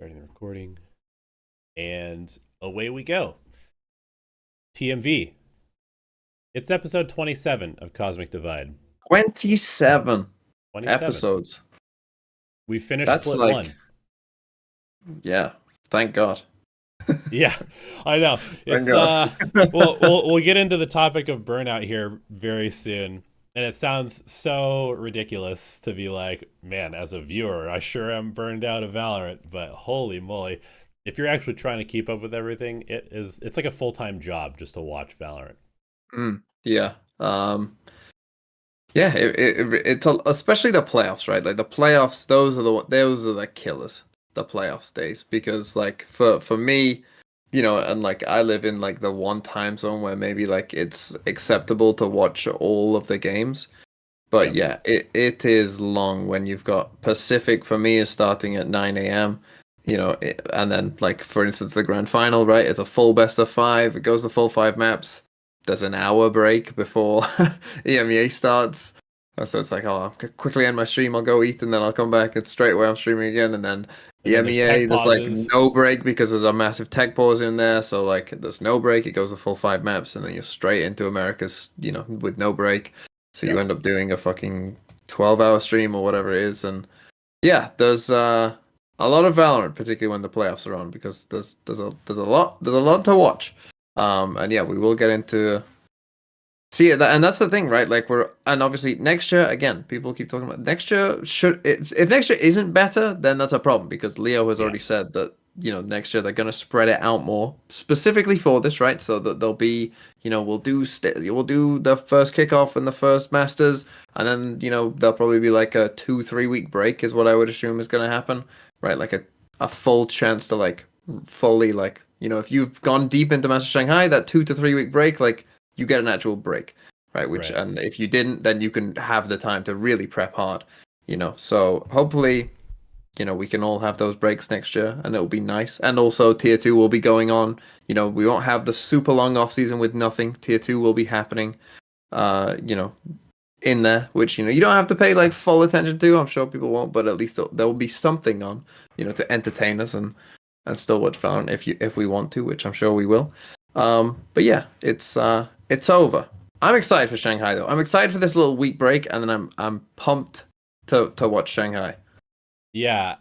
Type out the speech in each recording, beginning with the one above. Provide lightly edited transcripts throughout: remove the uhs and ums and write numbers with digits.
Starting the recording. And away we go. TMV. It's episode 27 of Cosmic Divide. 27 27. episodes. We finished That's split like, one. yeah, thank God. Yeah, I know. Thank It's God. we'll get into the topic of burnout here very soon. And it sounds so ridiculous to be like, man, as a viewer, I sure am burned out of Valorant, but holy moly. If you're actually trying to keep up with everything, it's like a full-time job just to watch Valorant. Yeah. Yeah, it's especially the playoffs, right? Like the playoffs, those are the killers, the playoffs days, because like for me, and like I live in like the one time zone where maybe like it's acceptable to watch all of the games. But Yep. yeah, it is long when you've got Pacific for me is starting at 9 a.m. And then like for instance the grand final, right? It's a full best of five. It goes to full five maps. There's an hour break before EMEA starts. So it's like, oh, I'll quickly end my stream. I'll go eat and then I'll come back and straight away I'm streaming again. And then And then there's tech EMEA, there's like pauses. no break because there's a massive tech pause in there. So like there's no break. It goes to full five maps and then you're straight into Americas, with no break. So you Yep. end up doing a fucking 12-hour stream or whatever it is. And yeah, there's a lot of Valorant, particularly when the playoffs are on, because there's a lot to watch. And yeah, we will get into see that, and that's the thing, right? Like and obviously next year again, people keep talking about next year. If next year isn't better, then that's a problem because Leo has Yeah. already said that next year they're going to spread it out more specifically for this, right? So that there'll be we'll do the first kickoff and the first Masters, and then there'll probably be like a 2-3 week break is what I would assume is going to happen, right? Like a full chance to like fully like if you've gone deep into Masters Shanghai, that 2 to 3 week break, like you get an actual break, right? Right. And if you didn't, then you can have the time to really prep hard, So hopefully, we can all have those breaks next year, and it'll be nice. And also, Tier 2 will be going on. We won't have the super long off season with nothing. Tier 2 will be happening, in there, which you don't have to pay like full attention to. I'm sure people won't, but at least there will be something on, to entertain us and still watch Valorant if we want to, which I'm sure we will. But yeah, it's over. I'm excited for Shanghai though. I'm excited for this little week break, and then I'm pumped to watch Shanghai. Yeah.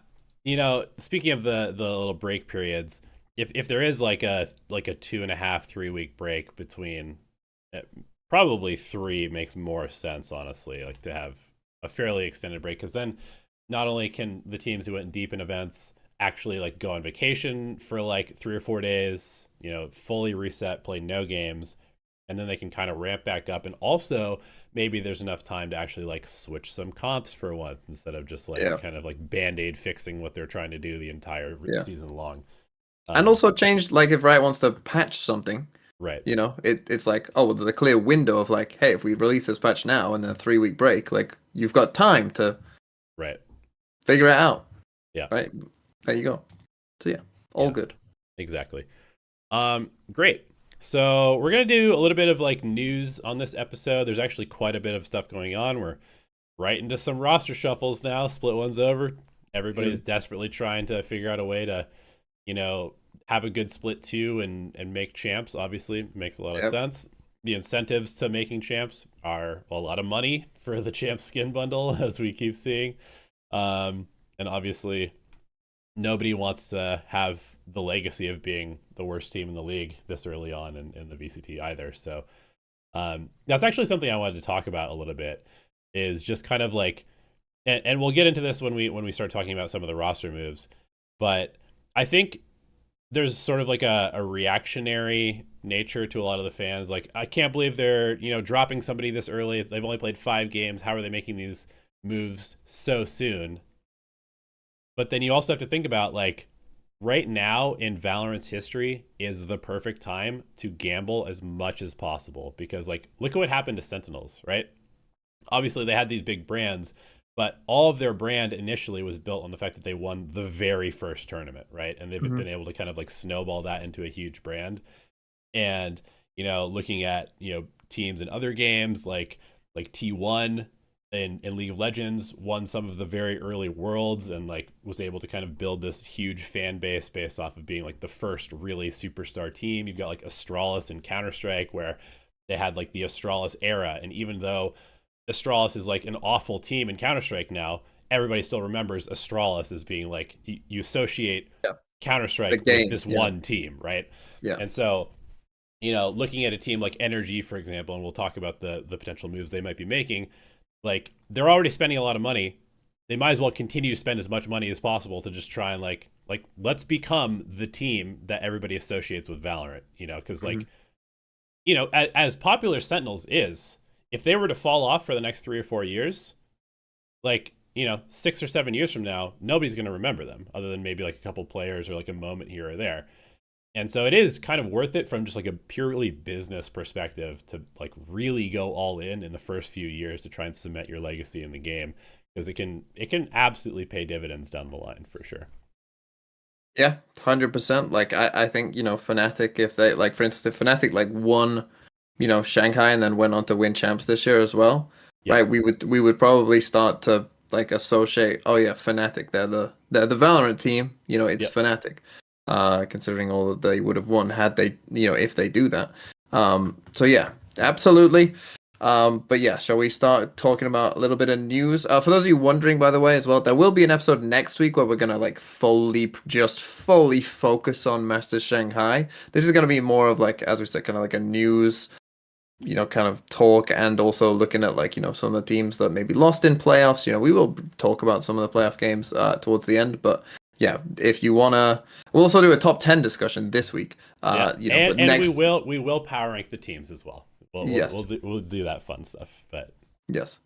Speaking of the little break periods, if there is like a 2.5, 3 week break between, probably 3 makes more sense, honestly, like to have a fairly extended break, because then not only can the teams who went deep in events actually like go on vacation for like 3 or 4 days, fully reset, play no games, and then they can kind of ramp back up. And also maybe there's enough time to actually like switch some comps for once instead of just like kind of like band-aid fixing what they're trying to do the entire season long. And also change, like if Riot wants to patch something, Right. It's like, oh, well, there's a clear window of like, hey, if we release this patch now and then a 3 week break, like you've got time to figure it out. Yeah. Right. There you go. So yeah, all good. Exactly. Great. So we're gonna do a little bit of like news on this episode. There's actually quite a bit of stuff going on. We're right into some roster shuffles now. Split one's over. Everybody's desperately trying to figure out a way to, have a good split 2 and make champs. Obviously, makes a lot of sense. The incentives to making champs are a lot of money for the champ skin bundle, as we keep seeing. And obviously, nobody wants to have the legacy of being the worst team in the league this early on in the VCT either. So that's actually something I wanted to talk about a little bit, is just kind of like, and we'll get into this when we start talking about some of the roster moves, but I think there's sort of like a reactionary nature to a lot of the fans. Like, I can't believe they're, dropping somebody this early. They've only played 5 games. How are they making these moves so soon? But then you also have to think about, like, right now in Valorant's history is the perfect time to gamble as much as possible, because like, look at what happened to Sentinels, right? Obviously they had these big brands, but all of their brand initially was built on the fact that they won the very first tournament, right? And they've been able to kind of like snowball that into a huge brand. And, looking at, teams in other games like T1, in League of Legends, won some of the very early worlds, and like was able to kind of build this huge fan base based off of being like the first really superstar team. You've got like Astralis in Counter-Strike, where they had like the Astralis era, and even though Astralis is like an awful team in Counter-Strike now, everybody still remembers Astralis as being like, you associate Counter-Strike with this one team, right? Yeah. And so, you know, looking at a team like NRG, for example, and we'll talk about the potential moves they might be making, like they're already spending a lot of money. They might as well continue to spend as much money as possible to just try and like let's become the team that everybody associates with Valorant, you know, because like, you know, as popular Sentinels is, if they were to fall off for the next 3 or 4 years, like, you know, 6 or 7 years from now, nobody's going to remember them other than maybe like a couple players or like a moment here or there. And so it is kind of worth it from just like a purely business perspective to like really go all in the first few years to try and cement your legacy in the game, because it can absolutely pay dividends down the line for sure. Yeah, 100%. Like I think, you know, Fnatic, if they like, for instance, if Fnatic like won, you know, Shanghai and then went on to win champs this year as well, right? We would probably start to like associate, oh yeah, Fnatic, they're the Valorant team, you know, it's Fnatic. Considering all that they would have won had they, you know, if they do that. So yeah, absolutely. But yeah, shall we start talking about a little bit of news? For those of you wondering, by the way, as well, there will be an episode next week where we're gonna like fully focus on Masters Shanghai. This is gonna be more of like, as we said, kind of like a news, you know, kind of talk, and also looking at like, you know, some of the teams that maybe lost in playoffs. You know, we will talk about some of the playoff games towards the end, but yeah, if you wanna, we'll also do a top 10 discussion this week. You know, and next... we will power rank the teams as well. We'll do that fun stuff, but yes,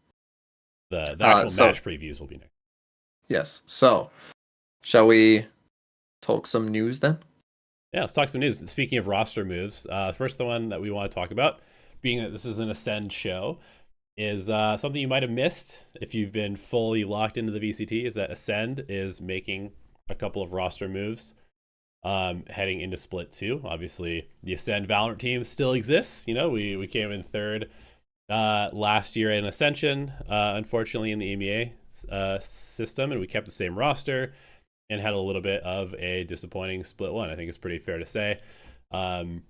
the actual match previews will be next. Yes. So, shall we talk some news then? Yeah, let's talk some news. Speaking of roster moves, first the one that we want to talk about, being that this is an Acend show, is something you might have missed if you've been fully locked into the VCT, is that Acend is making a couple of roster moves heading into Split 2. Obviously, the Acend Valorant team still exists. You know, we came in third last year in Ascension, unfortunately in the EMEA system, and we kept the same roster and had a little bit of a disappointing Split 1. I think it's pretty fair to say. I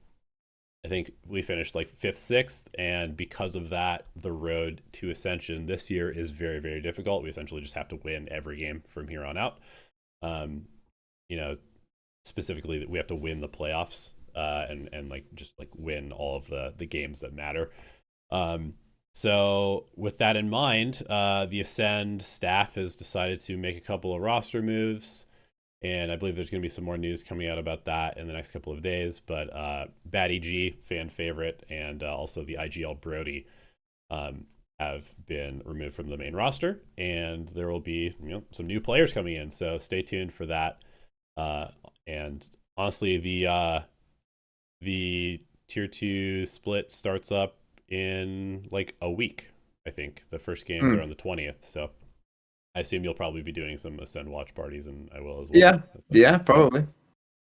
think we finished like 5th, 6th, and because of that, the road to Ascension this year is very, very difficult. We essentially just have to win every game from here on out. You know, specifically that we have to win the playoffs and like just like win all of the games that matter. So with that in mind, the Acend staff has decided to make a couple of roster moves, and I believe there's going to be some more news coming out about that in the next couple of days. But Bad EG, fan favorite, and also the IGL Brody have been removed from the main roster, and there will be, you know, some new players coming in. So stay tuned for that. And honestly, the tier 2 split starts up in like a week. I think the first games are on the 20th. So I assume you'll probably be doing some Ascend watch parties, and I will as well. Yeah, probably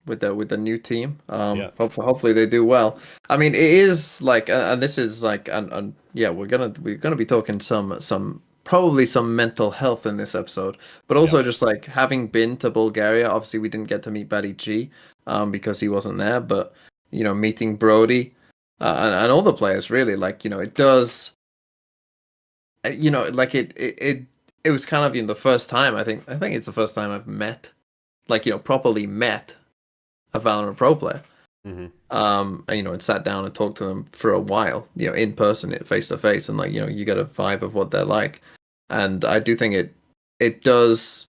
with the new team. Hopefully they do well. I mean, it is like, and this is like, and yeah, we're gonna be talking some probably some mental health in this episode, but also just like having been to Bulgaria. Obviously, we didn't get to meet Batty G because he wasn't there, but you know, meeting Brody and all the players really, like, you know, it does. You know, like it was kind of, you know, the first time I think it's the first time I've met, like, you know, properly met a Valorant pro player. And, you know, and sat down and talked to them for a while, you know, in person, face to face, and like, you know, you get a vibe of what they're like. And I do think it does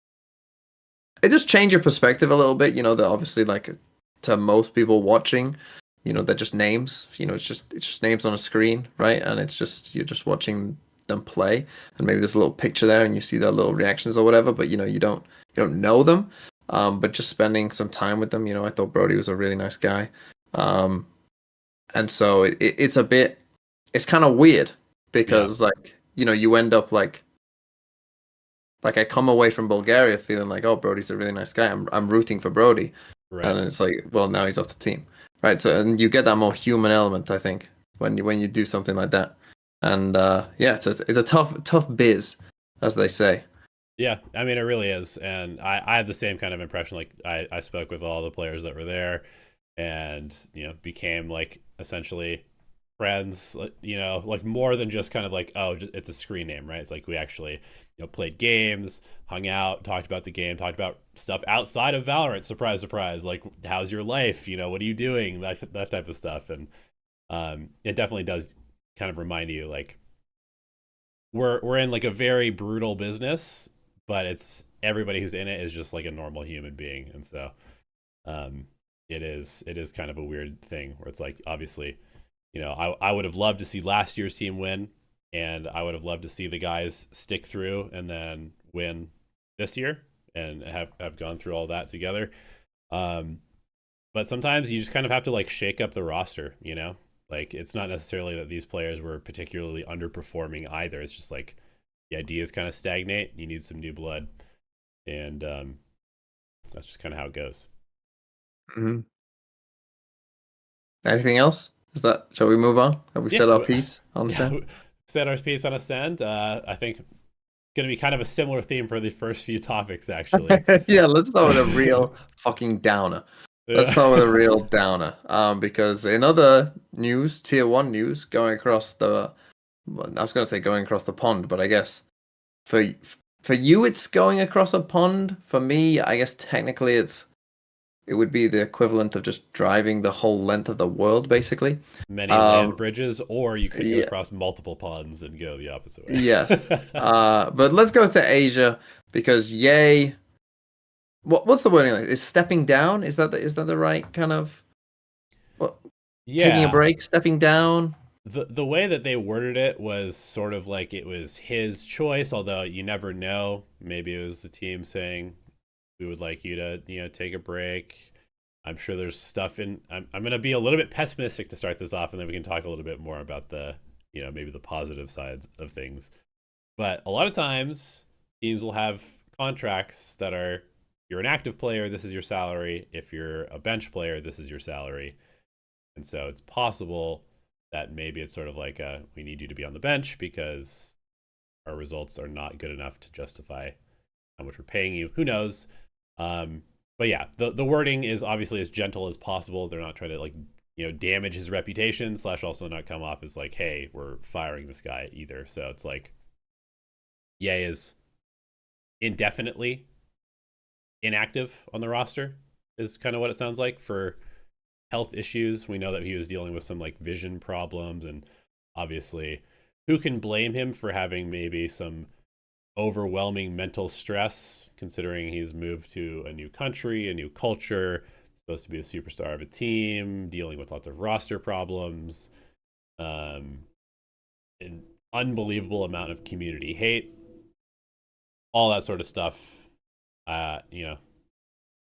change your perspective a little bit, you know, that obviously, like, to most people watching, you know, they're just names, you know, it's just names on a screen, right? And it's just, you're just watching them play, and maybe there's a little picture there and you see their little reactions or whatever, but you know, you don't know them. But just spending some time with them, you know, I thought Brody was a really nice guy. And so it's a bit, it's kind of weird because like, you know, you end up like I come away from Bulgaria feeling like, oh, Brody's a really nice guy. I'm rooting for Brody. Right. And it's like, well, now he's off the team. Right. So, and you get that more human element, I think, when you do something like that. And yeah, it's a tough biz, as they say. Yeah, I mean it really is, and I had the same kind of impression. Like I spoke with all the players that were there, and became like essentially friends. Like more than just kind of like, oh, it's a screen name, right? It's like we actually played games, hung out, talked about the game, talked about stuff outside of Valorant. Surprise, surprise! Like how's your life? What are you doing? That type of stuff, and it definitely does kind of remind you like we're in like a very brutal business, but it's everybody who's in it is just like a normal human being, and so it is kind of a weird thing where it's like obviously I would have loved to see last year's team win, and I would have loved to see the guys stick through and then win this year and have gone through all that together. But sometimes you just kind of have to like shake up the roster, like it's not necessarily that these players were particularly underperforming either. It's just like the ideas kind of stagnate. You need some new blood, and that's just kind of how it goes. Mm-hmm. Anything else? Shall we move on? Have we said our piece on Ascend? Said our piece on Ascend. I think going to be kind of a similar theme for the first few topics, actually. Yeah, let's start with a real fucking downer. Let's start with a real downer. Because in other news, tier 1 news, going across the, I was going to say going across the pond, but I guess for you it's going across a pond. For me, I guess technically it would be the equivalent of just driving the whole length of the world, basically. Many land bridges, or you could go across multiple ponds and go the opposite way. Yes. But let's go to Asia, because yay. What's the wording like? Is stepping down? Is that the right kind of? Taking a break, stepping down. The way that they worded it was sort of like it was his choice, although you never know. Maybe it was the team saying, we would like you to take a break. I'm sure there's stuff in. I'm going to be a little bit pessimistic to start this off, and then we can talk a little bit more about the maybe the positive sides of things. But a lot of times teams will have contracts that are, if you're an active player, this is your salary. If you're a bench player, this is your salary. And so it's possible that maybe it's sort of like we need you to be on the bench because our results are not good enough to justify how much we're paying you. Who knows? But yeah, the wording is obviously as gentle as possible. They're not trying to like damage his reputation / also not come off as like, hey, we're firing this guy either. So it's like Ye is indefinitely inactive on the roster is kind of what it sounds like for health issues. We know that he was dealing with some like vision problems, and obviously who can blame him for having maybe some overwhelming mental stress, considering he's moved to a new country, a new culture, supposed to be a superstar of a team, dealing with lots of roster problems, an unbelievable amount of community hate, all that sort of stuff. The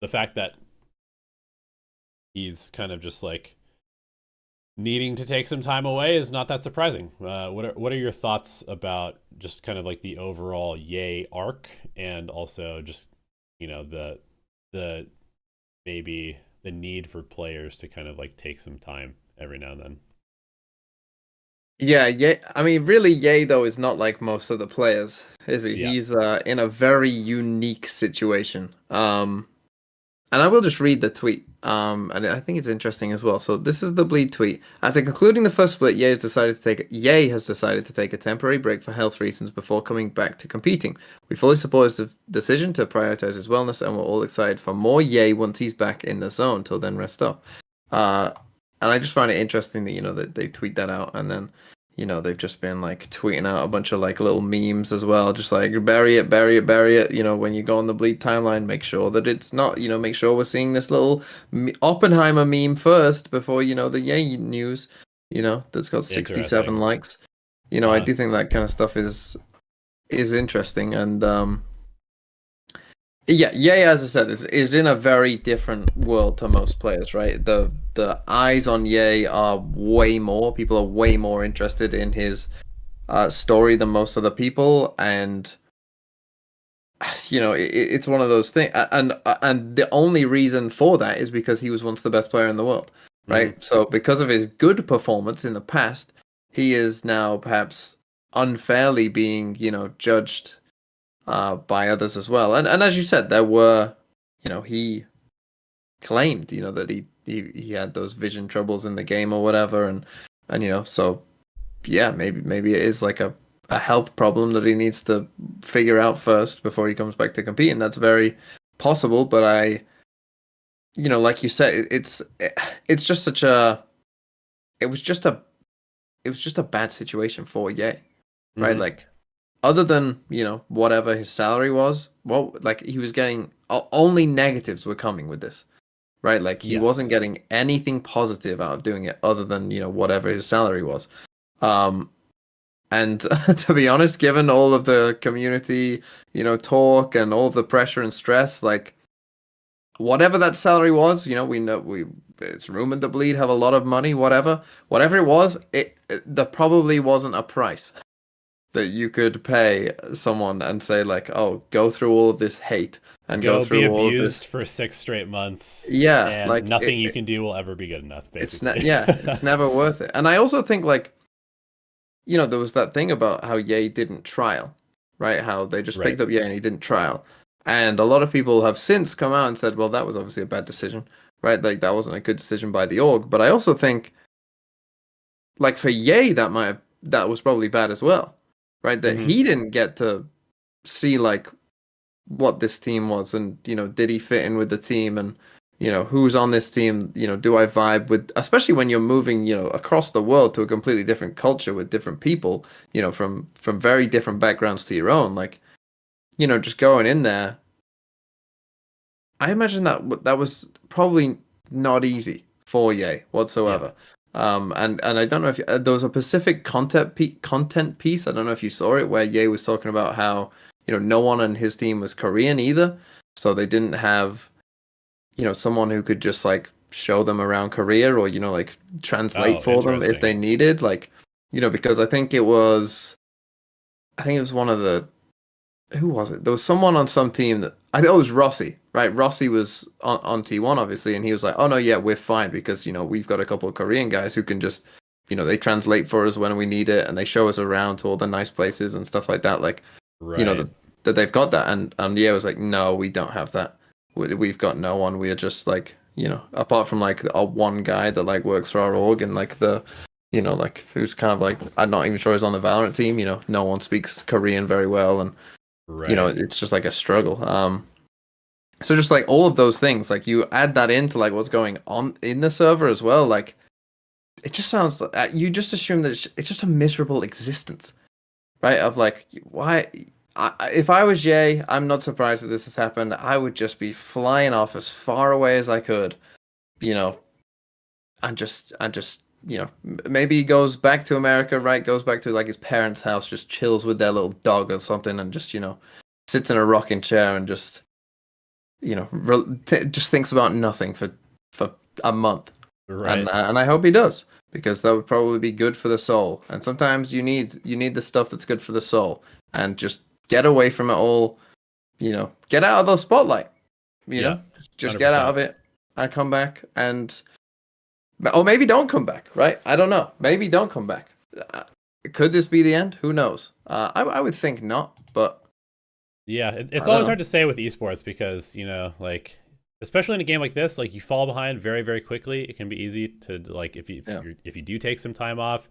fact that he's kind of just like needing to take some time away is not that surprising. What are your thoughts about just kind of like the overall Ye arc, and also just the maybe the need for players to kind of like take some time every now and then? Yeah. I mean, really, Ye though is not like most of the players, is he? Yeah. He's in a very unique situation. And I will just read the tweet. And I think it's interesting as well. So this is the Bleed tweet. After concluding the first split, Ye has decided to take a temporary break for health reasons before coming back to competing. We fully support his decision to prioritize his wellness, and we're all excited for more Ye once he's back in the zone. Till then, rest up. And I just find it interesting that that they tweet that out, and then they've just been like tweeting out a bunch of like little memes as well, just like bury it. When you go on the Bleed timeline, make sure that it's not, make sure we're seeing this little Oppenheimer meme first before, the Ye news, that's got 67 likes. I do think that kind of stuff is interesting. And yeah, as I said, is in a very different world to most players, right? The eyes on Ye are way more. People are way more interested in his story than most other people, and it's one of those things. And the only reason for that is because he was once the best player in the world, right? Mm-hmm. So because of his good performance in the past, he is now perhaps unfairly being, judged by others as well. And as you said, there were, he claimed, that he had those vision troubles in the game or whatever, and so yeah, maybe it is like a health problem that he needs to figure out first before he comes back to compete, and that's very possible. But like you said, it's just such a it was just a bad situation for Ye, right? Mhm. Like, other than whatever his salary was, well, like he was getting only negatives were coming with this, right? Like he wasn't Yes. getting anything positive out of doing it other than whatever his salary was. And to be honest, given all of the community talk and all the pressure and stress, like whatever that salary was, we know it's rumored that Bleed have a lot of money, whatever it was, there probably wasn't a price that you could pay someone and say like, oh, go through all of this hate and go Go be through all of abused this. for 6 straight months, Yeah, and like nothing you can do will ever be good enough, basically. it's never worth it. And I also think like, there was that thing about how Ye didn't trial, right? How they just Right. picked up Ye and he didn't trial. And a lot of people have since come out and said, well, that was obviously a bad decision, right? Like that wasn't a good decision by the org. But I also think, like for Ye, that was probably bad as well, right? That Mhm. he didn't get to see like what this team was, and did he fit in with the team, and who's on this team, do I vibe with, especially when you're moving across the world to a completely different culture with different people, from very different backgrounds to your own, like just going in there. I imagine that was probably not easy for Ye Yeah. whatsoever. And I don't know if there was a Pacific content piece. I don't know if you saw it, where Ye was talking about how no one on his team was Korean either, so they didn't have someone who could just like show them around Korea, or like translate Oh, for them if interesting. they needed, like because I think it was one of the, who was it? There was someone on some team that I think it was Rossi, right? Rossi was on T1 obviously, and he was like, "Oh no, yeah, we're fine because we've got a couple of Korean guys who can just they translate for us when we need it, and they show us around to all the nice places and stuff like that." Like Right. that they've got that, and yeah, I was like, "No, we don't have that. We've got no one. We are just like apart from like our one guy that like works for our org, and like the." Like who's kind of like, I'm not even sure he's on the Valorant team. No one speaks Korean very well, and Right. it's just like a struggle. So just like all of those things, like you add that into like what's going on in the server as well, like it just sounds you just assume that it's just a miserable existence, right? Of like, why? If I was Jay, I'm not surprised that this has happened. I would just be flying off as far away as I could, you know, and just maybe he goes back to America, right? Goes back to like his parents' house, just chills with their little dog or something, and just sits in a rocking chair and just just thinks about nothing for a month, and Right. and I hope he does, because that would probably be good for the soul. And sometimes you need the stuff that's good for the soul, and just get away from it all. Get out of the spotlight. Yeah. Just get out 100%. of it and come back, and or maybe don't come back. Right? I don't know. Maybe don't come back. Uh, Could this be the end? Who knows? I would think not, but Yeah, I it's don't always know. hard to say with esports because, like, especially in a game like this, like you fall behind very, very quickly. It can be easy to like Yeah. if you do take some time off,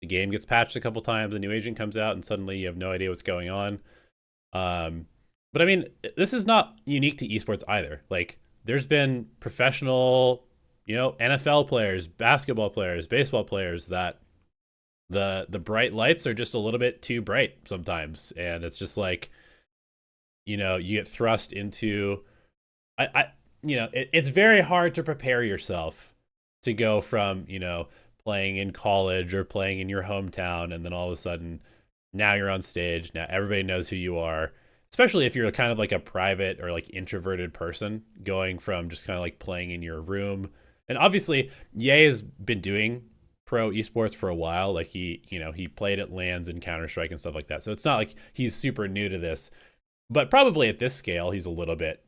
the game gets patched a couple times, a new agent comes out, and suddenly you have no idea what's going on. Um, but I mean, this is not unique to esports either. Like, there's been professional, NFL players, basketball players, baseball players that the bright lights are just a little bit too bright sometimes, and it's just like you get thrust into I it's very hard to prepare yourself to go from playing in college or playing in your hometown, and then all of a sudden now you're on stage, now everybody knows who you are, especially if you're kind of like a private or like introverted person going from just kind of like playing in your room. And obviously Ye has been doing pro esports for a while. Like he played at lands and Counter-Strike and stuff like that, so it's not like he's super new to this, but probably at this scale he's a little bit,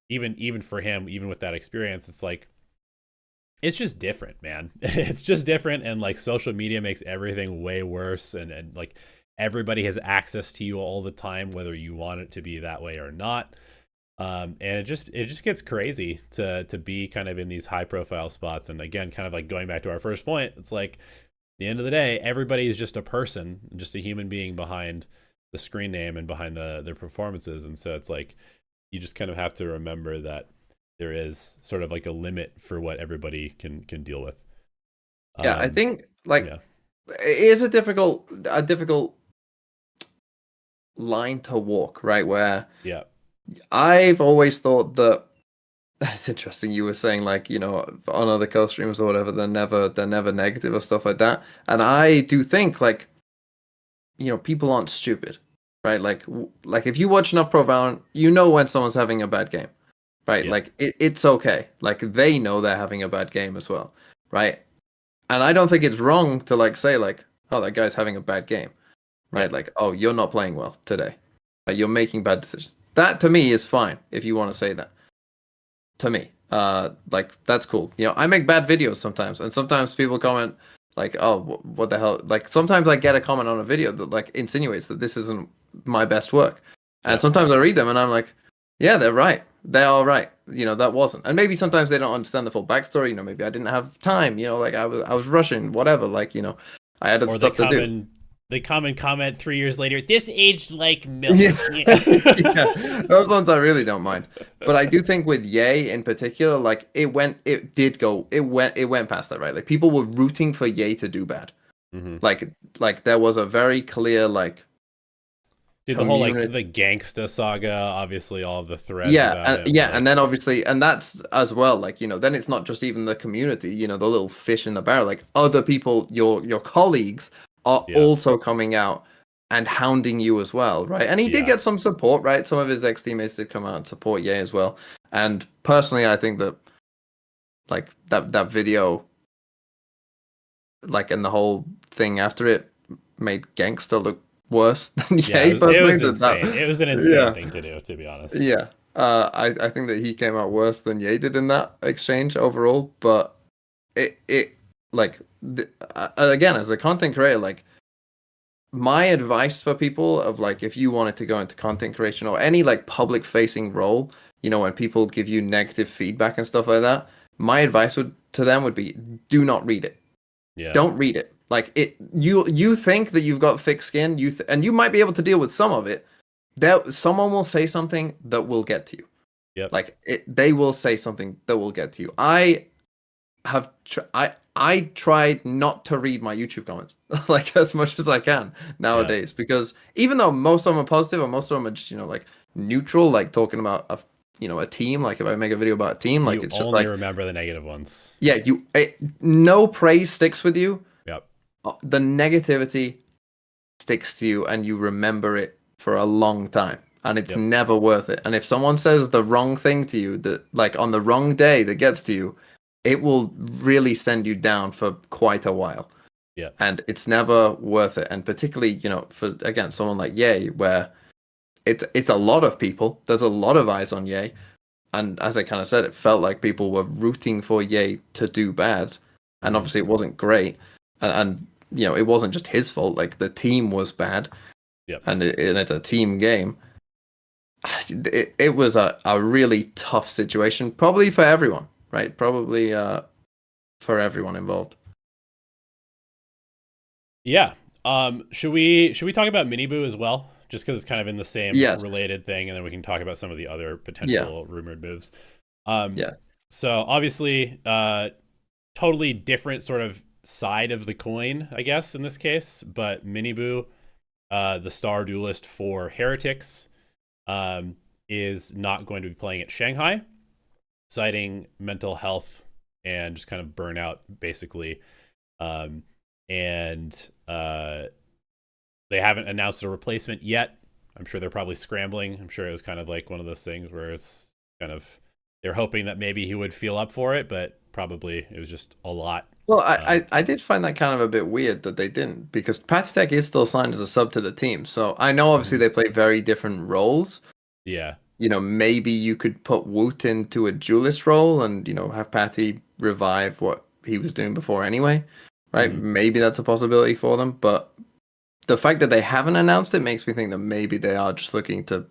even for him, even with that experience, it's like it's just different, man. It's just different, and like social media makes everything way worse, and like everybody has access to you all the time, whether you want it to be that way or not. And it just gets crazy to be kind of in these high profile spots. And again, kind of like going back to our first point, it's like at the end of the day, everybody is just a person, just a human being behind the screen name and behind their performances. And so it's like you just kind of have to remember that there is sort of like a limit for what everybody can deal with. Yeah, I think like it is a difficult line to walk, right? Where I've always thought that it's interesting. You were saying like, you know, on other co-streamers or whatever, they're never negative or stuff like that. And I do think like, you know, people aren't stupid, right? Like if you watch enough Pro Valorant, you know when someone's having a bad game, right? Like it's okay. Like they know they're having a bad game as well, right? And I don't think it's wrong to like say like, oh, that guy's having a bad game, right? Like, oh, you're not playing well today, right? You're making bad decisions. That to me is fine if you want to say that. To me, like that's cool. You know, I make bad videos sometimes, and sometimes people comment like, "Oh, what the hell?" Like sometimes I get a comment on a video that like insinuates that this isn't my best work, and sometimes I read them and I'm like, "Yeah, they're right. They are right. You know, that wasn't." And maybe sometimes they don't understand the full backstory. You know, maybe I didn't have time. You know, like I was rushing, whatever. Like you know, I had stuff to do. They come and comment 3 years later, this aged like milk. Yeah. Yeah. Those ones I really don't mind. But I do think with Ye in particular, like it went past that, right? Like people were rooting for Ye to do bad. Mm-hmm. Like there was a very clear like dude, the whole like the gangsta saga, obviously all of the threads. And then obviously, and that's as well, like, you know, then it's not just even the community, you know, the little fish in the barrel, like other people, your colleagues are also coming out and hounding you as well, right? And he did get some support, right? Some of his ex-teammates did come out and support Ye as well. And personally, I think that like that video, like, and the whole thing after it made Gangsta look worse than Ye. It was insane. It was an insane thing to do, to be honest. Yeah. I think that he came out worse than Ye did in that exchange overall, but it like again, as a content creator, like my advice for people of like if you wanted to go into content creation or any like public facing role, you know, when people give you negative feedback and stuff like that, my advice to them would be do not read it. Don't read it. Like you think that you've got thick skin, and you might be able to deal with some of it. Someone will say something that will get to you. Like they will say something that will get to you. I tried not to read my YouTube comments like as much as I can nowadays because even though most of them are positive and most of them are just, you know, like neutral, like talking about a team, like if I make a video about a team, like it's just like remember the negative ones. Yeah, no praise sticks with you. The negativity sticks to you and you remember it for a long time and it's never worth it. And if someone says the wrong thing to you that like on the wrong day that gets to you, it will really send you down for quite a while. And it's never worth it. And particularly, you know, for again someone like Ye, where it's a lot of people, there's a lot of eyes on Ye. And as I kind of said, it felt like people were rooting for Ye to do bad. And obviously it wasn't great. And you know, it wasn't just his fault. Like the team was bad. And it's a team game. It was a really tough situation, probably for everyone, right? Probably for everyone involved. Yeah. Should we talk about MiniBoo as well? Just because it's kind of in the same related thing, and then we can talk about some of the other potential rumored moves. So obviously, totally different sort of side of the coin, I guess, in this case. But MiniBoo, the star duelist for Heretics, is not going to be playing at Shanghai, citing mental health and just kind of burnout, basically. They haven't announced a replacement yet. I'm sure they're probably scrambling. I'm sure it was kind of like one of those things where it's kind of they're hoping that maybe he would feel up for it, but probably it was just a lot. Well, I did find that kind of a bit weird that they didn't, because Patek is still signed as a sub to the team. So I know obviously they play very different roles. Yeah. maybe you could put Woot into a duelist role and, have Patty revive what he was doing before anyway, right? Mhm. Maybe that's a possibility for them, but the fact that they haven't announced it makes me think that maybe they are just looking to,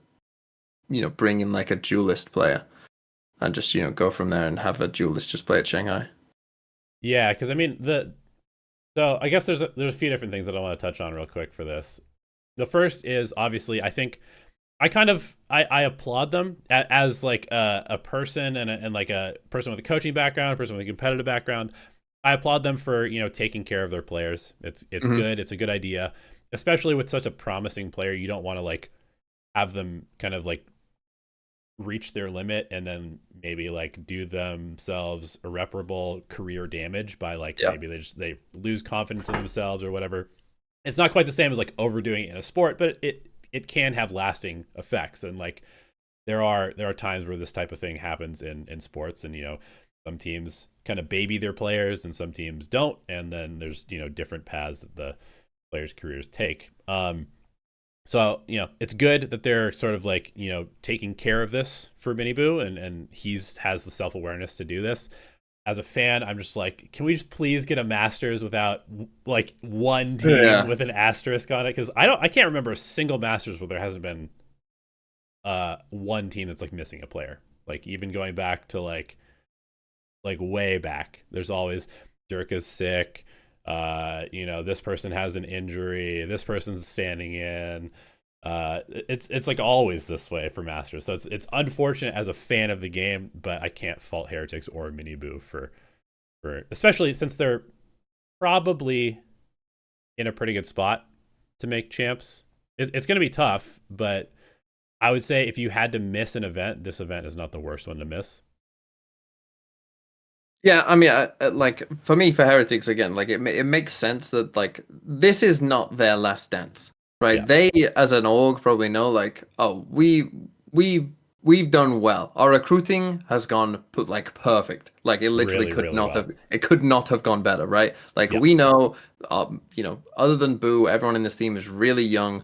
bring in like a duelist player and just, go from there and have a duelist just play at Shanghai. Yeah, because I mean so I guess there's a few different things that I want to touch on real quick for this. The first is obviously I think I applaud them as like a person and like a person with a coaching background, a person with a competitive background. I applaud them for taking care of their players. It's Hmm. good. It's a good idea, especially with such a promising player. You don't want to like have them kind of like reach their limit and then maybe like do themselves irreparable career damage by like Yeah. maybe they lose confidence in themselves or whatever. It's not quite the same as like overdoing it in a sport, but it can have lasting effects. And like there are times where this type of thing happens in sports, and some teams kind of baby their players and some teams don't, and then there's different paths that the players' careers take. So it's good that they're sort of like taking care of this for MiniBoo, and he's has the self awareness to do this. As a fan, I'm just like, can we just please get a Masters without like one team Yeah. with an asterisk on it? Because I can't remember a single Masters where there hasn't been one team that's like missing a player. Like even going back to like way back, there's always Dirk is sick. This person has an injury. This person's standing in. It's like always this way for Masters. So it's unfortunate as a fan of the game, but I can't fault Heretics or MiniBoo for especially since they're probably in a pretty good spot to make champs. It's going to be tough, but I would say if you had to miss an event, this event is not the worst one to miss. Yeah, I mean, like for me, for Heretics again, like it makes sense that like this is not their last dance, right? Yeah, They, as an org, probably know like, oh, we we've done well. Our recruiting has gone like perfect. Like it literally really, could really not well. have it could not have gone better, right? Like Yeah, we know, other than Boo, everyone in this team is really young.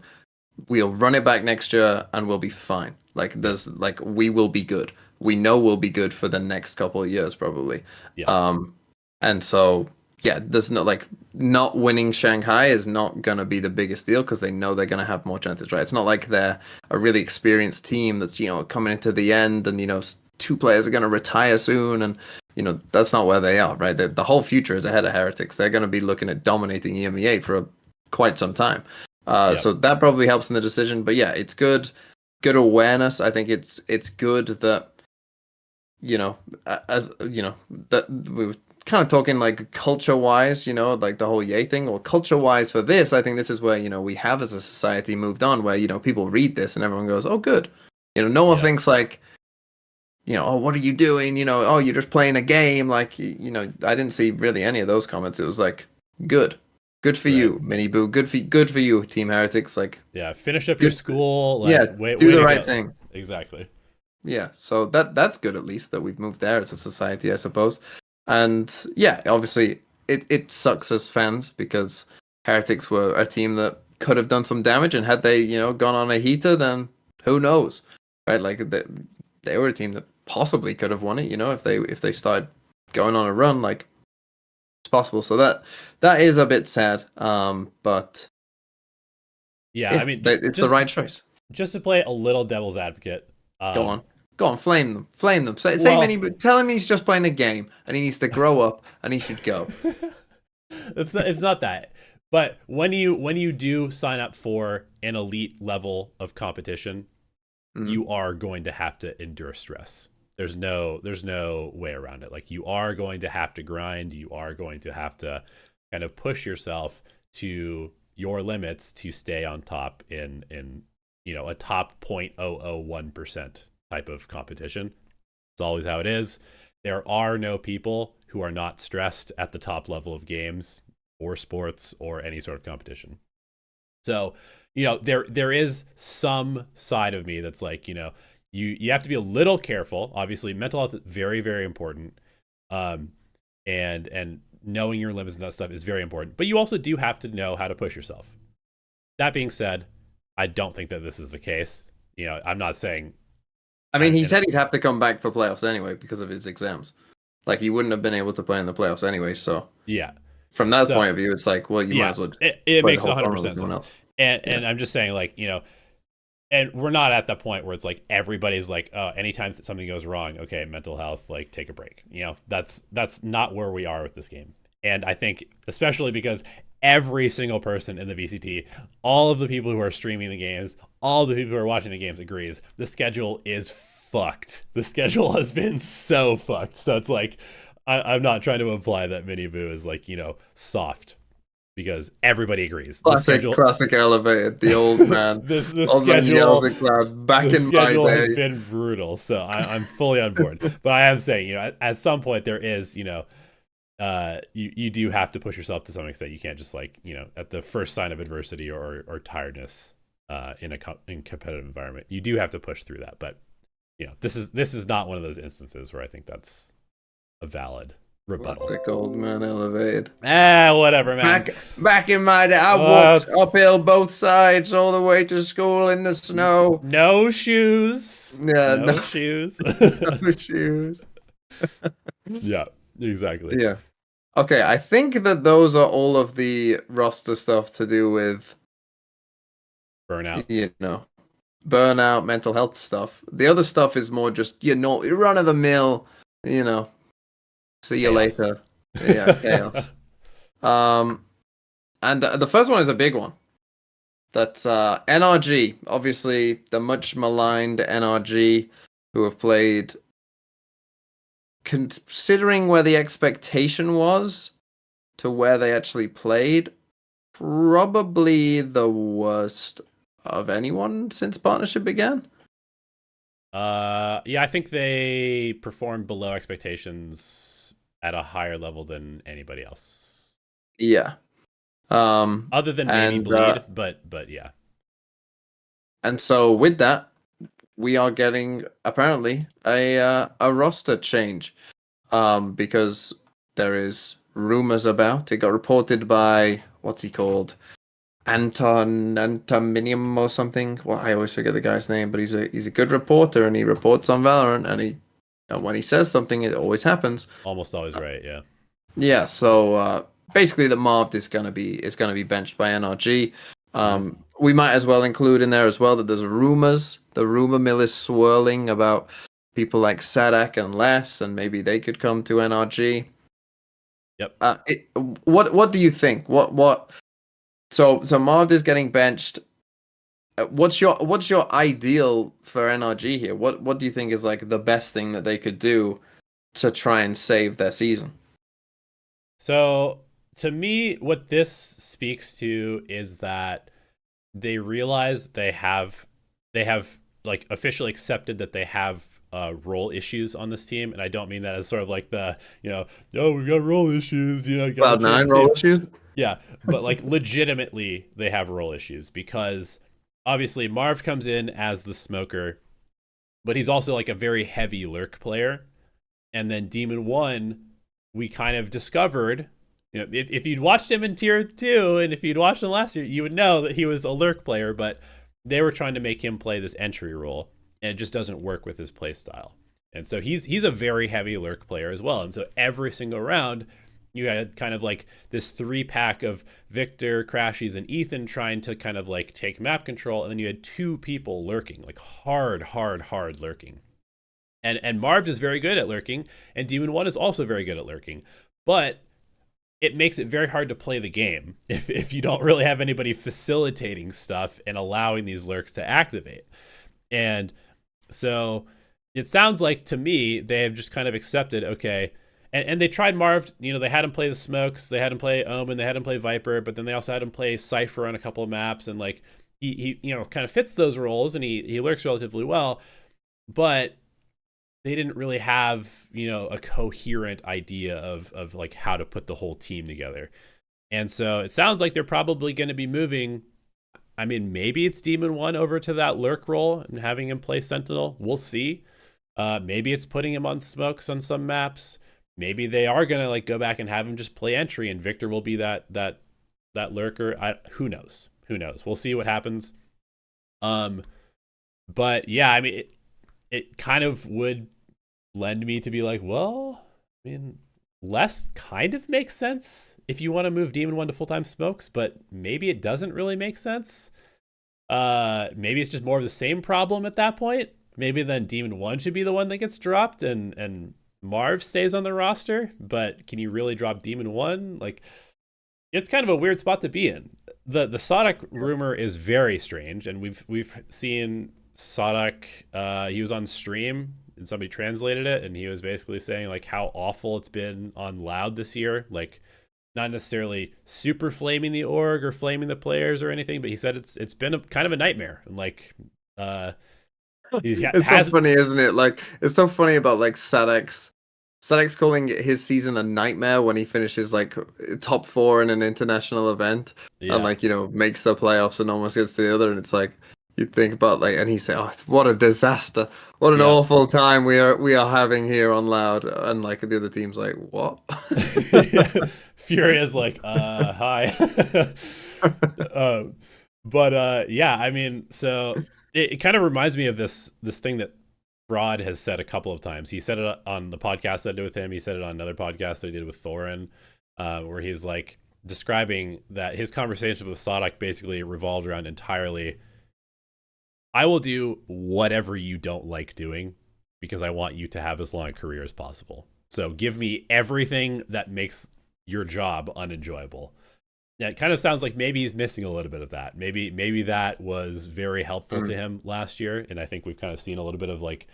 We'll run it back next year and we'll be fine. Like yeah, we will be good. We know we'll be good for the next couple of years probably. yeah, Um and so yeah, there's no like not winning Shanghai is not gonna be the biggest deal because they know they're gonna have more chances, right? It's not like they're a really experienced team that's coming into the end and two players are gonna retire soon and that's not where they are, right? The whole future is ahead of Heretics. They're gonna be looking at dominating EMEA for quite some time. yeah, So that probably helps in the decision. But yeah, it's good awareness. I think it's good that as that we were kind of talking like culture wise, like the whole yay thing, or culture wise for this. I think this is where we have as a society moved on, where people read this and everyone goes, oh, good. No one yeah. thinks like oh, what are you doing? Oh, you're just playing a game. Like, I didn't see really any of those comments. It was like, good, good for Right. you, MiniBoo. Good for you, Team Heretics. Like, Yeah, finish up your good, school. Like, yeah, do way the to right go. thing. Exactly. Yeah, so that's good at least that we've moved there as a society, I suppose. And yeah, obviously it sucks as fans because Heretics were a team that could have done some damage, and had they gone on a heater, then who knows, right? Like they were a team that possibly could have won it, if they started going on a run, like it's possible. So that is a bit sad, but Yeah, I yeah, mean, it's the right choice. just to play a little devil's advocate. Go on. Go on, flame them. Say Well, many, tell him he's just playing a game and he needs to grow up and he should go. it's not that. But when you do sign up for an elite level of competition, Mm, you are going to have to endure stress. There's no way around it. Like you are going to have to grind. You are going to have to kind of push yourself to your limits to stay on top in a top 0.001% type of competition. It's always how it is. There are no people who are not stressed at the top level of games or sports or any sort of competition. So, there is some side of me that's like, you have to be a little careful. Obviously, mental health is very, very important. Um, and knowing your limits and that stuff is very important. But you also do have to know how to push yourself. That being said, I don't think that this is the case. I'm not saying I mean, he said he'd have to come back for playoffs anyway because of his exams. Like, he wouldn't have been able to play in the playoffs anyway. So yeah. from that So point of view, it's like, well, you might yeah, as well it play the makes whole tournament 100% with someone sense. else. And I'm just saying, like, and we're not at the point where it's like everybody's like, oh, anytime something goes wrong, okay, mental health, like take a break. That's not where we are with this game. And I think especially because every single person in the VCT, all of the people who are streaming the games, all the people who are watching the games agrees the schedule is fucked. The schedule has been so fucked. So it's like, I'm not trying to imply that MiniBoo is like, soft, because everybody agrees. Classic Elevated, the old man. the Old man schedule, yells at crowd. Back the in my schedule has day. been brutal. So I'm fully on board. But I am saying, at some point there is, you do have to push yourself to some extent. You can't just like, at the first sign of adversity or tiredness in a competitive environment, you do have to push through that. But this is not one of those instances where I think that's a valid rebuttal. Classic old man Elevated. Whatever, man. Back in my day, I walked uphill both sides all the way to school in the snow. No shoes. Yeah, no shoes. No shoes. Yeah, exactly. Yeah. Okay, I think that those are all of the roster stuff to do with burnout. Burnout, mental health stuff. The other stuff is more just run of the mill, see you later. Yeah, chaos. And the first one is a big one. That's NRG, obviously the much maligned NRG, who have played, considering where the expectation was to where they actually played, probably the worst of anyone since partnership began. Yeah, I think they performed below expectations at a higher level than anybody else. Yeah. Other than maybe Bleed, but yeah. And so with that, we are getting apparently a roster change. Because there is rumors about it. Got reported by, what's he called? Antominium or something. Well, I always forget the guy's name, but he's a good reporter and he reports on Valorant, and when he says something, it always happens. Almost always right, yeah. Yeah, so basically the Marv is gonna be benched by NRG. We might as well include in there as well that there's rumors. The rumor mill is swirling about people like Sadak and Les, and maybe they could come to NRG. Yep. What do you think? So Marv is getting benched. What's your ideal for NRG here? What do you think is like the best thing that they could do to try and save their season? So to me, what this speaks to is that they realize they have like officially accepted that they have role issues on this team, and I don't mean that as sort of like the oh, we've got role issues, Cloud9 role issues. Yeah, but like legitimately they have role issues, because obviously Marv comes in as the smoker, but he's also like a very heavy lurk player. And then Demon 1, we kind of discovered, if you'd watched him in tier 2 and if you'd watched him last year, you would know that he was a lurk player, but they were trying to make him play this entry role, and it just doesn't work with his play style. And so he's a very heavy lurk player as well. And so every single round, you had kind of like this 3-pack of Victor, Crashies, and Ethan trying to kind of like take map control, and then you had 2 people lurking, like hard lurking. And Marv is very good at lurking, and Demon 1 is also very good at lurking. But it makes it very hard to play the game if you don't really have anybody facilitating stuff and allowing these lurks to activate. And so it sounds like to me they have just kind of accepted, okay, and they tried Marv, they had him play the smokes, they had him play Omen, they had him play Viper, but then they also had him play Cypher on a couple of maps, and like he kind of fits those roles, and he lurks relatively well, but they didn't really have a coherent idea of like how to put the whole team together. And so it sounds like they're probably going to be moving, I mean, maybe it's Demon 1 over to that lurk role and having him play Sentinel. We'll see. Maybe it's putting him on smokes on some maps. Maybe they are going to like go back and have him just play entry, and Victor will be that lurker. Who knows? We'll see what happens. But yeah, I mean, it kind of would lend me to be like, well, I mean, less kind of makes sense if you want to move Demon 1 to full-time smokes, but maybe it doesn't really make sense. Maybe it's just more of the same problem at that point. Maybe then Demon 1 should be the one that gets dropped and Marv stays on the roster, but can you really drop Demon 1? Like, it's kind of a weird spot to be in. The Sodic rumor is very strange, and we've seen Sodic, he was on stream and somebody translated it, and he was basically saying like how awful it's been on Loud this year. Like, not necessarily super flaming the org or flaming the players or anything, but he said it's been a kind of a nightmare. And like, it's so funny, isn't it? Like, it's so funny about like Sadek's calling his season a nightmare when he finishes like top 4 in an international event and like, you know, makes the playoffs and almost gets to the other, and it's like you think about like, and he said, "Oh, what a disaster! What an awful time we are having here on Loud." And like the other team's like, "What?" Furia's like, "Hi." But yeah, I mean, so it kind of reminds me of this thing that Rod has said a couple of times. He said it on the podcast that I did with him. He said it on another podcast that I did with Thorin, where he's like describing that his conversation with Sodic basically revolved around entirely, I will do whatever you don't like doing because I want you to have as long a career as possible. So give me everything that makes your job unenjoyable. Yeah, it kind of sounds like maybe he's missing a little bit of that. Maybe that was very helpful to him last year, and I think we've kind of seen a little bit of like,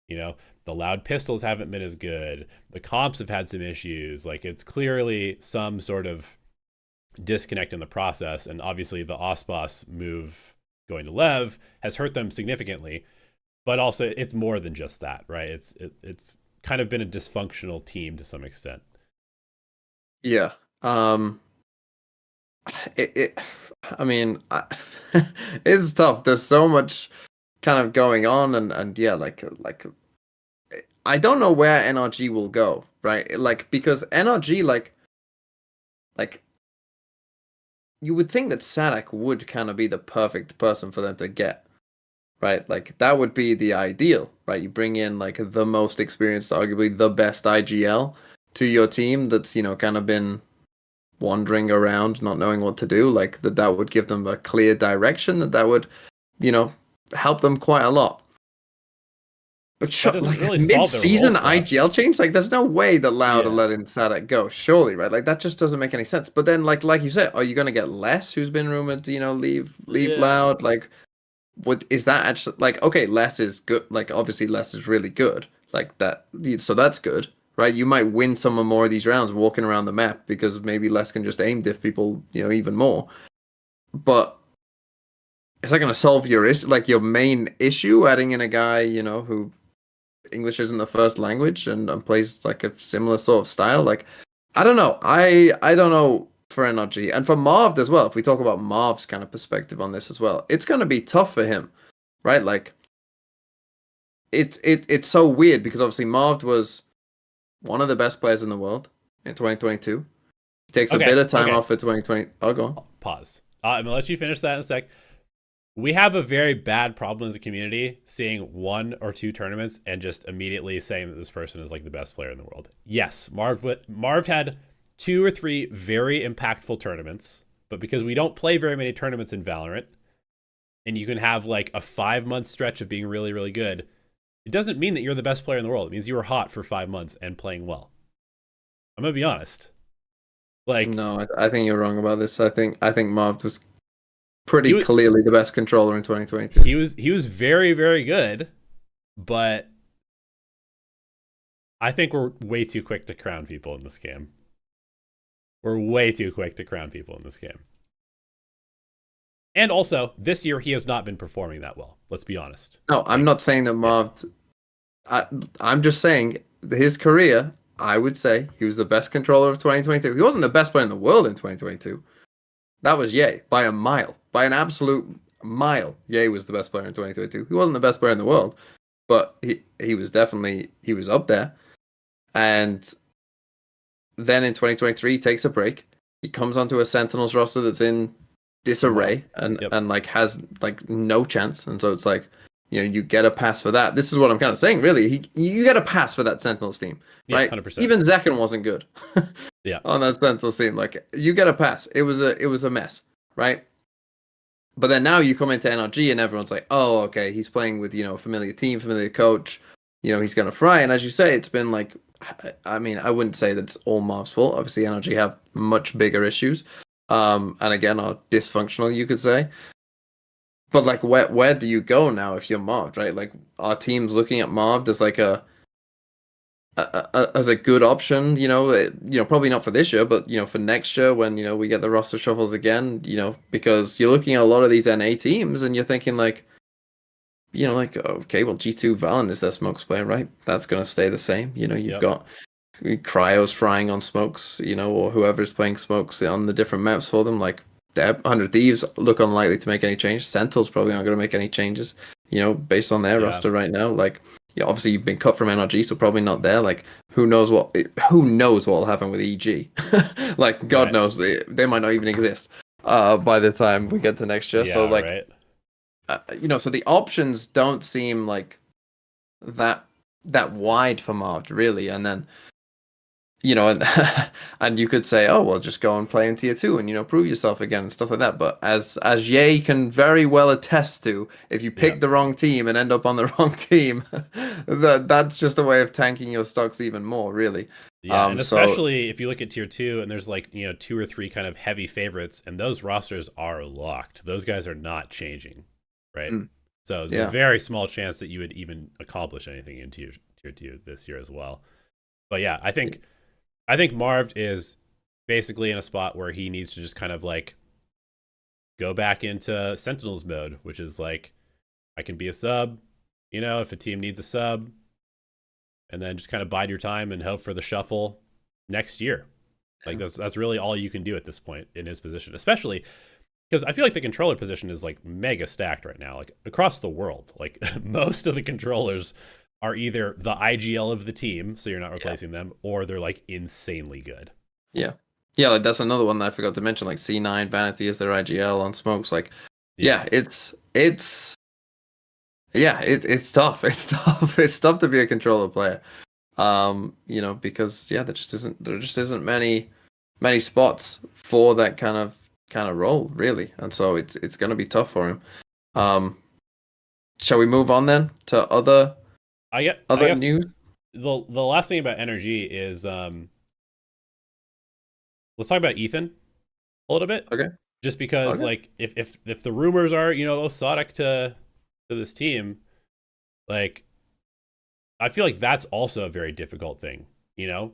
you know, the Loud pistols haven't been as good. The comps have had some issues. Like, it's clearly some sort of disconnect in the process, and obviously the Osbos move going to Lev has hurt them significantly, but also it's more than just that, right? It's kind of been a dysfunctional team to some extent. Yeah. I mean, it's tough. There's so much kind of going on, and yeah, like I don't know where NRG will go, right? Like, because NRG, like you would think that Sadek would kind of be the perfect person for them to get, right? Like, that would be the ideal, right? You bring in like the most experienced, arguably the best IGL to your team that's, you know, kind of been wandering around, not knowing what to do. Like, that would give them a clear direction, that would, you know, help them quite a lot. But like really mid-season IGL change, like there's no way that Loud are letting Sadek go, surely, right? Like, that just doesn't make any sense. But then, like you said, are you going to get Les, who's been rumored to, you know, leave Loud? Like, what is that actually? Like, okay, Les is good. Like, obviously Les is really good. Like that, so that's good, right? You might win some or more of these rounds walking around the map because maybe Les can just aim diff people, you know, even more. But is that going to solve your issue, like your main issue? Adding in a guy, you know, who English isn't the first language and plays like a similar sort of style. Like, I don't know. I don't know for NRG and for Marv as well. If we talk about Marv's kind of perspective on this as well, it's going to be tough for him, right? Like, it's so weird because obviously Marv was one of the best players in the world in 2022. He takes a bit of time off for 2020. Oh, go on. Pause. I'm gonna let you finish that in a sec. We have a very bad problem as a community seeing 1 or 2 tournaments and just immediately saying that this person is like the best player in the world. Yes, Marv had 2 or 3 very impactful tournaments, but because we don't play very many tournaments in Valorant, and you can have like a 5-month stretch of being really, really good, it doesn't mean that you're the best player in the world. It means you were hot for 5 months and playing well. I'm gonna be honest. Like, no, I think you're wrong about this. I think Marv was pretty clearly the best controller in 2022. He was very, very good, but I think we're way too quick to crown people in this game. We're way too quick to crown people in this game. And also, this year he has not been performing that well. Let's be honest. No, I'm not saying that Marv. I'm just saying his career. I would say he was the best controller of 2022. He wasn't the best player in the world in 2022. That was Ye by a mile, by an absolute mile. Ye was the best player in 2022. He wasn't the best player in the world, but he was definitely, he was up there. And then in 2023, he takes a break. He comes onto a Sentinels roster that's in disarray and like has like no chance. And so it's like, You get a pass for that. This is what I'm kind of saying, really. You get a pass for that Sentinels team, Yeah, right? 100%. Even Zekken wasn't good. Yeah. On that Sentinels team, like you get a pass. It was a mess, right? But then now you come into NRG and everyone's like, oh, okay, he's playing with a familiar team, familiar coach. He's gonna fry. And as you say, it's been like, I mean, I wouldn't say that it's all Marv's fault. Obviously, NRG have much bigger issues, and again, are dysfunctional, you could say. But like, where do you go now if you're Marv, right? Like, our team's looking at Marv as like as a good option, probably not for this year, but for next year when we get the roster shuffles again, because you're looking at a lot of these NA teams and you're thinking like, like okay, well G2 Valen is their smokes player, right? That's gonna stay the same. You've got Cryos frying on smokes, or whoever's playing smokes on the different maps for them. Like, 100 Thieves look unlikely to make any changes. Sentinels probably aren't going to make any changes, based on their roster right now. Like, obviously you've been cut from NRG, so probably not there. Like, who knows what will happen with EG? Like, God knows, they might not even exist by the time we get to next year. So like, so the options don't seem like that wide for Marv, really. And then and and you could say, oh well, just go and play in tier 2 and prove yourself again and stuff like that. But as Ye can very well attest to, if you pick the wrong team and end up on the wrong team, that's just a way of tanking your stocks even more, really. Yeah, and especially if you look at tier 2 and there's like 2 or 3 kind of heavy favorites, and those rosters are locked. Those guys are not changing, right? So it's a very small chance that you would even accomplish anything in tier 2 this year as well. But yeah, I think Marv is basically in a spot where he needs to just kind of like go back into Sentinels mode, which is like, I can be a sub, if a team needs a sub, and then just kind of bide your time and hope for the shuffle next year. Like that's really all you can do at this point in his position, especially because I feel like the controller position is like mega stacked right now, like across the world. Like most of the controllers are either the IGL of the team, so you're not replacing them, or they're like insanely good. Yeah, like that's another one that I forgot to mention. Like C9 Vanity is their IGL on smokes. Like, it's tough. It's tough. It's tough to be a controller player. Because there just isn't many spots for that kind of role, really, and so it's gonna be tough for him. Shall we move on then to other? I guess news. The last thing about energy is let's talk about Ethan a little bit. Okay. Just because like if the rumors are Sodic to this team, like I feel like that's also a very difficult thing,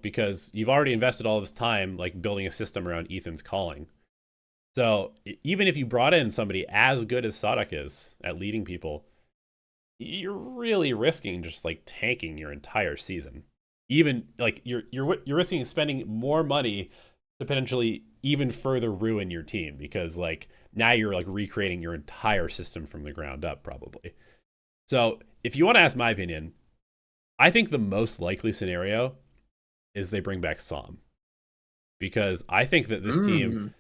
because you've already invested all this time like building a system around Ethan's calling. So even if you brought in somebody as good as Sodic is at leading people, you're really risking just like tanking your entire season. Even like you're risking spending more money to potentially even further ruin your team, because like now you're like recreating your entire system from the ground up probably. So if you want to ask my opinion, I think the most likely scenario is they bring back Som, because I think that this team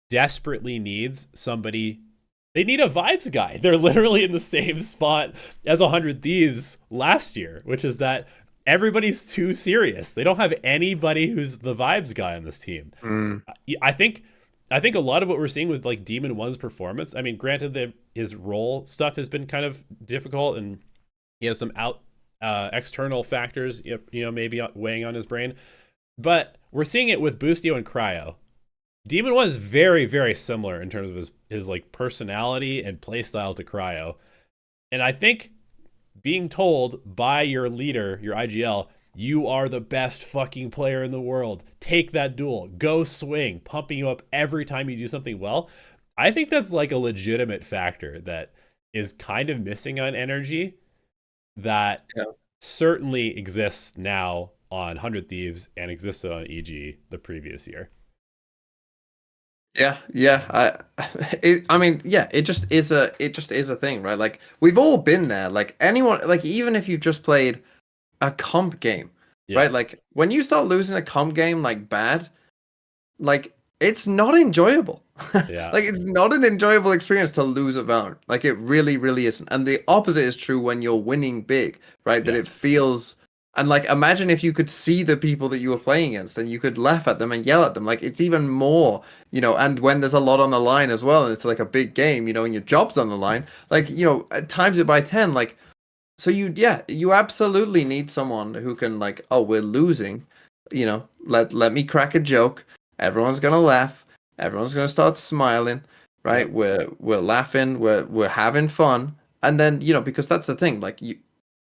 desperately needs somebody. They need a vibes guy. They're literally in the same spot as 100 Thieves last year, which is that everybody's too serious. They don't have anybody who's the vibes guy on this team. I think a lot of what we're seeing with like Demon 1's performance, I mean, granted that his role stuff has been kind of difficult and he has some external factors, maybe weighing on his brain, but we're seeing it with Boostio and Cryo. Demon 1 is very, very similar in terms of his like personality and playstyle to Cryo. And I think being told by your leader, your IGL, you are the best fucking player in the world, take that duel, go swing, pumping you up every time you do something well, I think that's like a legitimate factor that is kind of missing on energy that certainly exists now on 100 Thieves and existed on EG the previous year. Yeah. It just is a thing, right? Like we've all been there. Like anyone, like even if you've just played a comp game, right? Like when you start losing a comp game like bad, like it's not enjoyable. Yeah. Like it's not an enjoyable experience to lose at Valorant. Like it really, really isn't. And the opposite is true when you're winning big, right? That Yeah. it feels and like imagine if you could see the people that you were playing against and you could laugh at them and yell at them. Like it's even more, and when there's a lot on the line as well, and it's like a big game, and your job's on the line, like, times it by 10, like so you absolutely need someone who can like, oh, we're losing, let me crack a joke. Everyone's gonna laugh. Everyone's gonna start smiling, right? Yep. We're laughing. We're having fun, and then because that's the thing. Like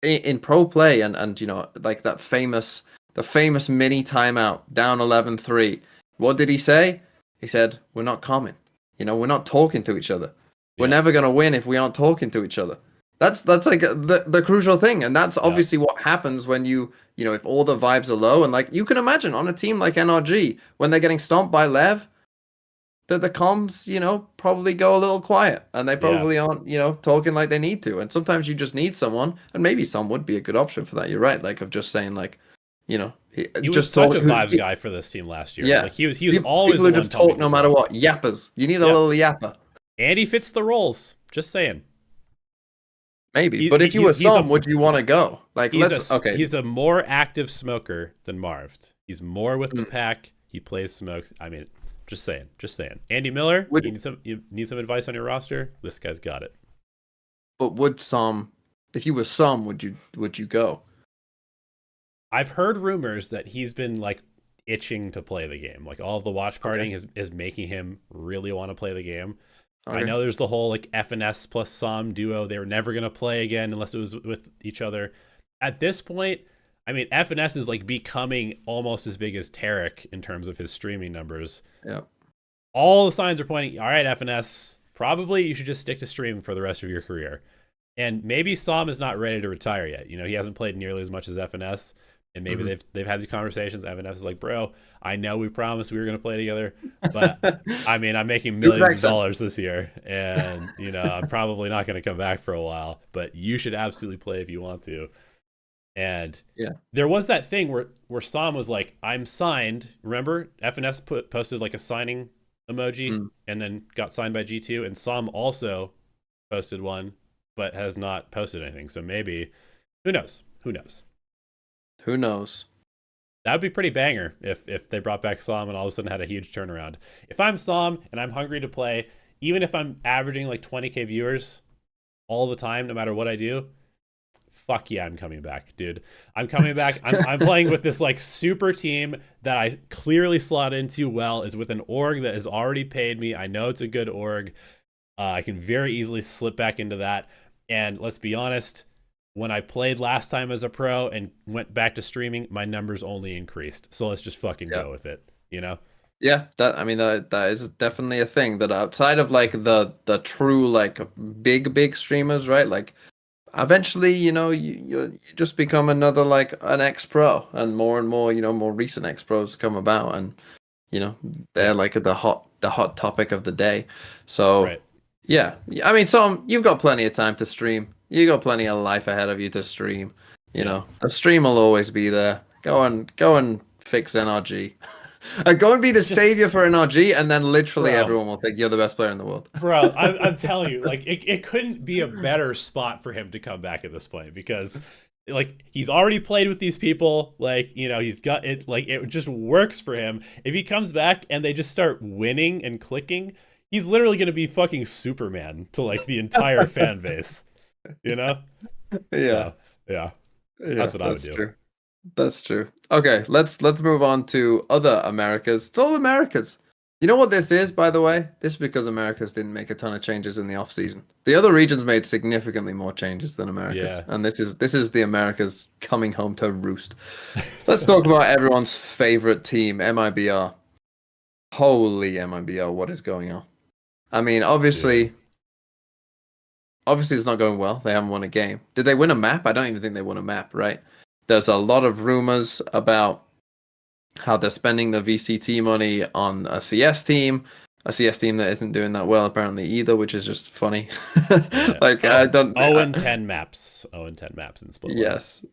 in pro play, and like the famous mini timeout down 11-3. What did he say? He said, "We're not coming. We're not talking to each other. We're Yeah. never gonna win if we aren't talking to each other." That's like the crucial thing, and that's Yeah. obviously what happens when if all the vibes are low, and like you can imagine on a team like NRG when they're getting stomped by Lev, that the comms probably go a little quiet, and they Yeah. probably aren't talking like they need to, and sometimes you just need someone, and maybe some would be a good option for that. You're right, like of just saying like, He just was such a talk, vibes guy for this team last year. yeah, Like he was people always who the just one telling talk no people. matter what, yappers. You need a Yeah. little yapper. And he fits the roles. Just saying. Maybe, but if you were some, would you want to go? Like, okay. He's a more active smoker than Marved. He's more with the pack. He plays smokes. I mean, just saying. Andy Miller, you need some advice on your roster? This guy's got it. But if you were some, would you go? I've heard rumors that he's been like itching to play the game. Like all of the watch partying is making him really want to play the game. Okay. I know there's the whole like FNS plus Som duo. They were never going to play again unless it was with each other. At this point, I mean, FNS is like becoming almost as big as Tarek in terms of his streaming numbers. Yeah. All the signs are pointing, all right, FNS, probably you should just stick to streaming for the rest of your career. And maybe Som is not ready to retire yet. He hasn't played nearly as much as FNS. And maybe they've had these conversations. FNS is like, bro, I know we promised we were going to play together, but I mean, I'm making millions of dollars this year, and I'm probably not going to come back for a while. But you should absolutely play if you want to. And there was that thing where Som was like, "I'm signed." Remember, FNS posted like a signing emoji, and then got signed by G2, and Som also posted one, but has not posted anything. So maybe, who knows? Who knows? That would be pretty banger if they brought back Som and all of a sudden had a huge turnaround. If I'm Som and I'm hungry to play, even if I'm averaging like 20K viewers all the time, no matter what I do, fuck yeah, I'm coming back, dude. I'm coming back. I'm playing with this like super team that I clearly slot into well, is with an org that has already paid me. I know it's a good org. I can very easily slip back into that. And let's be honest, when I played last time as a pro and went back to streaming, my numbers only increased. So let's just fucking go with it, Yeah, that is definitely a thing, that outside of like the true like big streamers, right? Like eventually, you just become another like an ex-pro, and more, more recent ex-pros come about, and they're like the hot topic of the day. So yeah, I mean, you've got plenty of time to stream. You got plenty of life ahead of you to stream. The stream will always be there. Go and fix NRG. Go and be the savior for NRG, and then literally everyone will think you're the best player in the world. Bro, I'm telling you, like it couldn't be a better spot for him to come back at this point, because like he's already played with these people. Like, he's got it. Like it just works for him. If he comes back and they just start winning and clicking, he's literally going to be fucking Superman to like the entire fan base. Yeah. Yeah. That's what I would do. True. That's true. Okay, let's move on to other Americas. It's all Americas. You know what this is, by the way? This is because Americas didn't make a ton of changes in the off season. The other regions made significantly more changes than Americas, and this is the Americas coming home to roost. Let's talk about everyone's favorite team, MIBR. Holy MIBR, what is going on? I mean, obviously it's not going well. They haven't won a game. Did they win a map? I don't even think they won a map, right? There's a lot of rumors about how they're spending the VCT money on a CS team that isn't doing that well apparently either, which is just funny. Like I don't. 0-10 maps. 0-10 maps in Split. Yes.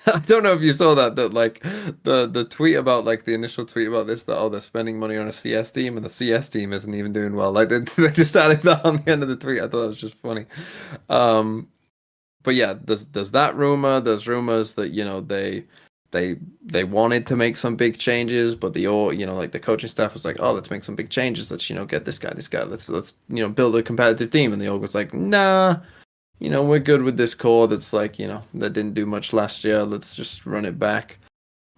I don't know if you saw that like the tweet about like the initial tweet about this, that they're spending money on a CS team and the CS team isn't even doing well. Like they just added that on the end of the tweet. I thought it was just funny. Um, but yeah, there's that rumor. There's rumors that they wanted to make some big changes, but like the coaching staff was like, oh, let's make some big changes. Let's get this guy. Let's build a competitive team. And the org was like, nah. We're good with this core that's like, that didn't do much last year. Let's just run it back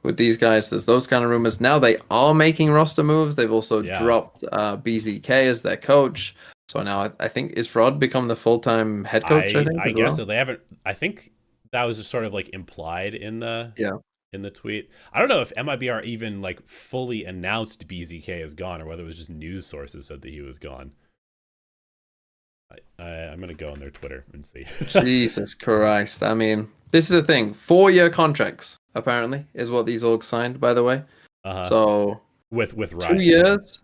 with these guys. There's those kind of rumors. Now they are making roster moves. They've also dropped BZK as their coach. So now I think, is Fraud become the full-time head coach? I guess so. They haven't, I think that was just sort of like implied in the tweet. I don't know if MIBR even like fully announced BZK is gone or whether it was just news sources said that he was gone. I'm going to go on their Twitter and see. Jesus Christ. I mean, this is the thing. 4-year contracts, apparently, is what these orgs signed, by the way. So with Riot. 2 years.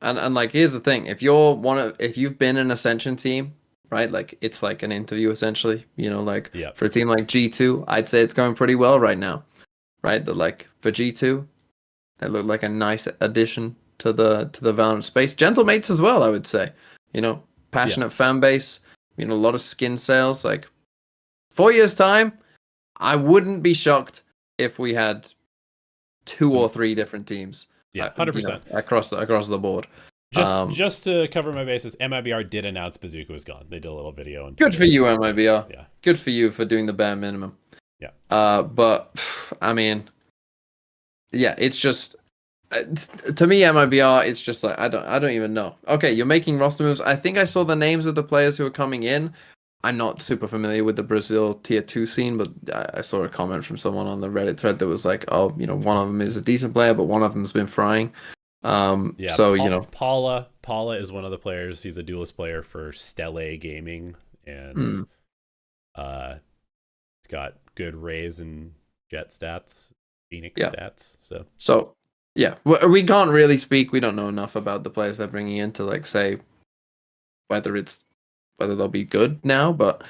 And like, here's the thing. If you've been an Ascension team, right? Like, it's like an interview, essentially. For a team like G2, I'd say it's going pretty well right now. Right? That like, for G2, they look like a nice addition to the Valorant space. Gentlemates as well, I would say. Passionate fan base, a lot of skin sales. Like 4 years time, I wouldn't be shocked if we had 2 or 3 different teams. Yeah, 100% across the board. Just to cover my bases, MIBR did announce Bazooka was gone. They did a little video. Good for you, MIBR. Yeah, good for you for doing the bare minimum. Yeah. But I mean, yeah, it's just. To me, MIBR, it's just like I don't even know. Okay, you're making roster moves. I think I saw the names of the players who are coming in. I'm not super familiar with the Brazil tier 2 scene, but I saw a comment from someone on the Reddit thread that was like, "Oh, one of them is a decent player, but one of them's been frying." So Paula is one of the players. He's a duelist player for Stelle Gaming, and he's got good Raze and Jet stats, Phoenix stats. So. Yeah, we can't really speak. We don't know enough about the players they're bringing in to like say whether they'll be good now. But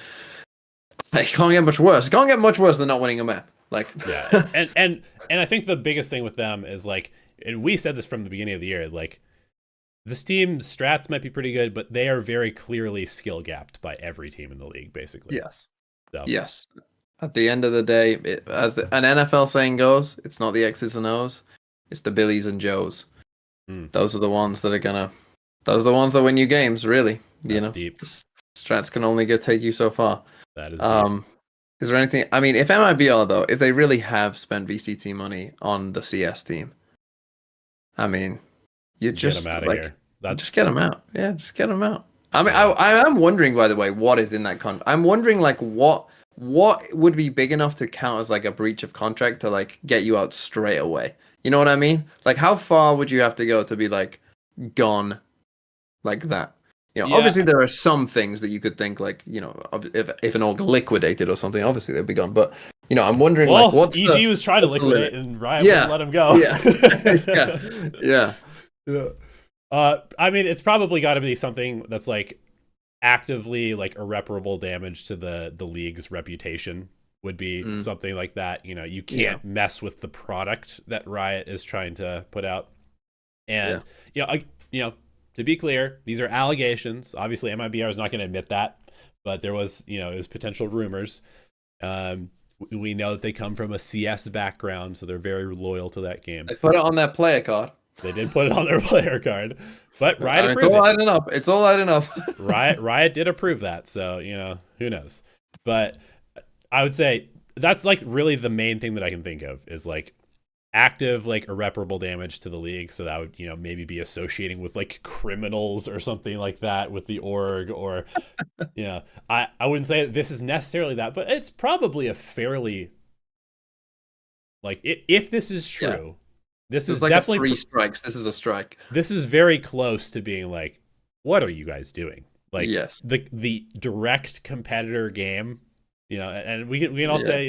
it can't get much worse. It can't get much worse than not winning a map. Like and I think the biggest thing with them is like, and we said this from the beginning of the year, is like this team's strats might be pretty good, but they are very clearly skill gapped by every team in the league, basically. Yes. So. Yes. At the end of the day, as an NFL saying goes, it's not the X's and O's. It's the Billies and Joes. Those are the ones that those are the ones that win you games, really. That's deep. Strats can only take you so far. That is deep. Is there anything, I mean, if MIBR though, if they really have spent VCT money on the CS team, I mean, you just get them out of here. Just get them out. Yeah, just get them out. I mean, I am wondering, by the way, what is in that contract. I'm wondering like what would be big enough to count as like a breach of contract to like get you out straight away. You know what I mean? Like, how far would you have to go to be like gone like that? Obviously there are some things that you could think like, if an org liquidated or something, obviously they'd be gone. But I'm wondering like what's EG was trying to liquidate and Riot wouldn't let him go. Yeah. I mean, it's probably got to be something that's like actively like irreparable damage to the league's reputation. Would be something like that. You can't mess with the product that Riot is trying to put out. And to be clear, these are allegations. Obviously, MIBR is not going to admit that, but there was it was potential rumors. We know that they come from a CS background, so they're very loyal to that game. They put it on their player card. They did put it on their player card, but Riot approved it. It's all adding up. Riot did approve that, so who knows? But I would say that's like really the main thing that I can think of is like active, like irreparable damage to the league. So that would, maybe be associating with like criminals or something like that with the org or, I wouldn't say this is necessarily that, but it's probably a fairly like, if this is true, this is like definitely 3 strikes. This is a strike. This is very close to being like, what are you guys doing? Like the direct competitor game. And we can all say,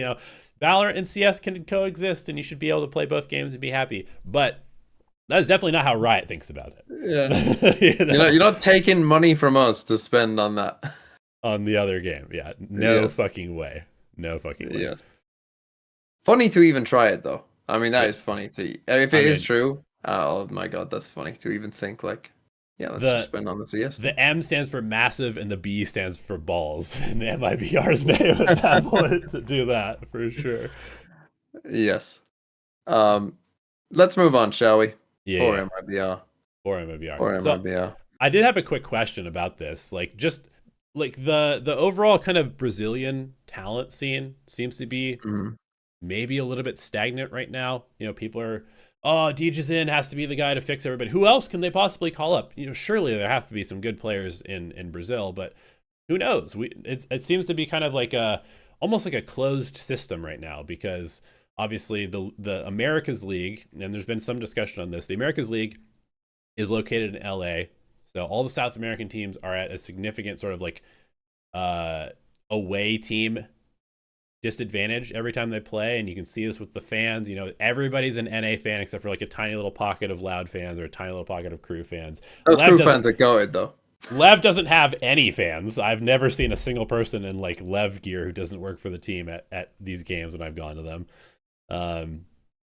Valorant and CS can coexist, and you should be able to play both games and be happy. But that is definitely not how Riot thinks about it. Yeah, you're not taking money from us to spend on that. On the other game, no fucking way. No fucking way. Yeah. Funny to even try it though. I mean, that It, is funny to if I it is mean, true. Oh my god, that's funny to even think like, yeah, let's just the spend on the CS then. the M stands for massive and the B stands for balls in the MIBR's name at that point to do that for sure. Yes. Um, let's move on, shall we? Yeah, Or yeah, MIBR. or MIBR. Or So MIBR. I did have a quick question about this. Like just like the overall kind of Brazilian talent scene seems to be Mhm. maybe a little bit stagnant right now. You know, people are, oh, Dejan has to be the guy to fix everybody. Who else can they possibly call up? You know, surely there have to be some good players in Brazil, but who knows? It seems to be kind of like a almost like a closed system right now because obviously the Americas League, and there's been some discussion on this. The Americas League is located in LA. So all the South American teams are at a significant sort of like uh away team disadvantage every time they play, and you can see this with the fans. You know, everybody's an NA fan except for like a tiny little pocket of Loud fans or a tiny little pocket of Crew fans. Those Lev crew doesn't fans are goated though. Lev doesn't have any fans. I've never seen a single person in like Lev gear who doesn't work for the team at these games when I've gone to them.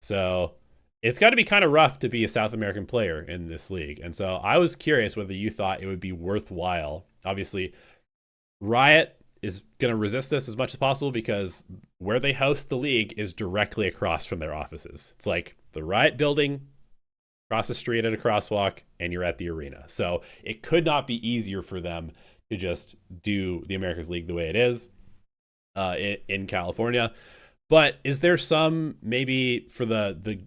So it's got to be kind of rough to be a South American player in this league. And so I was curious whether you thought it would be worthwhile. Obviously, Riot is going to resist this as much as possible because where they host the league is directly across from their offices. It's like the Riot building, across the street at a crosswalk, and you're at the arena. So it could not be easier for them to just do the Americas League the way it is in California. But is there some, maybe for the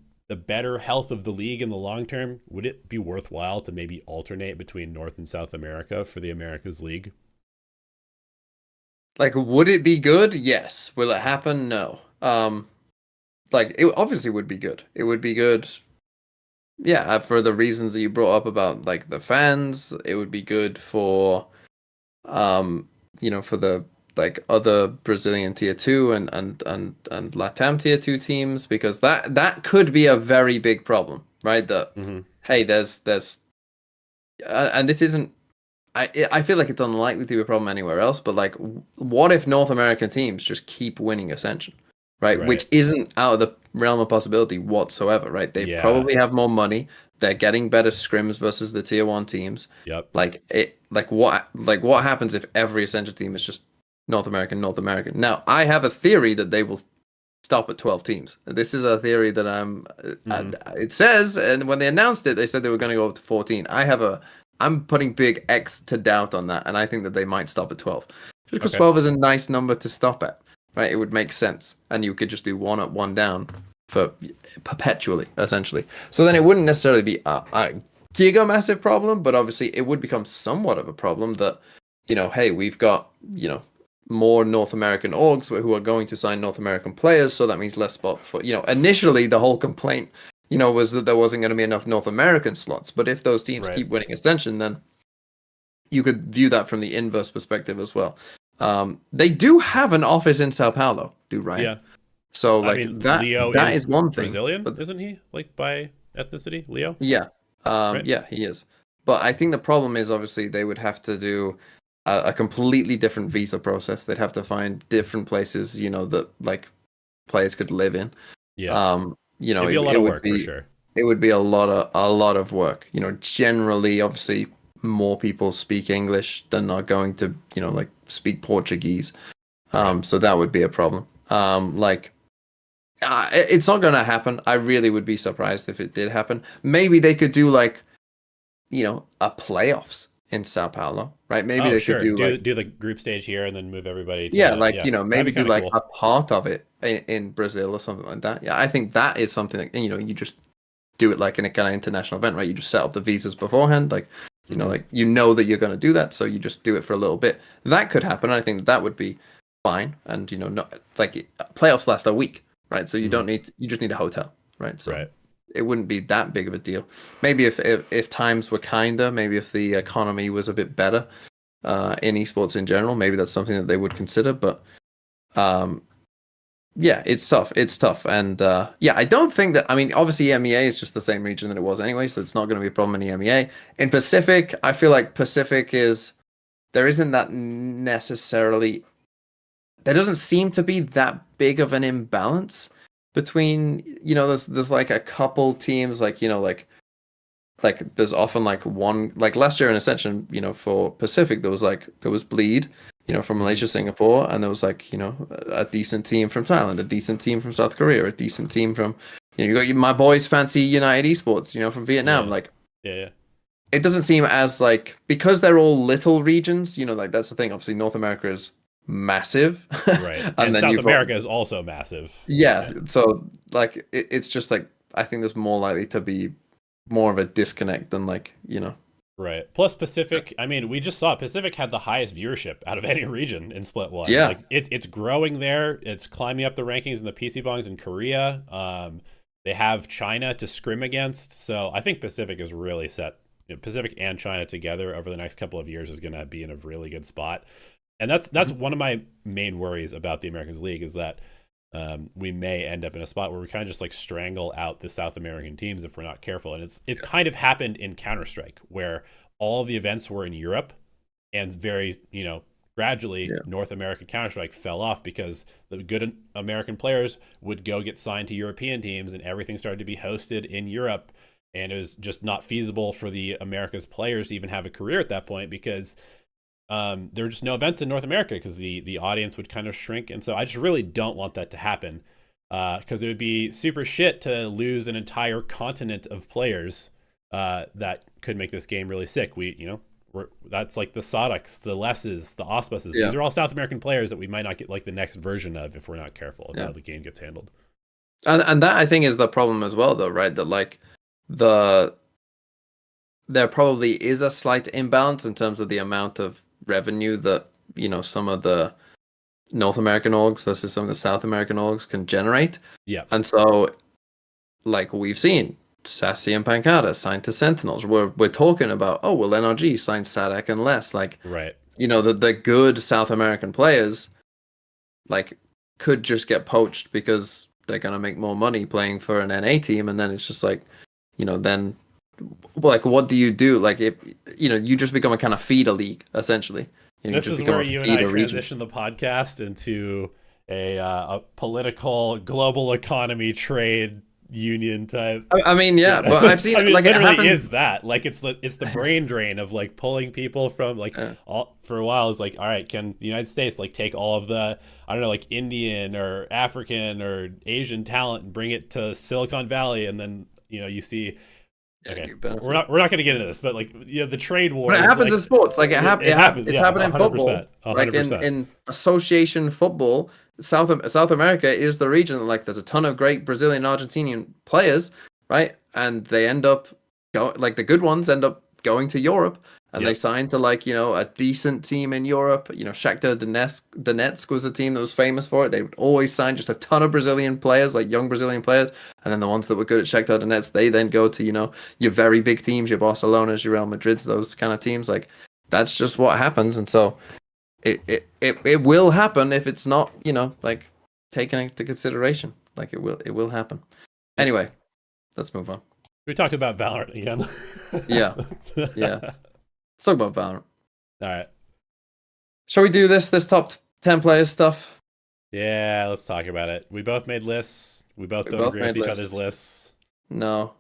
better health of the league in the long term, would it be worthwhile to maybe alternate between North and South America for the Americas League? Like, would it be good? Yes. Will it happen? No. Like it obviously would be good. It would be good. Yeah, for the reasons that you brought up about like the fans, it would be good for, for the like other Brazilian tier two and Latam tier two teams because that could be a very big problem, right? That Mm-hmm. hey, there's and this isn't. I feel like it's unlikely to be a problem anywhere else, but like, what if North American teams just keep winning Ascension, right? Right. Which isn't out of the realm of possibility whatsoever, right? They Yeah. probably have more money. They're getting better scrims versus the tier one teams. Yep. What happens if every Ascension team is just North American, North American? Now, I have a theory that they will stop at 12 teams. This is a theory that it says, and when they announced it, they said they were going to go up to 14. I'm putting big X to doubt on that, and I think that they might stop at 12. Just because Okay. 12 is a nice number to stop at, right? It would make sense, and you could just do one up, one down for perpetually, essentially. So then it wouldn't necessarily be a giga massive problem, but obviously it would become somewhat of a problem that, hey, we've got, more North American orgs who are going to sign North American players, so that means less spot for, initially the whole complaint was that there wasn't going to be enough North American slots. But if those teams Right. keep winning Ascension, then you could view that from the inverse perspective as well. They do have an office in Sao Paulo, do Riot? Yeah. So I like mean, that Leo that is is one thing. Brazilian, But isn't he? Like by ethnicity, Leo? yeah, Right. yeah, he is. But I think the problem is obviously they would have to do a completely different visa process. They'd have to find different places, that like players could live in. Yeah. It'd be a lot It of would work for be sure. it would be a lot of work. Generally, obviously, more people speak English than are going to, like speak Portuguese. Right. So that would be a problem. It's not going to happen. I really would be surprised if it did happen. Maybe they could do like, a playoffs in Sao Paulo, right? Maybe Oh, they could sure. do like, Do the group stage here and then move everybody yeah, to like, yeah. That'd maybe be do kind of like cool. a part of it in Brazil or something like that. Yeah, I think that is something that, you just do it like in a kind of international event, right? You just set up the visas beforehand, like, Mhm. like that you're going to do that, so you just do it for a little bit. That could happen. I think that would be fine, and not like playoffs last a week, right? So you Mhm. you just need a hotel, right? So Right. it wouldn't be that big of a deal. Maybe if times were kinder, maybe if the economy was a bit better in esports in general, maybe that's something that they would consider. But um, yeah, it's tough. It's tough, and yeah, I don't think that. I mean, obviously, EMEA is just the same region that it was anyway, so it's not going to be a problem in EMEA. In Pacific, I feel like Pacific is there isn't that necessarily. There doesn't seem to be that big of an imbalance. between, there's like a couple teams, like, there's often like one, like last year in Ascension, for Pacific, there was Bleed, from Mhm. Malaysia, Singapore, and there was like, a decent team from Thailand, a decent team from South Korea, a decent team from, you got my boys fancy United Esports, from Vietnam. Yeah. Like, Yeah. it doesn't seem as like, because they're all little regions, like that's the thing. Obviously, North America is massive, Right. and And then South you've got, America is also massive. yeah. Yeah. So like, it's just like, I think there's more likely to be more of a disconnect than like, Right. Plus Pacific, I mean, we just saw Pacific had the highest viewership out of any region in Split 1. yeah, Like it's growing there. It's climbing up the rankings in the PC bongs in Korea. They have China to scrim against. So I think Pacific is really set. Pacific and China together over the next couple of years is going to be in a really good spot. And that's one of my main worries about the Americans League is that we may end up in a spot where we kind of just like strangle out the South American teams if we're not careful. And it's kind of happened in Counter-Strike where all of the events were in Europe and very, gradually North American Counter-Strike fell off because the good American players would go get signed to European teams and everything started to be hosted in Europe. And it was just not feasible for the America's players to even have a career at that point because there were just no events in North America because the audience would kind of shrink. And so I just really don't want that to happen because it would be super shit to lose an entire continent of players that could make this game really sick. That's like the Sodux, the Lesses, the Auspices. yeah. These are all South American players that we might not get like the next version of if we're not careful of how the game gets handled. And that I think is the problem as well, though, right? That like the there probably is a slight imbalance in terms of the amount of revenue that some of the North American orgs versus some of the South American orgs can generate. Yeah. And so, like we've seen, Sassy and Pancada signed to Sentinels. We're talking about, oh well, NRG signed Sadek and less. Like, Right. The good South American players, like, could just get poached because they're gonna make more money playing for an NA team, and then it's just like, then, like, what do you do? Like, if you just become a kind of feeder league essentially. This is where you and I transition the podcast into a political global economy trade union type. I mean, yeah, but I've seen I mean, like it literally happen... is that. Like it's the brain drain of like pulling people from like all for a while is like, all right, can the United States like take all of the I don't know like Indian or African or Asian talent and bring it to Silicon Valley, and then you see. Okay, we're not going to get into this, but like the trade war. But it happens in sports. Like it happens. It's happening in 100%, football. 100%. Like in association football, South America is the region that, like, there's a ton of great Brazilian, Argentinian players, right? And they end up like the good ones end up going to Europe, and they sign to like a decent team in Europe. Shakhtar Donetsk was a team that was famous for it. They would always sign just a ton of Brazilian players, like young Brazilian players, and then the ones that were good at Shakhtar Donetsk, they then go to your very big teams, your Barcelonas, your Real Madrids, those kind of teams. Like that's just what happens, and so it will happen if it's not like taken into consideration. Like it will happen. Anyway, let's move on. We talked about Valorant again. Yeah. Let's talk about Valorant. All right. Shall we do this top 10 players stuff? Yeah, let's talk about it. We both made lists. We both don't agree with each other's lists. No.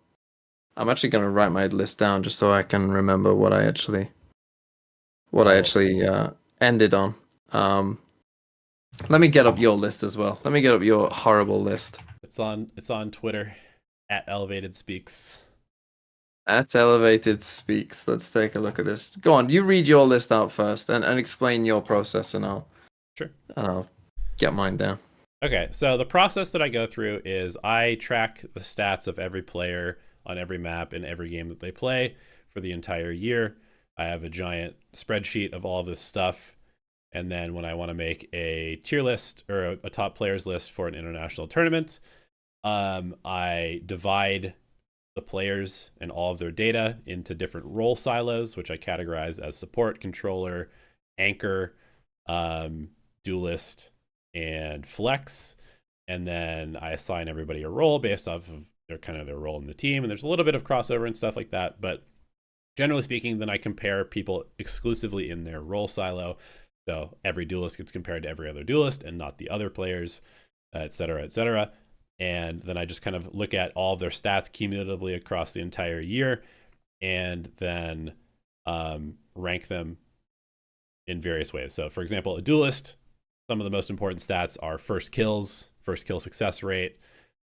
I'm actually going to write my list down just so I can remember what I actually ended on. Let me get up your list as well. Let me get up your horrible list. It's on Twitter at Elevated Speaks. At Elevated Speaks. Let's take a look at this. Go on, you read your list out first and explain your process, and I'll get mine down. Okay, so the process that I go through is I track the stats of every player on every map in every game that they play for the entire year. I have a giant spreadsheet of all of this stuff. And then when I want to make a tier list or a top players list for an international tournament, I divide the players and all of their data into different role silos, which I categorize as support, controller, anchor, duelist, and flex. And then I assign everybody a role based off of their role in the team. And there's a little bit of crossover and stuff like that. But generally speaking, then I compare people exclusively in their role silo. So every duelist gets compared to every other duelist and not the other players, et cetera, et cetera. And then I just kind of look at all of their stats cumulatively across the entire year, and then rank them in various ways. So for example, a duelist, some of the most important stats are first kill success rate,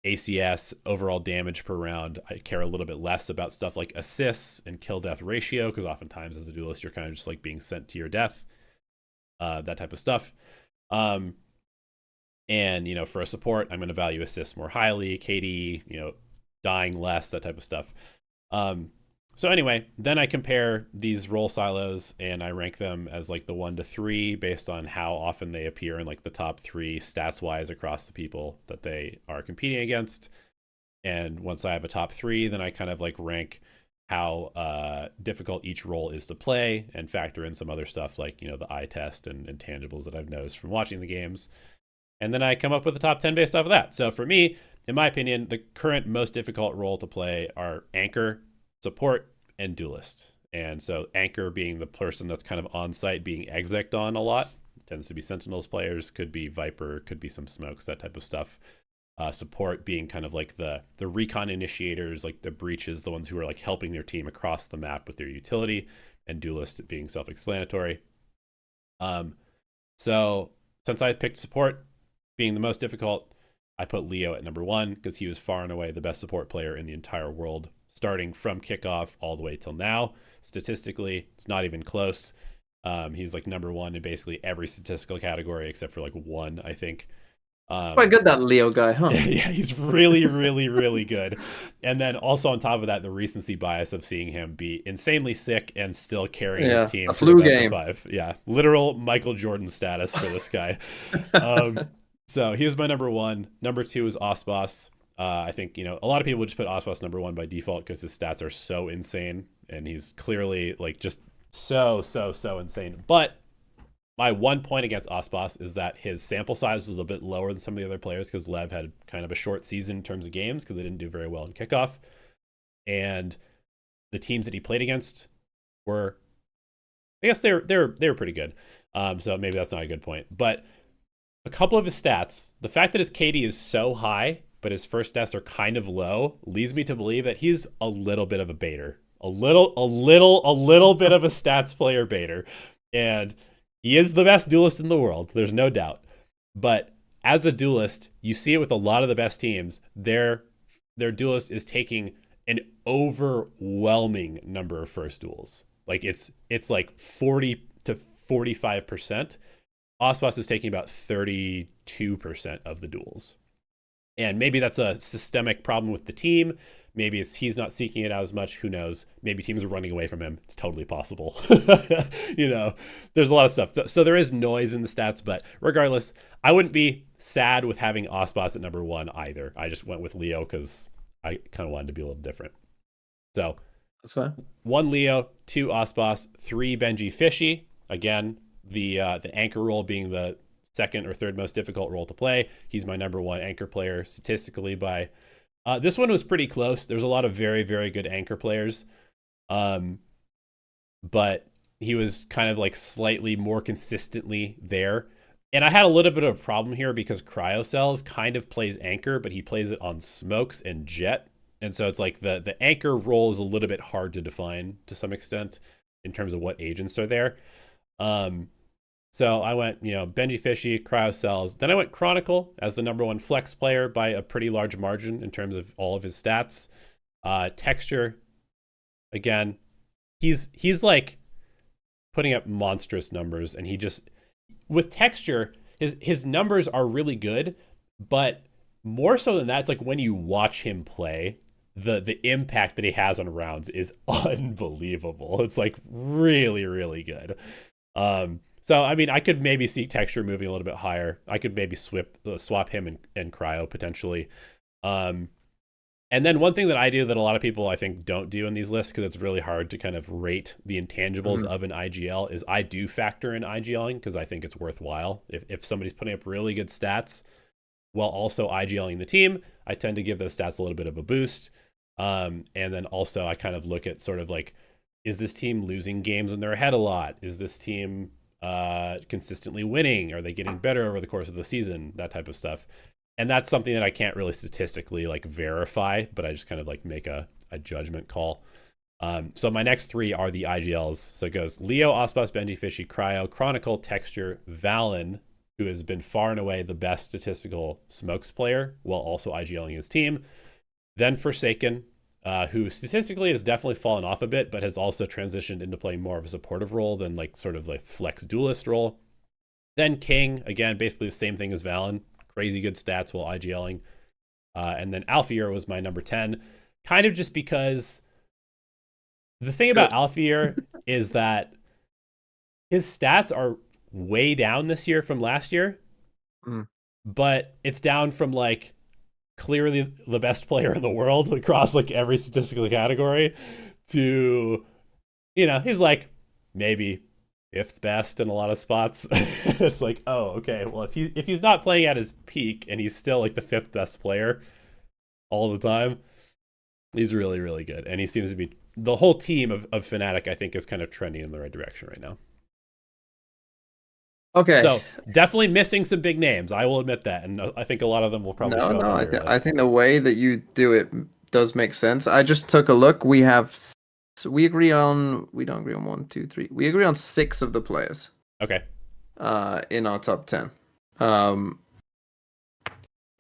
ACS, overall damage per round. I care a little bit less about stuff like assists and kill death ratio, because oftentimes as a duelist, you're kind of just like being sent to your death, that type of stuff. And, for a support, I'm going to value assists more highly, KD, dying less, that type of stuff. So anyway, then I compare these role silos and I rank them as like the 1 to 3 based on how often they appear in like the top 3 stats wise across the people that they are competing against. And once I have a top 3, then I kind of like rank how difficult each role is to play and factor in some other stuff like, the eye test and intangibles that I've noticed from watching the games. And then I come up with a top 10 based off of that. So for me, in my opinion, the current most difficult role to play are anchor, support, and duelist. And so anchor being the person that's kind of on site being exec'd on a lot. It tends to be Sentinels players, could be Viper, could be some smokes, that type of stuff. Support being kind of like the recon initiators, like the breaches, the ones who are like helping their team across the map with their utility, and duelist being self-explanatory. So since I picked support being the most difficult, I put Leo at number 1 because he was far and away the best support player in the entire world, starting from kickoff all the way till now. Statistically, it's not even close. He's like number 1 in basically every statistical category except for like 1, I think. Quite good, that Leo guy, huh? Yeah, he's really, really, really good. And then also on top of that, the recency bias of seeing him be insanely sick and still carrying his team for the best of 5. Yeah, literal Michael Jordan status for this guy. So he was my number 1. Number 2 is Osbos. I think, a lot of people would just put Osbos number 1 by default because his stats are so insane. And he's clearly like just so insane. But my one point against Osbos is that his sample size was a bit lower than some of the other players because Lev had kind of a short season in terms of games because they didn't do very well in kickoff. And the teams that he played against were, I guess they were pretty good. So maybe that's not a good point. But a couple of his stats, the fact that his KD is so high, but his first stats are kind of low, leads me to believe that he's a little bit of a baiter. A little bit of a stats player baiter. And he is the best duelist in the world. There's no doubt. But as a duelist, you see it with a lot of the best teams. Their duelist is taking an overwhelming number of first duels. Like it's like 40 to 45%. Osbos is taking about 32% of the duels. And maybe that's a systemic problem with the team. Maybe he's not seeking it out as much. Who knows? Maybe teams are running away from him. It's totally possible. There's a lot of stuff. So there is noise in the stats, but regardless, I wouldn't be sad with having Osbos at number 1 either. I just went with Leo because I kind of wanted to be a little different. So that's fine. 1 Leo, 2 Osbos, 3 Benji Fishy. Again, the anchor role being the second or third most difficult role to play. He's my number 1 anchor player statistically by this one was pretty close. There's a lot of very, very good anchor players. But he was kind of like slightly more consistently there. And I had a little bit of a problem here because Cryocells kind of plays anchor, but he plays it on smokes and jet. And so it's like the anchor role is a little bit hard to define to some extent in terms of what agents are there. So I went, Benji Fishy, Cryocells. Then I went Chronicle as the number 1 flex player by a pretty large margin in terms of all of his stats. Texture, again, he's like putting up monstrous numbers, and he just, with Texture, his numbers are really good, but more so than that, it's like when you watch him play, the impact that he has on rounds is unbelievable. It's like really, really good. So, I mean, I could maybe see Texture moving a little bit higher. I could maybe swap him and Cryo potentially. And then one thing that I do that a lot of people, I think, don't do in these lists because it's really hard to kind of rate the intangibles of an IGL is I do factor in IGLing because I think it's worthwhile. If somebody's putting up really good stats while also IGLing the team, I tend to give those stats a little bit of a boost. And then also I kind of look at sort of like, is this team losing games when they're ahead a lot? Is this team consistently winning? Are they getting better over the course of the season? That type of stuff. And that's something that I can't really statistically like verify, but I just kind of like make a judgment call. So my next three are the IGLs. So it goes Leo, Ospas, Benji, Fishy, Cryo, Chronicle, Texture, Valen, who has been far and away the best statistical smokes player while also IGLing his team. Then Forsaken, who statistically has definitely fallen off a bit, but has also transitioned into playing more of a supportive role than like sort of like flex duelist role. Then King, again, basically the same thing as Valen, crazy good stats while IGLing. And then Alfier was my number 10, kind of just because the thing about Alfier is that his stats are way down this year from last year, but it's down from like clearly the best player in the world across like every statistical category to, you know, he's like maybe fifth best in a lot of spots. It's like, oh, okay, well if he's not playing at his peak and he's still like the fifth best player all the time, he's really, really good. And he seems to be, the whole team of Fnatic, I think, is kind of trending in the right direction right now. Okay. So definitely missing some big names. I will admit that. And I think a lot of them will probably show up. I think the way that you do it does make sense. I just took a look. We agree on, we don't agree on 1, 2, 3. We agree on 6 of the players. Okay. In our top 10.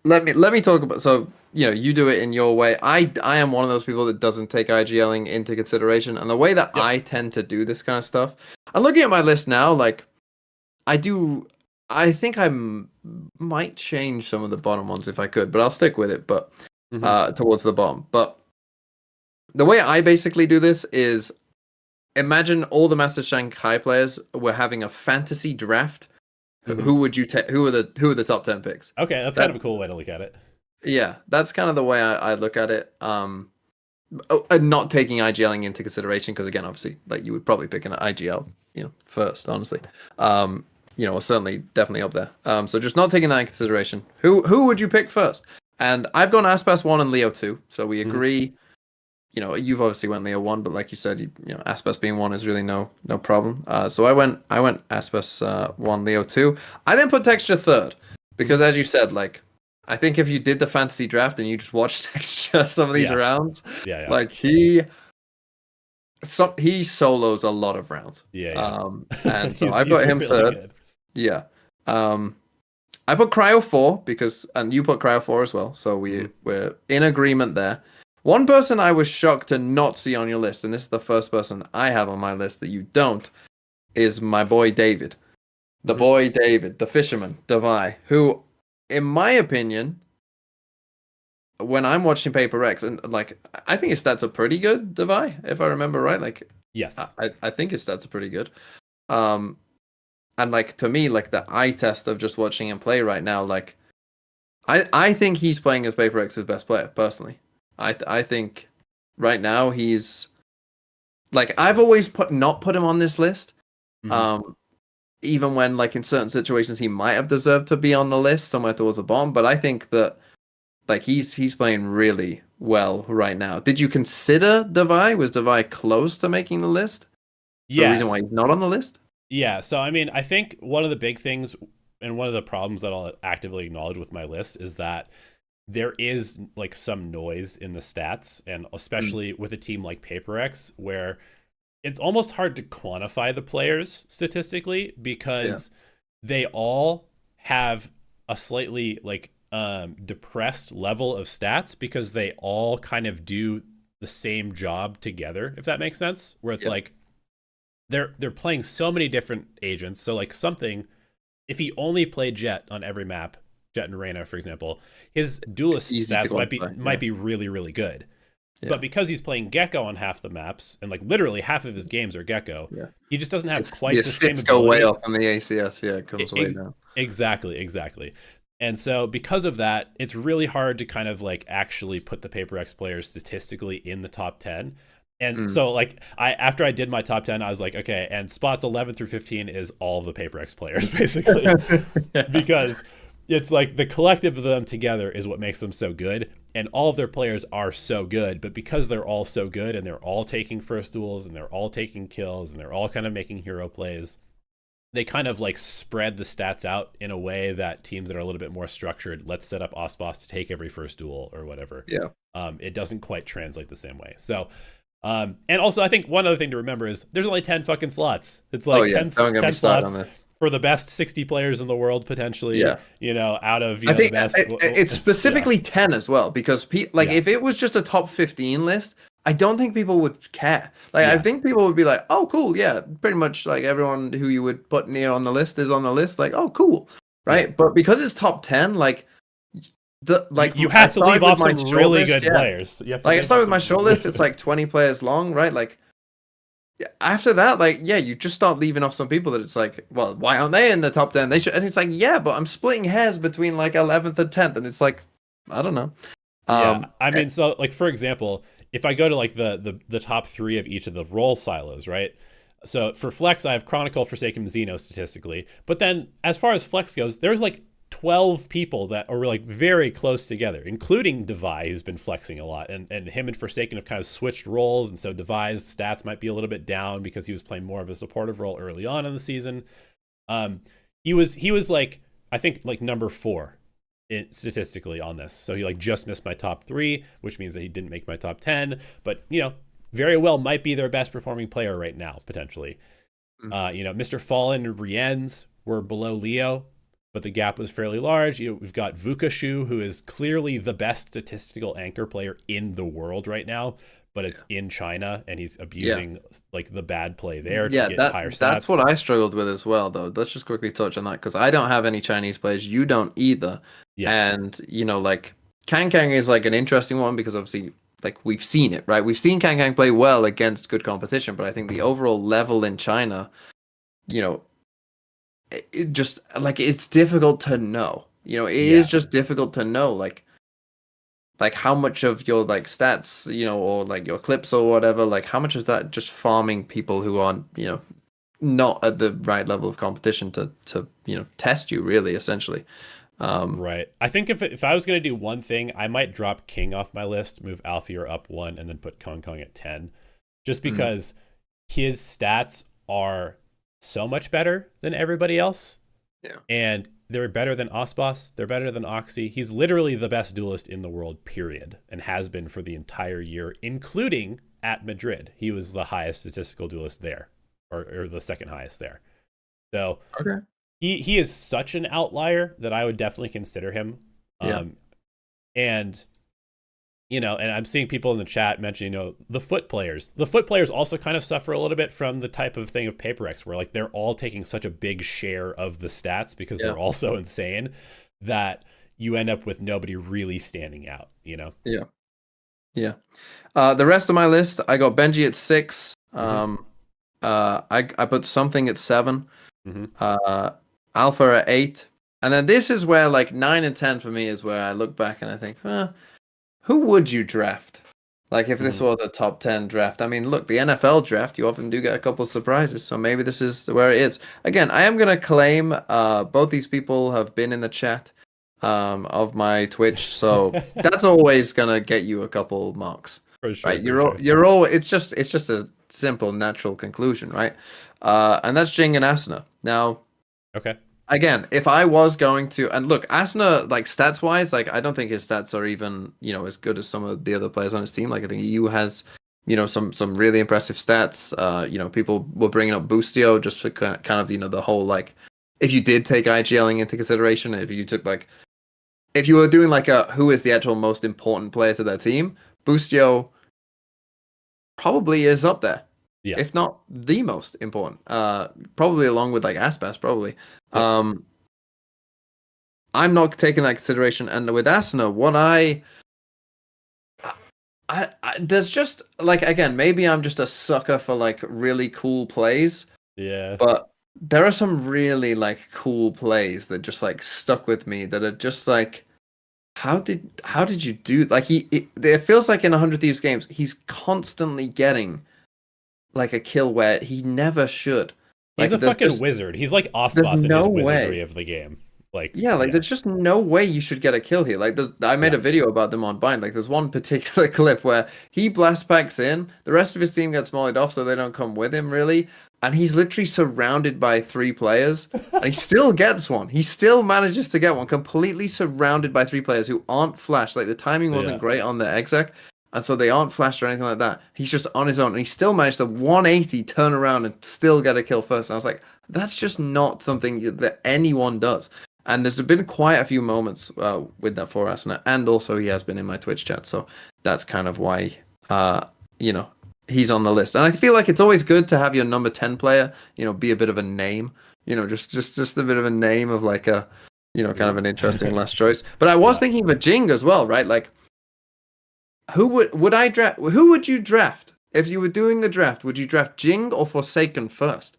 Let me talk about, so, you know, you do it in your way. I am one of those people that doesn't take IGLing into consideration. And the way that I tend to do this kind of stuff, I'm looking at my list now, like, I think I might change some of the bottom ones if I could, but I'll stick with it, but towards the bottom. But the way I basically do this is, imagine all the Masters Shanghai players were having a fantasy draft. Who would you take? Who are the top 10 picks? Okay, that's kind of a cool way to look at it. Yeah, that's kind of the way I look at it. And not taking IGLing into consideration, because again, obviously, like you would probably pick an IGL, you know, first, honestly. You know, certainly, definitely up there. So just not taking that in consideration. Who would you pick first? And I've gone Aspas 1 and Leo 2, so we agree. You know, you've obviously went Leo 1, but like you said, you know, Aspas being 1 is really no problem. So I went Aspas 1, Leo 2. I then put Texture third, because as you said, like, I think if you did the fantasy draft and you just watched Texture some of these rounds, like he solos a lot of rounds. And so I put him really third. Good. Yeah. I put Cryo 4 because, and you put Cryo 4 as well. So we're in agreement there. One person I was shocked to not see on your list, and this is the first person I have on my list that you don't, is my boy David. The boy David, the fisherman, Devi, who, in my opinion, when I'm watching Paper Rex, and like, I think his stats are pretty good, Devi, if I remember right. Like, yes, I think his stats are pretty good. And like, to me, like the eye test of just watching him play right now, like, I think he's playing as Paper Rex's best player, personally. I think right now he's, like, I've always not put him on this list. Even when, like, in certain situations he might have deserved to be on the list somewhere towards the bottom, but I think that, like, he's playing really well right now. Did you consider Devi? Was Devi close to making the list? Yeah. The reason why he's not on the list? Yeah, so I mean, I think one of the big things and one of the problems that I'll actively acknowledge with my list is that there is like some noise in the stats, and especially with a team like PaperX, where it's almost hard to quantify the players statistically, because they all have a slightly like depressed level of stats, because they all kind of do the same job together, if that makes sense, where it's like they're playing so many different agents. So like something, if he only played Jet on every map, Jet and Reyna, for example, his duelist stats might be really, really good. Yeah. But because he's playing Gecko on half the maps, and like literally half of his games are Gecko, he just doesn't have quite the same ability. Go way up on the ACS, it comes way down. Exactly. And so because of that, it's really hard to kind of like actually put the PaperX players statistically in the top 10. And so like after I did my top 10, I was like, okay, and spots 11 through 15 is all of the PaperX players, basically. Because it's like the collective of them together is what makes them so good, and all of their players are so good, but because they're all so good and they're all taking first duels and they're all taking kills and they're all kind of making hero plays, they kind of like spread the stats out in a way that teams that are a little bit more structured, let's set up OSBOS to take every first duel or whatever. Yeah. It doesn't quite translate the same way. So, and also I think one other thing to remember is there's only 10 fucking slots. It's like 10 slots for the best 60 players in the world potentially. Yeah. You know, out of I think the best. it's specifically 10 as well, because if it was just a top 15 list, I don't think people would care. Like, I think people would be like, "Oh, cool, yeah." Pretty much like everyone who you would put near on the list is on the list. Like, "Oh, cool," right? Yeah. But because it's top 10, like you have to leave off some really good players. I start with my short list. It's like 20 players long, right? Like after that, like you just start leaving off some people that it's like, well, why aren't they in the top 10? They should. And it's like, yeah, but I'm splitting hairs between like 11th and 10th, and it's like, I don't know. I mean, so like for example, if I go to like the top 3 of each of the role silos, right? So for Flex, I have Chronicle, Forsaken, Xeno statistically. But then as far as Flex goes, there's like 12 people that are like very close together, including Devi, who's been flexing a lot. And him and Forsaken have kind of switched roles. And so Devi's stats might be a little bit down because he was playing more of a supportive role early on in the season. He was like, I think like number 4. Statistically on this, so he like just missed my top 3, which means that he didn't make my top 10, but you know, very well might be their best performing player right now potentially. You know, Mr. Fallen and Rien's were below Leo, but the gap was fairly large. You know, we've got Vukashu, who is clearly the best statistical anchor player in the world right now, but it's in China, and he's abusing like the bad play there to get higher stats. That's what I struggled with as well, though. Let's just quickly touch on that, because I don't have any Chinese players. You don't either. Yeah. And, you know, like, Kang is like an interesting one, because obviously, like, we've seen it, right? We've seen Kang play well against good competition, but I think the overall level in China, you know, it just, like, it's difficult to know. You know, it is just difficult to know, like how much of your like stats, you know, or like your clips or whatever, like how much is that just farming people who aren't, you know, not at the right level of competition to you know, test you really, essentially. Right. I think if I was going to do one thing, I might drop King off my list, move Alfear up 1, and then put Kong at 10, just because his stats are so much better than everybody else. Yeah. And they're better than Osbos. They're better than Oxy. He's literally the best duelist in the world, period, and has been for the entire year, including at Madrid. He was the highest statistical duelist there, or the second highest there. So he is such an outlier that I would definitely consider him. And you know, and I'm seeing people in the chat mentioning, you know, the foot players. The foot players also kind of suffer a little bit from the type of thing of PaperX, where like they're all taking such a big share of the stats because they're all so insane that you end up with nobody really standing out, you know? Yeah. The rest of my list, I got Benji at 6. I put something at 7. Alpha at 8. And then this is where like 9 and 10 for me is where I look back and I think, who would you draft? Like if this was a top 10 draft. I mean, look, the NFL draft, you often do get a couple of surprises. So maybe this is where it is. Again, I am going to claim both these people have been in the chat of my Twitch. So that's always going to get you a couple marks. For sure, right? You're all it's just a simple natural conclusion, right? And that's Jing and Asuna. Now, again, if I was going to, and look, Asuna, like stats wise, like I don't think his stats are even, you know, as good as some of the other players on his team. Like I think EU has, you know, some really impressive stats. You know, people were bringing up Boostio just for kind of, you know, the whole like, if you did take IGLing into consideration, if you took like, if you were doing like a who is the actual most important player to their team, Boostio probably is up there. Yeah. If not the most important, probably along with like Aspas, probably. Yeah. I'm not taking that consideration, and with Asuna, what I there's just like, again, maybe I'm just a sucker for like really cool plays. Yeah. But there are some really like cool plays that just like stuck with me that are just like, how did you do? Like it feels like in 100 Thieves games, he's constantly getting like a kill where he never should. He's a fucking wizard. He's like Osbos in his wizardry of the game. Like there's just no way you should get a kill here. Like I made a video about them on Bind. Like there's one particular clip where he blast packs in, the rest of his team gets mollied off, so they don't come with him really. and he's literally surrounded by 3 players, and he still gets one. He still manages to get one, completely surrounded by 3 players who aren't flashed. Like the timing wasn't great on the exec, and so they aren't flashed or anything like that. He's just on his own, and he still managed to 180 turn around and still get a kill first. And I was like, that's just not something that anyone does. And there's been quite a few moments with that for Acend, and also he has been in my Twitch chat, so that's kind of why he's on the list. And I feel like it's always good to have your number 10 player, be a bit of a name, just a bit of a name of like a, kind of an interesting last choice. But I was thinking of a Jing as well, right? Like, who would you draft if you were doing the draft? Would you draft Jing or Forsaken first?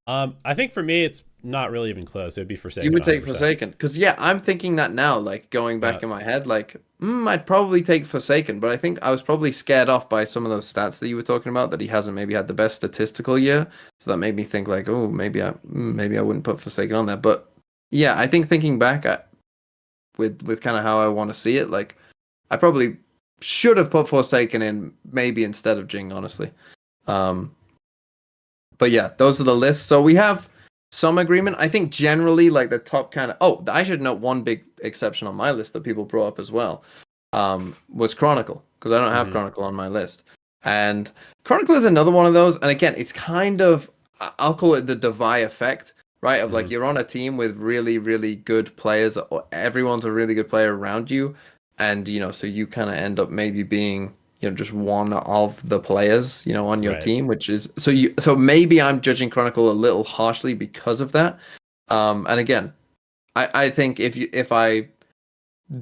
I think for me, it's not really even close. It'd be Forsaken. You would take 100%. Forsaken, because I'm thinking that now, like going back in my head, like I'd probably take Forsaken, but I think I was probably scared off by some of those stats that you were talking about, that he hasn't maybe had the best statistical year, so that made me think like, oh, maybe I wouldn't put Forsaken on there. But yeah, I think thinking back with kind of how I want to see it, like I probably should have put Forsaken in maybe instead of Jing, honestly. But yeah, those are the lists. So we have some agreement. I think generally, like the top kind of... Oh, I should note one big exception on my list that people brought up as well, was Chronicle, because I don't have Chronicle on my list. And Chronicle is another one of those. And again, it's kind of... I'll call it the Devi effect, right? Of like, you're on a team with really, really good players, or everyone's a really good player around you. And, so you kind of end up maybe being... just one of the players, on your team, which is so maybe I'm judging Chronicle a little harshly because of that. And again, I think if I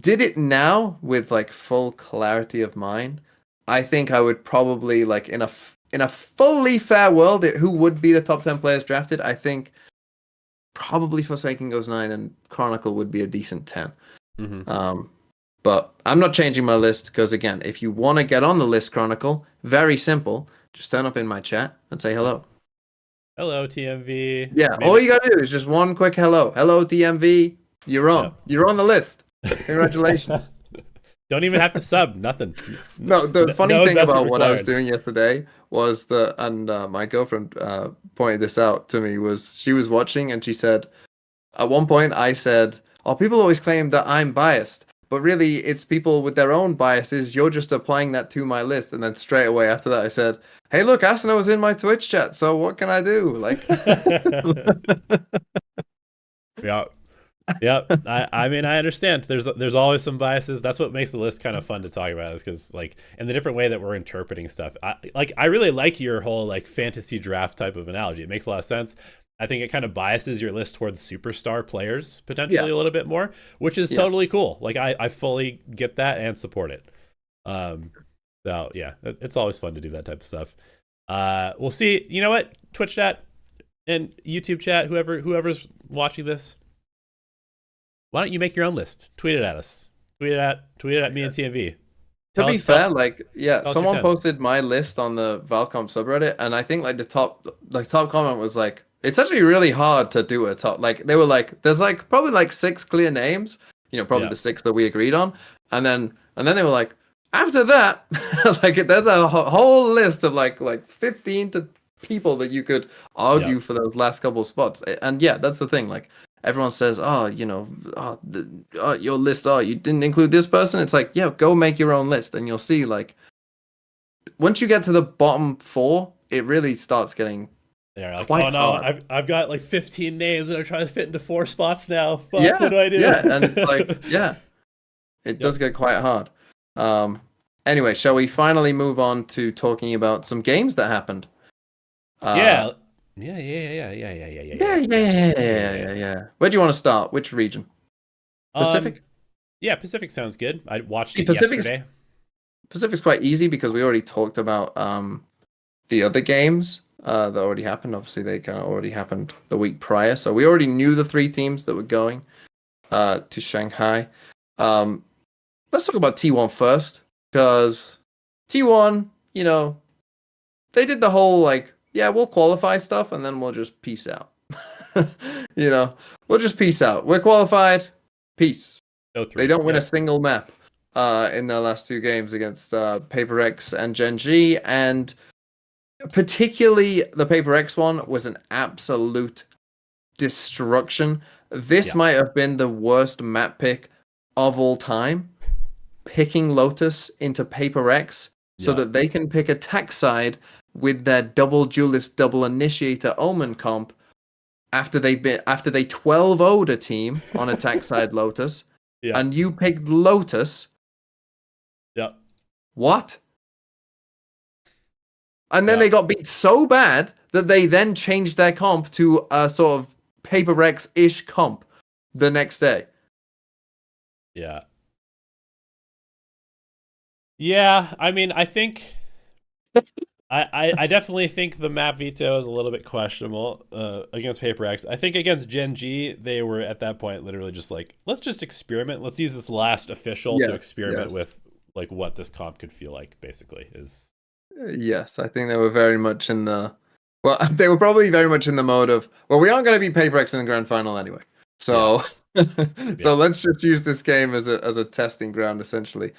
did it now with like full clarity of mind, I think I would probably, like, in a fully fair world, who would be the top 10 players drafted? I think probably Forsaken goes 9 and Chronicle would be a decent 10. But I'm not changing my list, because, again, if you want to get on the list, Chronicle, very simple. Just turn up in my chat and say hello. Hello, TMV. Yeah, all you got to do is just one quick hello. Hello, TMV. You're on. Yep. You're on the list. Congratulations. Don't even have to sub. Nothing. No, the funny thing about what I was doing yesterday was that, and my girlfriend pointed this out to me, was she was watching and she said, at one point I said, oh, people always claim that I'm biased. But really, it's people with their own biases. You're just applying that to my list. And then straight away after that, I said, hey, look, Acend was in my Twitch chat. So what can I do? Like, yeah. I mean, I understand. There's always some biases. That's what makes the list kind of fun to talk about, is because, like, in the different way that we're interpreting stuff. I really like your whole, like, fantasy draft type of analogy. It makes a lot of sense. I think it kind of biases your list towards superstar players potentially a little bit more, which is totally cool. Like, I fully get that and support it. So yeah, it's always fun to do that type of stuff. We'll see. You know what? Twitch chat and YouTube chat, whoever's watching this, why don't you make your own list? Tweet it at us. Tweet it at me and TMV. To be fair, like, someone posted my list on the Valcom subreddit, and I think like the top comment was like, it's actually really hard to do a top. Like, they were like, there's like probably like 6 clear names, probably the 6 that we agreed on, and then they were like, after that, like, there's a whole list of like 15 to people that you could argue for those last couple of spots. And yeah, that's the thing. Like, everyone says, your list, you didn't include this person. It's like, yeah, go make your own list, and you'll see, like, once you get to the bottom 4, it really starts getting like, quite hard. No, I've got like 15 names and I'm trying to fit into 4 spots now. Fuck, what do I do? Yeah, and it's like, it does get quite hard. Anyway, shall we finally move on to talking about some games that happened? Yeah. Where do you want to start? Which region? Pacific? Yeah, Pacific sounds good. I watched it yesterday. Pacific's quite easy because we already talked about the other games that already happened. Obviously, they kind of already happened the week prior, so we already knew the 3 teams that were going to Shanghai. Let's talk about T1 first, because T1, they did the whole, like, we'll qualify stuff and then we'll just peace out. We'll just peace out. We're qualified. Peace. They don't win a single map in their last 2 games against Paper X and Gen G, and particularly the Paper X one was an absolute destruction. This Yeah. might have been the worst map pick of all time. Picking Lotus into Paper X so Yeah. that they can pick attack side with their double duelist, double initiator Omen comp after they 12-0'd a team on attack side Lotus, Yeah. and you picked Lotus. Yeah. What? And then Yeah. they got beat so bad that they then changed their comp to a sort of Paper X-ish comp the next day. Yeah. Yeah. I mean, I think I definitely think the map veto is a little bit questionable against Paper X. I think against Gen G, they were at that point literally just like, let's just experiment. Let's use this last official to experiment with like what this comp could feel like. Basically, is Yes, I think they were very much in the. Well, they were probably very much in the mode of, well, we aren't going to beat Paper X in the grand final anyway, so so let's just use this game as a testing ground essentially.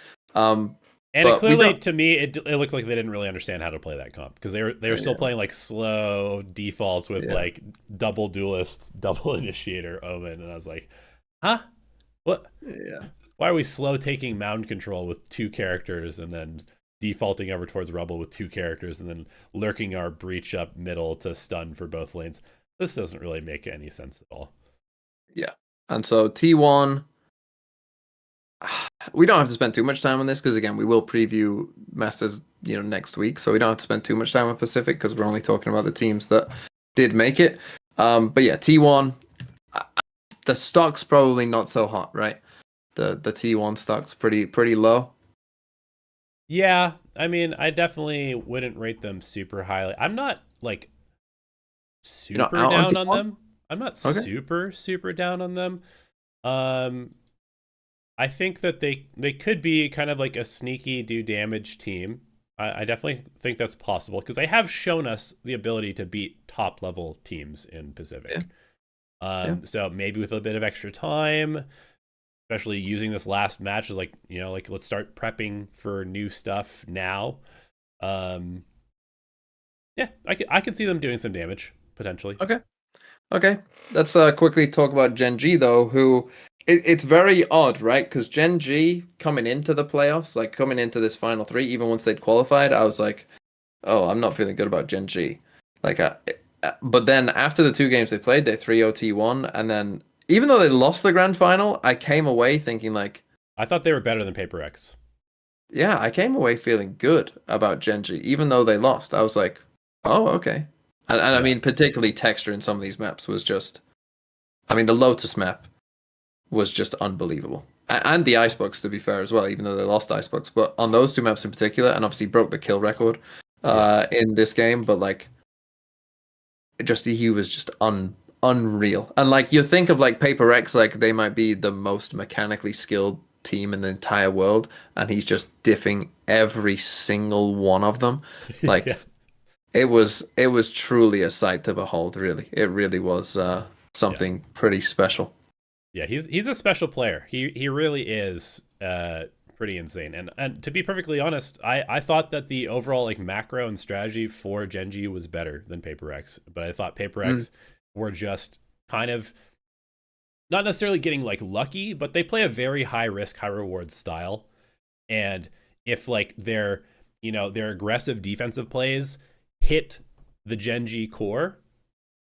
And it But clearly, to me, it looked like they didn't really understand how to play that comp because they were still Yeah. playing like slow defaults with Yeah. like double duelist, double initiator Omen, and I was like, huh, what? Yeah. Why are we slow taking mound control with 2 characters and then defaulting over towards Rebel with 2 characters and then lurking our breach up middle to stun for both lanes? This doesn't really make any sense at all. Yeah. And so T1, we don't have to spend too much time on this because again, we will preview Masters, next week. So we don't have to spend too much time on Pacific because we're only talking about the teams that did make it. But yeah, T1, the stock's probably not so hot, right? The T1 stock's pretty low. Yeah, I mean, I definitely wouldn't rate them super highly. I'm not like super out on down on T1? them. I'm not Okay. super down on them. I think that they could be kind of like a sneaky do damage team. I definitely think that's possible because they have shown us the ability to beat top level teams in Pacific. So maybe with a bit of extra time, especially using this last match is like, let's start prepping for new stuff now. Yeah, I could see them doing some damage potentially. Okay. Let's quickly talk about Gen G though, who it's very odd, right? Because Gen G coming into the playoffs, like coming into this final 3, even once they'd qualified, I was like, oh, I'm not feeling good about Gen G. Like, but then after the 2 games they played, they 3-0 T1, and then even though they lost the grand final, I came away thinking like, I thought they were better than Paper X. yeah, I came away feeling good about Gen G, even though they lost. I was like, oh, okay. And I mean, particularly texture in some of these maps was just, I mean, the Lotus map was just unbelievable. And the Icebox, to be fair, as well, even though they lost Icebox. But on those 2 maps in particular, and obviously broke the kill record in this game, but like, he was just unreal. And like, you think of like Paper X, like they might be the most mechanically skilled team in the entire world, and he's just diffing every single one of them. Like, it was truly a sight to behold. Really, it really was something pretty special. Yeah, he's a special player. He really is pretty insane. And to be perfectly honest, I thought that the overall like macro and strategy for Gen G was better than Paper X, but I thought Paper X were just kind of not necessarily getting like lucky, but they play a very high risk, high reward style. And if like their aggressive defensive plays hit the Gen G core,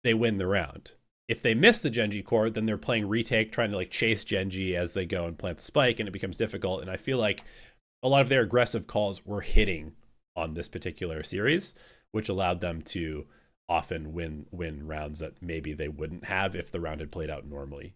they win the round. If they miss the Gen G core, then they're playing retake, trying to like chase Gen G as they go and plant the spike, and it becomes difficult. And I feel like a lot of their aggressive calls were hitting on this particular series, which allowed them to often win rounds that maybe they wouldn't have if the round had played out normally,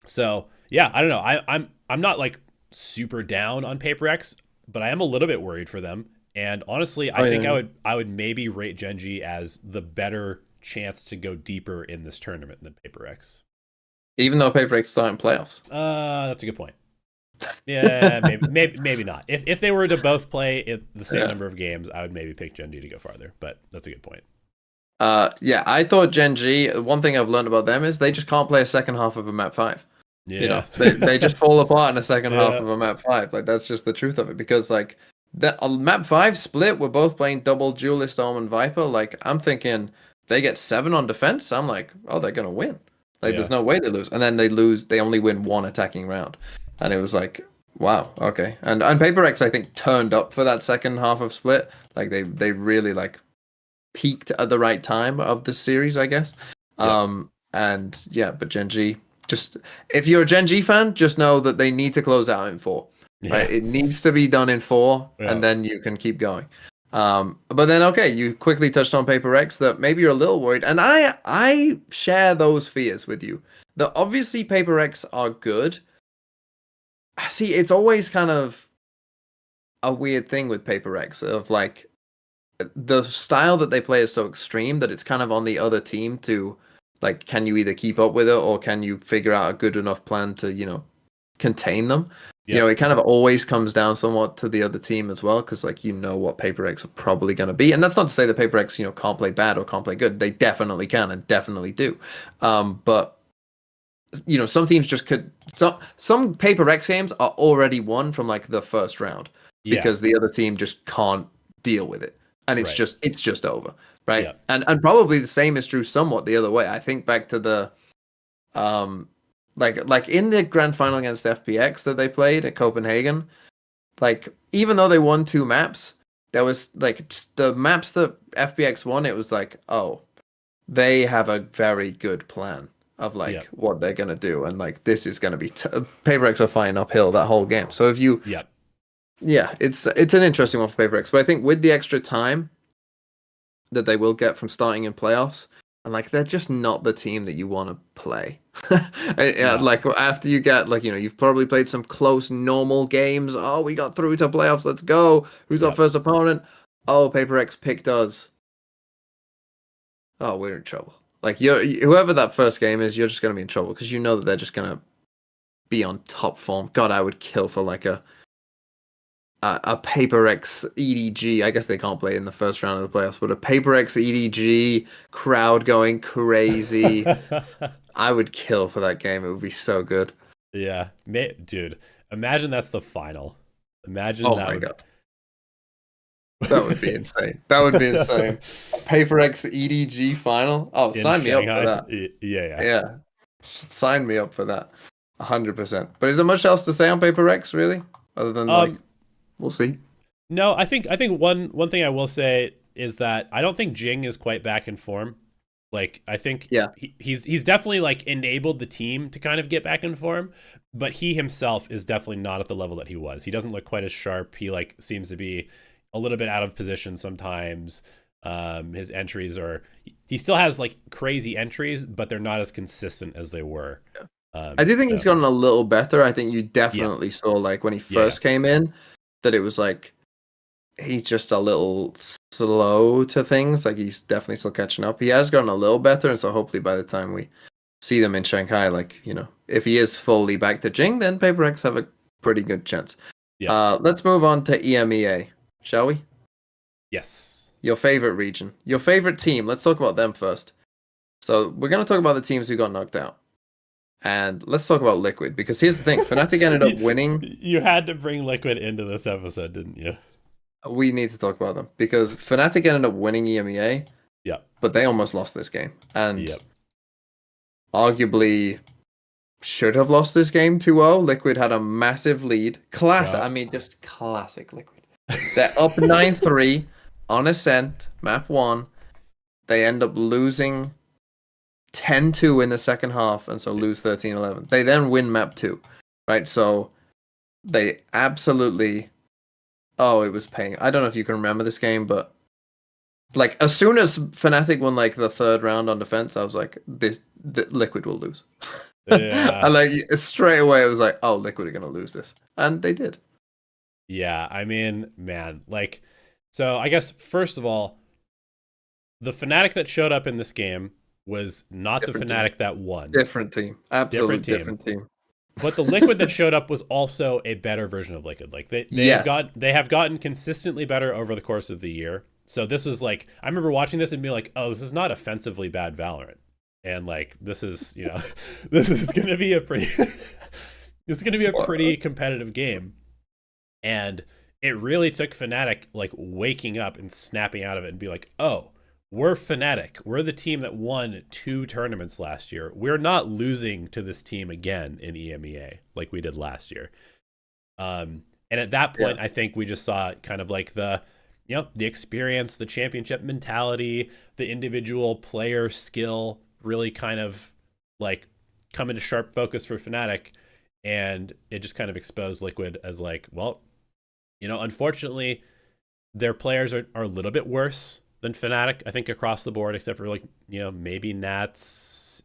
So yeah, I don't know. I'm not like super down on Paper X, but I am a little bit worried for them. And honestly, I think I would maybe rate Gen G as the better chance to go deeper in this tournament than Paper X. Even though Paper X starting playoffs. That's a good point. Yeah, maybe not. If they were to both play the same number of games, I would maybe pick Gen G to go farther. But that's a good point. Yeah, I thought Gen G. One thing I've learned about them is they just can't play a second half of a map 5. Yeah, they just fall apart in the second half of a map 5. Like that's just the truth of it. Because like That on map 5 split, we're both playing double duelist Storm and Viper. Like I'm thinking they get 7 on defense. I'm like, oh, they're gonna win. Like Yeah. there's no way they lose. And then they lose. They only win 1 attacking round, and it was like, wow, okay. And Paper X I think turned up for that second half of split. Like they really like peaked at the right time of the series, I guess. Yep. And yeah, but Gen G, just if you're a Gen G fan, just know that they need to close out in 4. Right, Yeah. it needs to be done in 4, Yeah. and then you can keep going. But then okay, you quickly touched on Paper X that maybe you're a little worried, and I share those fears with you. That obviously Paper X are good. See, it's always kind of a weird thing with Paper X of like the style that they play is so extreme that it's kind of on the other team to like, can you either keep up with it or can you figure out a good enough plan to, contain them? Yep. It kind of always comes down somewhat to the other team as well, because like what Paper X are probably going to be, and that's not to say that Paper X can't play bad or can't play good. They definitely can and definitely do. But some teams just could. Some Paper X games are already won from like the first round Yeah. because the other team just can't deal with it, and it's Right. just over, right? Yeah. And probably the same is true somewhat the other way. I think back to the like in the grand final against FPX that they played at Copenhagen, like even though they won 2 maps, there was like just the maps that FPX won, it was like, oh, they have a very good plan of like Yep. what they're gonna do, and like this is gonna be Paper X are flying uphill that whole game. So if you, Yep. yeah, it's an interesting one for Paper X, but I think with the extra time that they will get from starting in playoffs, and like they're just not the team that you want to play. No. Like after you get like you've probably played some close normal games. Oh, we got through to playoffs. Let's go. Who's our Yep. first opponent? Oh, Paper X picked us. Oh, we're in trouble. Like whoever that first game is, you're just gonna be in trouble because you know that they're just gonna be on top form. God, I would kill for like a Paper X EDG. I guess they can't play in the first round of the playoffs, but a Paper X EDG crowd going crazy. I would kill for that game. It would be so good. Yeah. Dude, imagine that's the final. Imagine Oh that my would... god, that would be insane. That would be insane. A Paper X EDG final. Oh, in sign me up Shanghai. for that. Yeah. Yeah, sign me up for that. 100%. But is there much else to say on Paper X really, other than like we'll see? No, I think one thing I will say is that I don't think Jing is quite back in form. Like I think Yeah. he's definitely like enabled the team to kind of get back in form, but he himself is definitely not at the level that he was. He doesn't look quite as sharp. He like seems to be a little bit out of position sometimes. His entries are, he still has like crazy entries, but they're not as consistent as they were. I do think he's gotten a little better. I think you definitely Yeah. saw like when he first came in that it was like he's just a little slow to things. Like he's definitely still catching up. He has gotten a little better, and so hopefully by the time we see them in Shanghai, like if he is fully back to Jing, then Paper X have a pretty good chance. Yeah. Let's move on to EMEA, shall we? Yes. Your favorite region, your favorite team. Let's talk about them first. So we're gonna talk about the teams who got knocked out. And let's talk about Liquid, because here's the thing: Fnatic ended up winning. You had to bring Liquid into this episode, didn't you? We need to talk about them because Fnatic ended up winning EMEA. Yep. But they almost lost this game, and Yep. arguably should have lost this game 2-0. Liquid had a massive lead. Classic. Yeah. I mean, just classic Liquid. They're up 9-3 on Acend, map 1. They end up losing 10-2 in the second half, and so lose 13-11. They then win map 2, right? So they absolutely... Oh, it was pain. I don't know if you can remember this game, but like as soon as Fnatic won like the third round on defense, I was like, the Liquid will lose. Yeah. And like straight away, it was like, oh, Liquid are gonna lose this, and they did. Yeah, I mean, man, like, so I guess first of all, the Fnatic that showed up in this game was not Different the Fnatic that won. Different team, absolutely different team. But the Liquid that showed up was also a better version of Liquid. Like they have gotten consistently better over the course of the year. So this was like, I remember watching this and being like, oh, this is not offensively bad Valorant. And like this is, this is gonna be a pretty this is gonna be a pretty competitive game. And it really took Fnatic like waking up and snapping out of it and be like, oh, we're Fnatic. We're the team that won 2 tournaments last year. We're not losing to this team again in EMEA like we did last year. And at that point, I think we just saw kind of like the experience, the championship mentality, the individual player skill really kind of like come into sharp focus for Fnatic. And it just kind of exposed Liquid as like, well, unfortunately, their players are a little bit worse than Fnatic, I think, across the board, except for like, maybe Nats,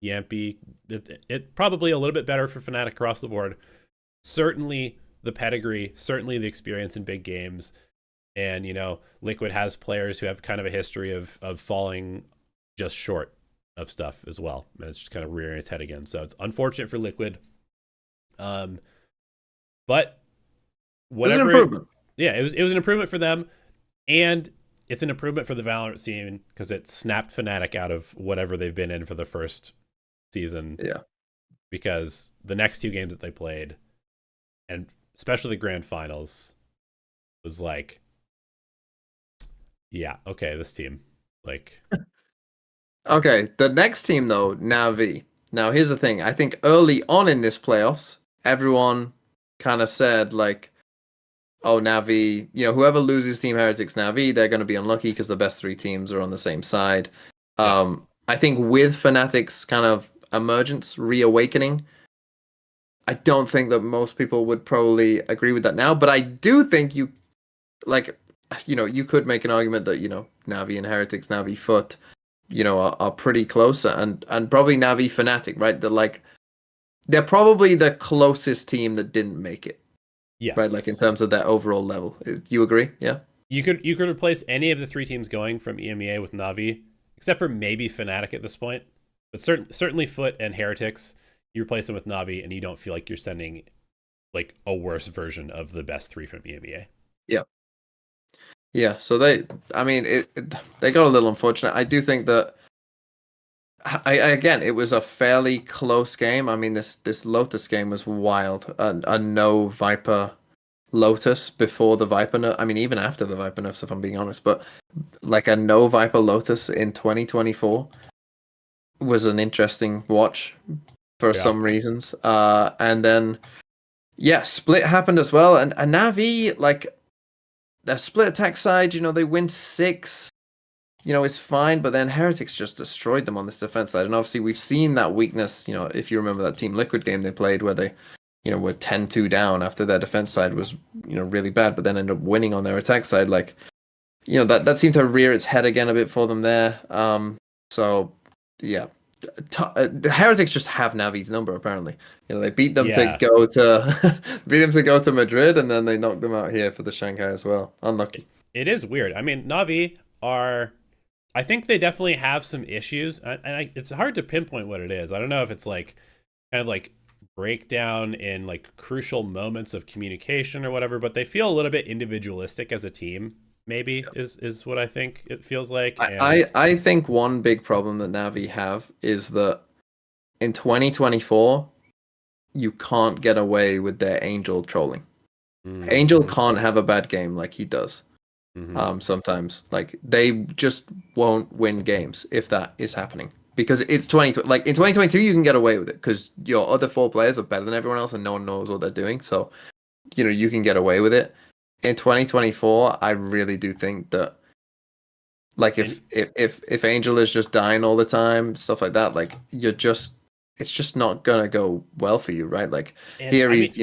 Yampy. It probably a little bit better for Fnatic across the board. Certainly the pedigree, certainly the experience in big games. And, Liquid has players who have kind of a history of falling just short of stuff as well. And it's just kind of rearing its head again. So it's unfortunate for Liquid. But whatever. It was an improvement. It was an improvement for them. And it's an improvement for the Valorant scene because it snapped Fnatic out of whatever they've been in for the first season. Yeah. Because the next 2 games that they played, and especially the grand finals, was like, yeah, okay, this team, like. Okay, the next team though, Navi. Now here's the thing. I think early on in this playoffs, everyone kind of said like, oh, Navi, whoever loses Team Heretics Navi, they're going to be unlucky because the best 3 teams are on the same side. I think with Fnatic's kind of emergence, reawakening, I don't think that most people would probably agree with that now, but I do think you could make an argument that, Navi and Heretics, Navi Foot, are pretty close, and probably Navi Fnatic, right? They're probably the closest team that didn't make it. Yes. Right, like in terms of their overall level. Do you agree? Yeah. You could replace any of the 3 teams going from EMEA with Navi, except for maybe Fnatic at this point. But certainly Foot and Heretics, you replace them with Navi, and you don't feel like you're sending like a worse version of the best 3 from EMEA. Yeah. Yeah. So they got a little unfortunate. I do think that. Again, it was a fairly close game. I mean, this Lotus game was wild. A no Viper Lotus before the Viper nerf. I mean, even after the Viper nerfs, if I'm being honest. But like a no Viper Lotus in 2024 was an interesting watch for some reasons. And then, Split happened as well. And Navi, like, the Split attack side, they win 6. It's fine, but then Heretics just destroyed them on this defense side. And obviously we've seen that weakness, if you remember that Team Liquid game they played where they, were 10-2 down after their defense side was, really bad, but then ended up winning on their attack side. Like, that seemed to rear its head again a bit for them there. The Heretics just have Navi's number apparently. They beat them to go to Madrid, and then they knocked them out here for the Shanghai as well. Unlucky. It is weird. I mean, Navi I think they definitely have some issues, and it's hard to pinpoint what it is. I don't know if it's like kind of like breakdown in like crucial moments of communication or whatever, but they feel a little bit individualistic as a team. Maybe is what I think it feels like. I think one big problem that Navi have is that in 2024 you can't get away with their Angel trolling. Mm-hmm. Angel can't have a bad game like he does. Mm-hmm. Sometimes, like, they just won't win games if that is happening because it's 2020. Like in 2022, you can get away with it because your other 4 players are better than everyone else, and no one knows what they're doing. So, you can get away with it. In 2024, I really do think that, like, if Angel is just dying all the time, stuff like that, like it's just not gonna go well for you, right? Like he's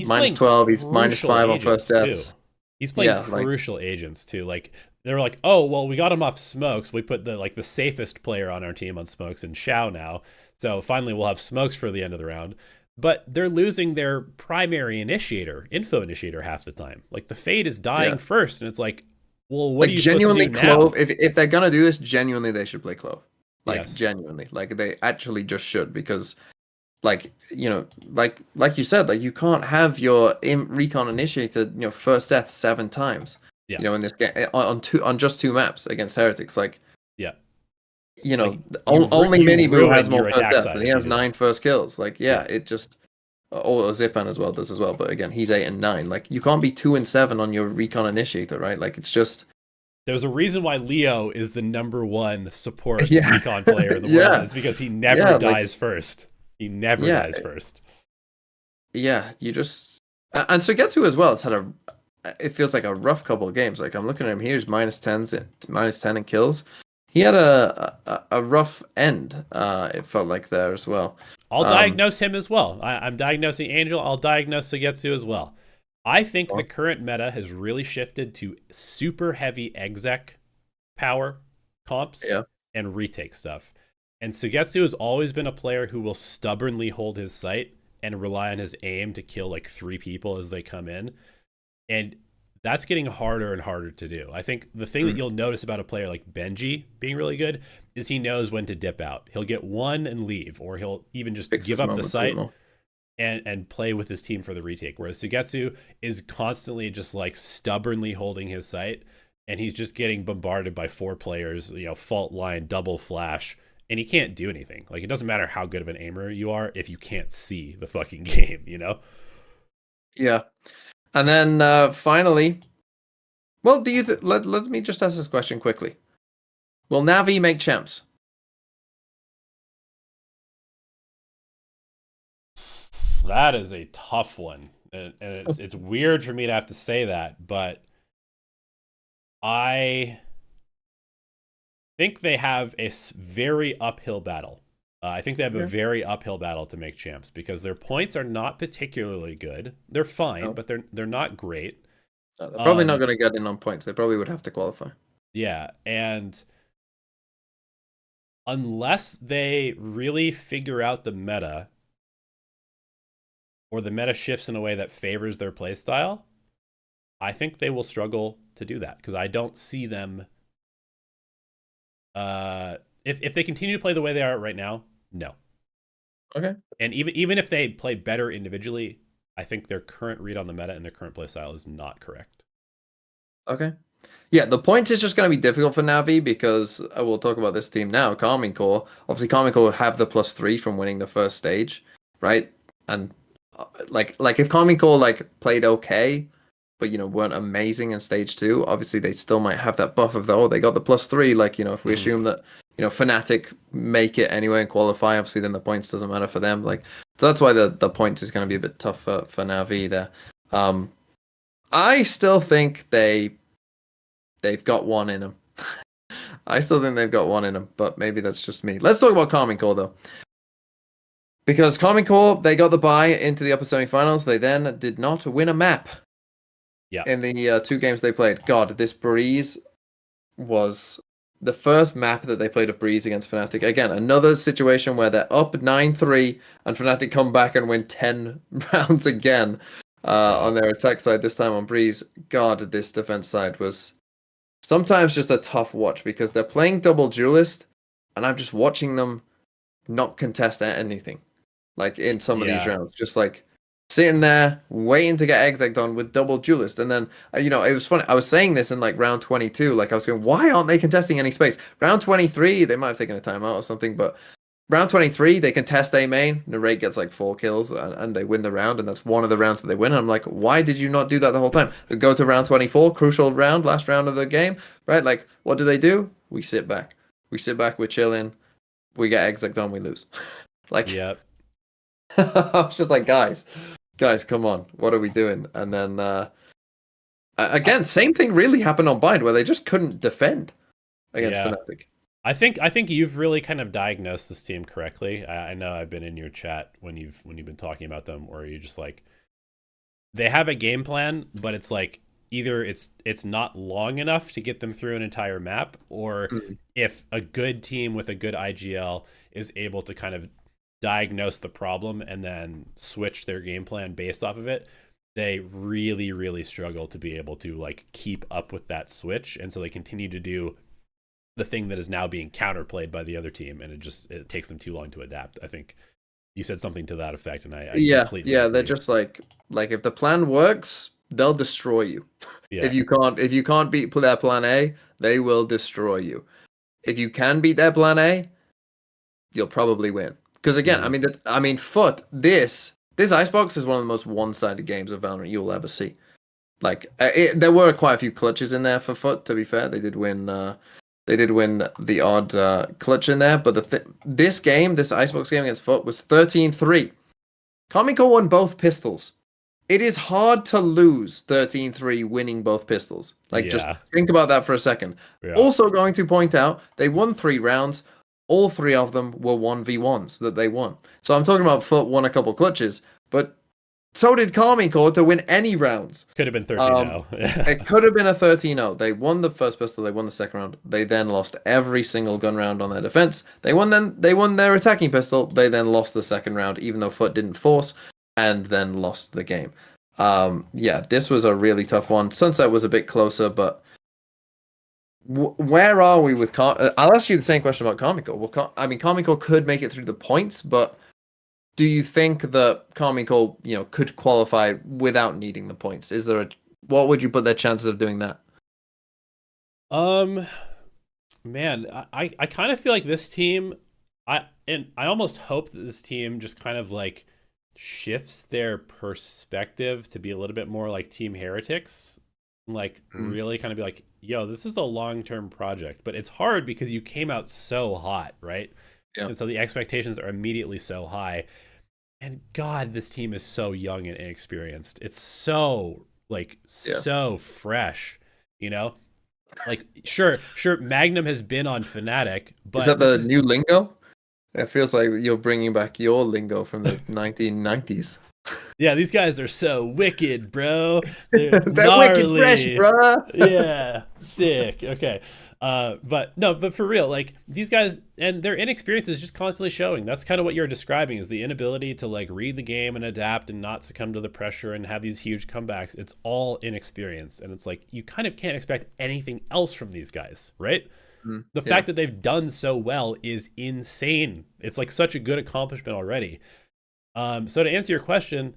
minus 12, he's minus 5 on first deaths. He's playing crucial agents too. Like they were like, oh well, we got him off Smokes. We put the safest player on our team on Smokes and Shao now. So finally, we'll have Smokes for the end of the round. But they're losing their primary info initiator half the time. Like the Fade is dying first, and it's like, well, what are you genuinely supposed to do Clove, now? If they're gonna do this, genuinely they should play Clove. Like genuinely, like they actually just should, because like like you said, like you can't have your recon initiator first death 7 times in this game on just 2 maps against Heretics. Like only MiniBoo has more first deaths, and he has 9 first kills. Like it just or Zipan as well does as well. But again, he's 8 and 9. Like you can't be 2 and 7 on your recon initiator, right? Like it's just There's a reason why Leo is the number one support yeah, recon player in the yeah, world. It's because he never yeah, dies first. He never yeah, dies first. yeah. You just and Sugetsu as well. It's had a it feels like a rough couple of games. Like I'm looking at him here, he's -10 in kills. He had a rough end. It felt like there as well. I'll diagnose him as well. I'm diagnosing Angel. I'll diagnose Sugetsu as well. I think the current meta has really shifted to super heavy exec power comps and retake stuff. And Sugetsu has always been a player who will stubbornly hold his sight and rely on his aim to kill like 3 people as they come in. And that's getting harder and harder to do. I think the thing that you'll notice about a player like Benji being really good is he knows when to dip out. He'll get one and leave, or he'll even just give up the sight and play with his team for the retake. Whereas Sugetsu is constantly just like stubbornly holding his sight, and he's just getting bombarded by 4 players, fault line, double flash, and he can't do anything. Like, it doesn't matter how good of an aimer you are if you can't see the fucking game, Yeah. And then finally, well, do you let me just ask this question quickly. Will Navi make champs? That is a tough one, and it's weird for me to have to say that, but I think they have a very uphill battle. I think they have a very uphill battle to make champs because their points are not particularly good. They're fine, but they're not great. They're probably not going to get in on points. They probably would have to qualify. Yeah, and unless they really figure out the meta, or the meta shifts in a way that favors their playstyle, I think they will struggle to do that because I don't see them. If they continue to play the way they are right now, no. Okay. And even if they play better individually, I think their current read on the meta and their current playstyle is not correct. Okay. Yeah, the points is just going to be difficult for Navi because we'll talk about this team now. Carmine Core, obviously, Carmine Core have the +3 from winning the first stage, right? And like if Carmine Core played okay, but weren't amazing in stage 2, obviously they still might have that buff of they got the +3. If we assume that Fnatic make it anyway and qualify, obviously then the points doesn't matter for them. So that's why the points is going to be a bit tough for Navi there. I still think they've got one in them. I still think they've got one in them, but maybe that's just me. Let's talk about Carmine Core though. Because Carmine Core, they got the bye into the upper semifinals. They then did not win a map. Yeah. In the 2 games they played. God, this Breeze was the first map that they played of Breeze against Fnatic. Again, another situation where they're up 9-3 and Fnatic come back and win 10 rounds again on their attack side, this time on Breeze. God, this defense side was sometimes just a tough watch because they're playing double duelist and I'm just watching them not contest anything. In some of these rounds, just sitting there waiting to get exec on with double duelist. And then it was funny, I was saying this in round 22, I was going, why aren't they contesting any space? Round 23 they might have taken a timeout or something, but round 23 they contest A main, Narrate gets 4 kills and they win the round, and that's one of the rounds that they win. And I'm like, why did you not do that the whole time? They go to round 24, crucial round, last round of the game, right? What do? We sit back, we're chilling, we get exec on, we lose. Yep. I was just like, guys, come on, what are we doing? And then again, same thing really happened on Bind where they just couldn't defend against Fnatic. I think you've really kind of diagnosed this team correctly. I know I've been in your chat when you've been talking about them, where you're just they have a game plan, but it's either it's not long enough to get them through an entire map, or if a good team with a good IGL is able to kind of diagnose the problem and then switch their game plan based off of it, they really, really struggle to be able to keep up with that switch. And so they continue to do the thing that is now being counterplayed by the other team, and it takes them too long to adapt. I think you said something to that effect, and I completely agree. They're just if the plan works, they'll destroy you. Yeah. If you can't beat their plan A, they will destroy you. If you can beat their plan A, you'll probably win. Because again, Foot, this this Icebox is one of the most one-sided games of Valorant you'll ever see. Like there were quite a few clutches in there for Foot. To be fair, they did win. They did win the odd clutch in there, but this game, this Icebox game against Foot, was 13-3. Kamiko won both pistols. It is hard to lose 13-3 winning both pistols. Like, just think about that for a second. Yeah. Also going to point out, they won 3 rounds. All 3 of them were 1v1s that they won. So I'm talking about Foot won a couple clutches, but so did Kamiko to win any rounds. Could have been 13-0. It could have been a 13-0. They won the first pistol, they won the second round. They then lost every single gun round on their defense. They won their attacking pistol. They then lost the second round, even though Foot didn't force, and then lost the game. Yeah, this was a really tough one. Sunset was a bit closer, but where are we with I'll ask you the same question about Kamiko. Well, I mean, Kamiko could make it through the points, but do you think that Kamiko, could qualify without needing the points? What would you put their chances of doing that? Man, I kind of feel like this team, I almost hope that this team just kind of like shifts their perspective to be a little bit more like Team Heretics. Like really kind of be like, yo, this is a long-term project, but it's hard because you came out so hot, right? Yeah. And so the expectations are immediately so high. And God, this team is so young and inexperienced. It's so so fresh, Like sure, Magnum has been on Fnatic, but is that the new lingo? It feels like you're bringing back your lingo from the 1990s. Yeah, these guys are so wicked, bro. They're wicked fresh, bro. Yeah, sick. Okay. But for real, like these guys and their inexperience is just constantly showing. That's kind of what you're describing, is the inability to like read the game and adapt and not succumb to the pressure and have these huge comebacks. It's all inexperience. And it's like, you kind of can't expect anything else from these guys, right? The fact that they've done so well is insane. It's like such a good accomplishment already. So to answer your question,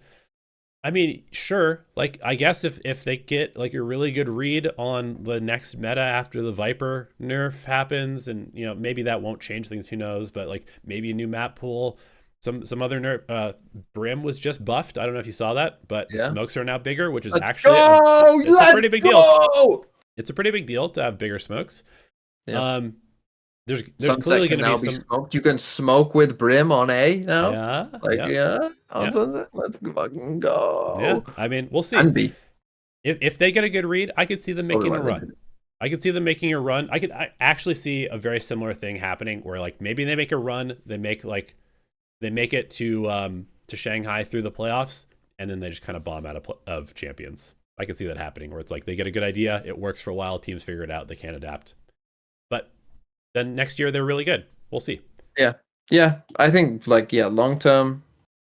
I mean, sure, like I guess if they get like a really good read on the next meta after the Viper nerf happens, and maybe that won't change things, who knows, but like maybe a new map pool, some other nerf. Brim was just buffed. I don't know if you saw that, but the smokes are now bigger, which is actually a pretty big deal. It's a pretty big deal to have bigger smokes. Yeah. There's clearly going to be some smoked. You can smoke with Brim on A now. On Sunset. Let's fucking go. Yeah, I mean, we'll see. And B. If they get a good read, I could see them making a run. I could see them making a run. I actually see a very similar thing happening where like maybe they make a run, they make it to Shanghai through the playoffs, and then they just kind of bomb out of champions. I could see that happening where it's like they get a good idea, it works for a while, teams figure it out, they can't adapt. But then next year they're really good. We'll see. Yeah. I think long term,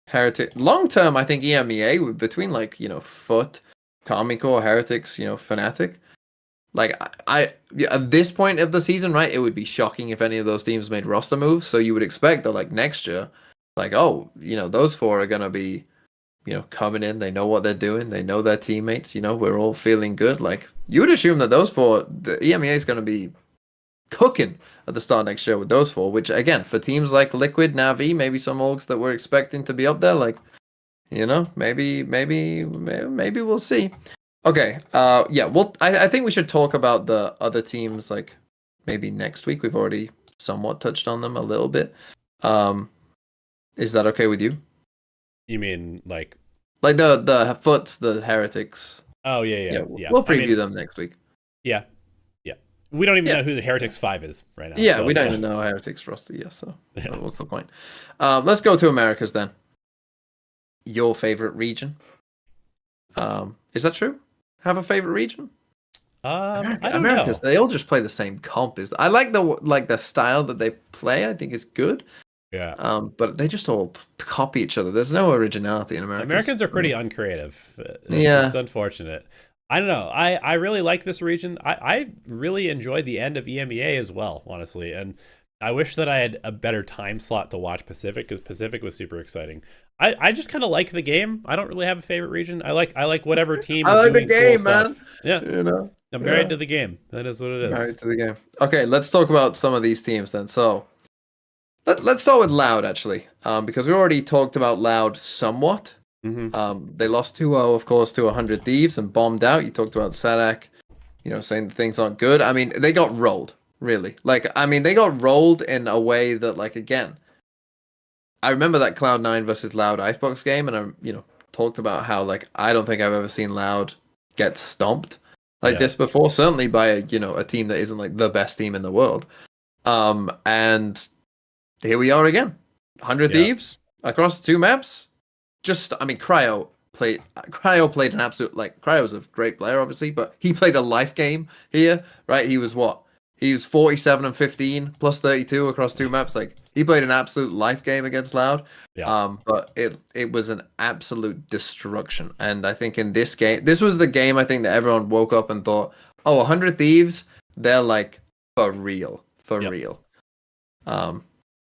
Heretic. Long term, I think EMEA between Foot, Kamiko, Heretics, Fnatic. Like I at this point of the season, right? It would be shocking if any of those teams made roster moves. So you would expect that like next year, those 4 are gonna be, coming in. They know what they're doing. They know their teammates. We're all feeling good. Like you would assume that those 4, the EMEA is gonna be cooking at the start next year with those 4, which again for teams like Liquid, Navi, maybe some orgs that we're expecting to be up there, maybe we'll see. Okay, I think we should talk about the other teams like maybe next week. We've already somewhat touched on them a little bit. Is that okay with you? You mean like the Foots, the Heretics? Oh yeah. We'll preview them next week. Yeah. We don't even know who the Heretics 5 is right now. Yeah, so, we don't even know Heretics roster yet, so what's the point? Let's go to Americas then. Your favorite region? Is that true? Have a favorite region? I don't Americas, know. They all just play the same comp. I like the style that they play. I think it's good. Yeah. But they just all copy each other. There's no originality in Americas. Americans are pretty uncreative. It's unfortunate. I don't know. I really like this region. I really enjoyed the end of EMEA as well, honestly. And I wish that I had a better time slot to watch Pacific, because Pacific was super exciting. I just kind of like the game. I don't really have a favorite region. I like whatever team is doing the game, cool man. Stuff. Yeah. I'm married to the game. That is what it is. Married to the game. Okay, let's talk about some of these teams then. So let's start with Loud, actually, because we already talked about Loud somewhat. Hmm. They lost 2-0, of course, to 100 Thieves and bombed out. You talked about Sadak, saying that things aren't good. I mean, they got rolled, really. Like, I mean, they got rolled in a way that, like, again, I remember that Cloud9 versus Loud Icebox game, and talked about how, like, I don't think I've ever seen Loud get stomped like Yeah. this before, certainly by a team that isn't like the best team in the world. And here we are again. 100 Yeah. Thieves across 2 maps. I mean, Cryo played an absolute, like, Cryo's a great player, obviously, but he played a life game here, right? He was 47 and 15 plus 32 across 2 maps. Like, he played an absolute life game against Loud. Yeah. But it was an absolute destruction. And I think in this game, this was the game I think that everyone woke up and thought, oh, 100 Thieves, they're like for real, for Yep. real. Um,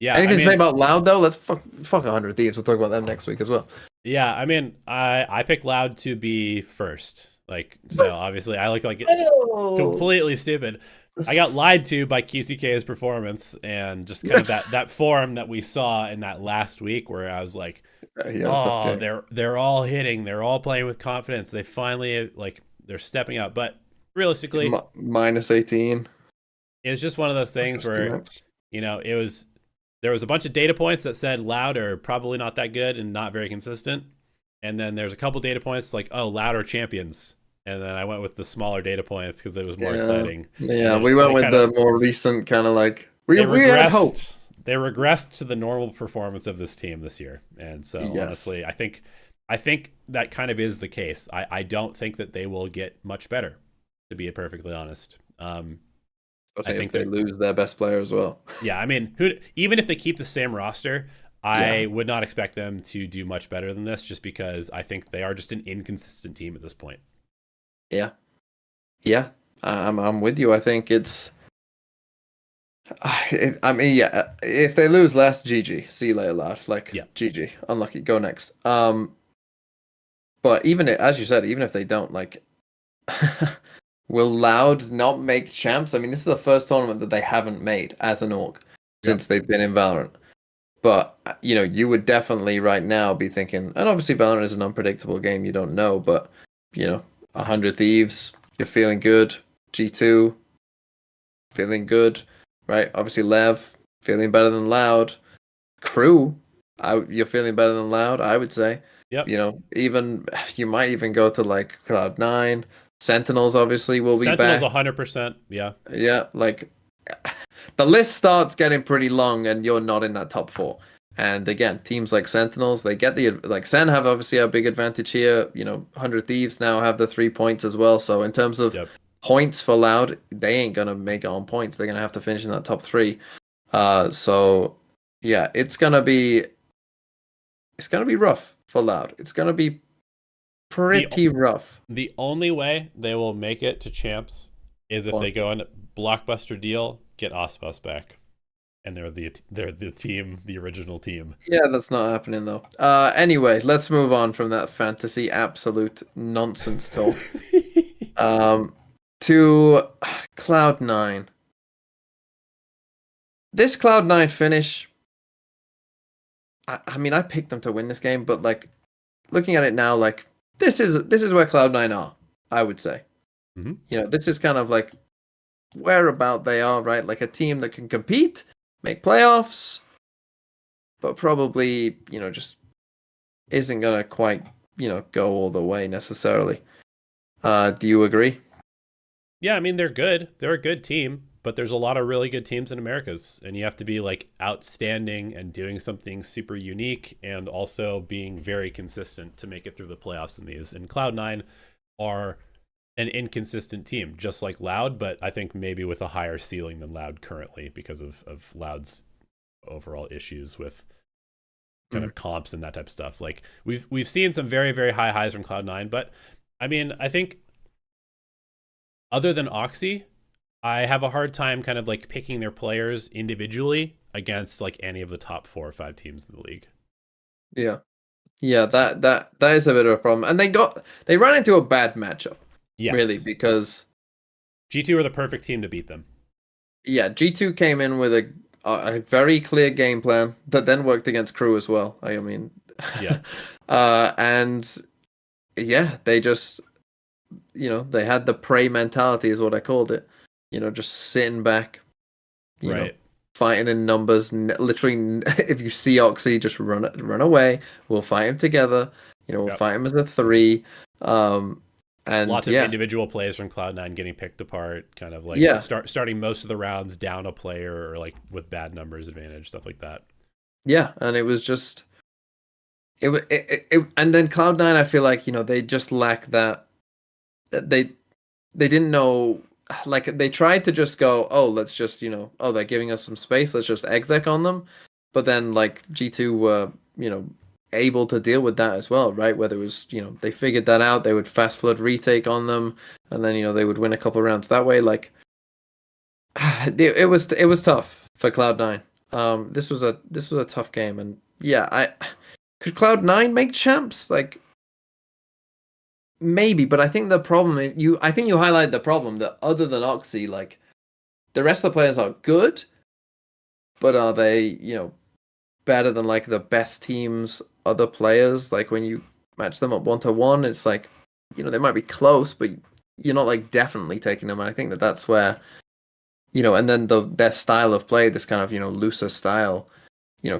Yeah. Anything I to say mean, about Loud though? Let's fuck 100 Thieves. We'll talk about them next week as well. yeah. I mean, I picked Loud to be first. Like, so obviously I look like Oh. completely stupid. I got lied to by QCK's performance and just kind of that form that we saw in that last week where I was like, oh, they're all hitting, they're all playing with confidence. They finally they're stepping up. But realistically, minus 18. it was just one of those things where there was a bunch of data points that said Loud are probably not that good and not very consistent. And then there's a couple data points like, oh, Loud are champions. And then I went with the smaller data points because it was more exciting. Yeah, we went with the more recent kind of like we had hope. They regressed to the normal performance of this team this year. And so honestly, I think that kind of is the case. I don't think that they will get much better, to be perfectly honest. I think they lose their best player as well. Yeah, I mean, even if they keep the same roster, I would not expect them to do much better than this, just because I think they are just an inconsistent team at this point. Yeah, I'm with you. I think it's. I mean, yeah. If they lose last, GG. See you later, lad. Like, GG. Unlucky. Go next. But as you said, even if they don't, like, will Loud not make champs? I mean, this is the first tournament that they haven't made as an org since they've been in Valorant. But you would definitely right now be thinking, and obviously Valorant is an unpredictable game. You don't know, but 100 Thieves. You're feeling good. G2, feeling good, right? Obviously, Lev, feeling better than Loud. Crew, you're feeling better than Loud, I would say. Yep. Even you might even go to like Cloud9. Sentinels obviously will be back. Sentinels 100%. Yeah. Yeah, like the list starts getting pretty long, and you're not in that top 4. And again, teams like Sentinels, they get Sen have obviously a big advantage here. 100 Thieves now have the 3 points as well. So in terms of points for Loud, they ain't gonna make it on points. They're gonna have to finish in that top 3. So yeah, it's gonna be rough for Loud. It's gonna be pretty rough. The only way they will make it to champs is if they go on a blockbuster deal, get Osbus back. And they're the team, the original team. Yeah, that's not happening though. Anyway, let's move on from that fantasy absolute nonsense talk. To Cloud9. This Cloud9 finish. I mean, I picked them to win this game, but like looking at it now, like this is where Cloud9 are. I would say. Mm-hmm. This is kind of like whereabout they are, right? Like a team that can compete, make playoffs, but probably, just isn't gonna quite, go all the way necessarily. Do you agree? Yeah, I mean, they're good. They're a good team, but there's a lot of really good teams in Americas, and you have to be like outstanding and doing something super unique and also being very consistent to make it through the playoffs in these. And Cloud9 are an inconsistent team, just like Loud, but I think maybe with a higher ceiling than Loud currently because of Loud's overall issues with kind of comps and that type of stuff. Like we've seen some very, very high highs from Cloud9, but I mean, I think other than Oxy, I have a hard time kind of like picking their players individually against like any of the top 4 or 5 teams in the league. Yeah, that is a bit of a problem, and they ran into a bad matchup. Yes. Really, because G2 are the perfect team to beat them. Yeah, G2 came in with a very clear game plan that then worked against Crew as well. I mean, yeah. And yeah, they just, they had the prey mentality is what I called it. Just sitting back, you know, Right. fighting in numbers. Literally, if you see Oxy, just run away. We'll fight him together. We'll Yep. fight him as a three. And Lots of yeah, individual plays from Cloud9 getting picked apart, kind of like yeah, starting most of the rounds down a player or like with bad numbers advantage, stuff like that. yeah. And it was just and then Cloud9, I feel like, they just lack that. They didn't know, like they tried to just go, oh, let's just, oh, they're giving us some space, let's just exec on them. But then like G2 were, able to deal with that as well, right? Whether it was, they figured that out, they would fast flood retake on them, and then, they would win a couple rounds that way. Like it was tough for Cloud9. This was a tough game, and yeah, I could Cloud9 make champs? Like maybe, but I think the problem is I think you highlighted the problem that other than Oxy, like the rest of the players are good, but are they, better than like the best teams, other players? Like when you match them up 1-to-1, it's like, they might be close, but you're not like definitely taking them. And I think that that's where, and then their style of play, this kind of, looser style,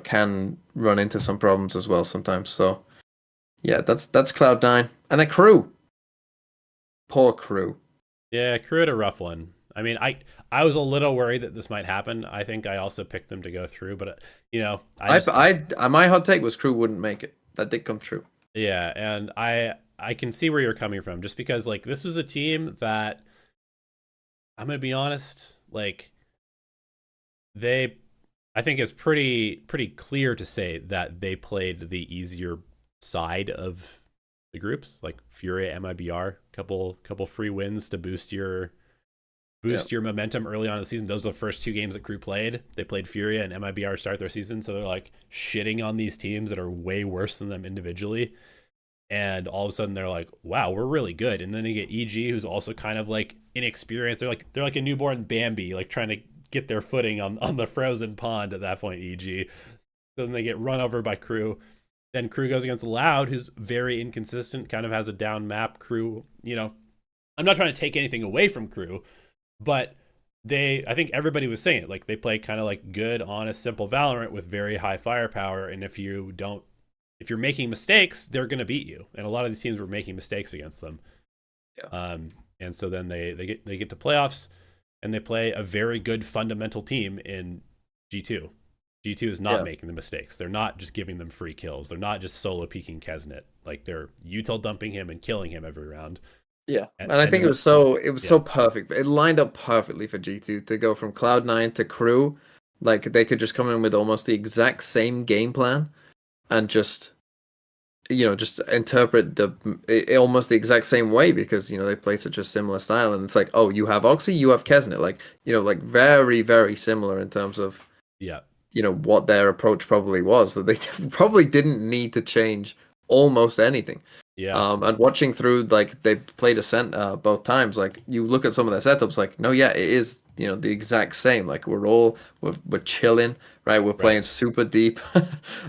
can run into some problems as well sometimes. So yeah, that's Cloud9. And then Crew. Poor Crew. Yeah, Crew had a rough one. I mean, I was a little worried that this might happen. I think I also picked them to go through, but My hot take was Crew wouldn't make it. That did come true. yeah, and I can see where you're coming from, just because like this was a team that I'm gonna be honest, like I think it's pretty clear to say that they played the easier side of the groups, like Furia, MIBR, couple free wins to boost your momentum early on in the season. Those are the first two games that Crew played. They played Furia and MIBR start their season, so they're like shitting on these teams that are way worse than them individually. And all of a sudden they're like, wow, we're really good. And then they get EG, who's also kind of like inexperienced. They're like a newborn Bambi, like trying to get their footing on the frozen pond at that point, EG. So then they get run over by Crew. Then Crew goes against Loud, who's very inconsistent, kind of has a down map. Crew, I'm not trying to take anything away from Crew, but I think everybody was saying it, like they play kind of like good, honest, simple Valorant with very high firepower. And if you're making mistakes, they're going to beat you. And a lot of these teams were making mistakes against them. Yeah. And so then they get to playoffs and they play a very good fundamental team in G2. G2 is not making the mistakes. They're not just giving them free kills. They're not just solo peeking Kesnet. Like they're util dumping him and killing him every round. Yeah, and I think it was so perfect. It lined up perfectly for G2 to go from Cloud9 to Crew. Like they could just come in with almost the exact same game plan and just interpret almost the exact same way because they play such a similar style. And it's like, oh, you have Oxy, you have Kesnet, like like very, very similar in terms of what their approach probably was, that they probably didn't need to change almost anything. And watching through, like they played Acend both times, like you look at some of their setups, like no, yeah, it is the exact same. Like we're chilling, right? We're playing super deep.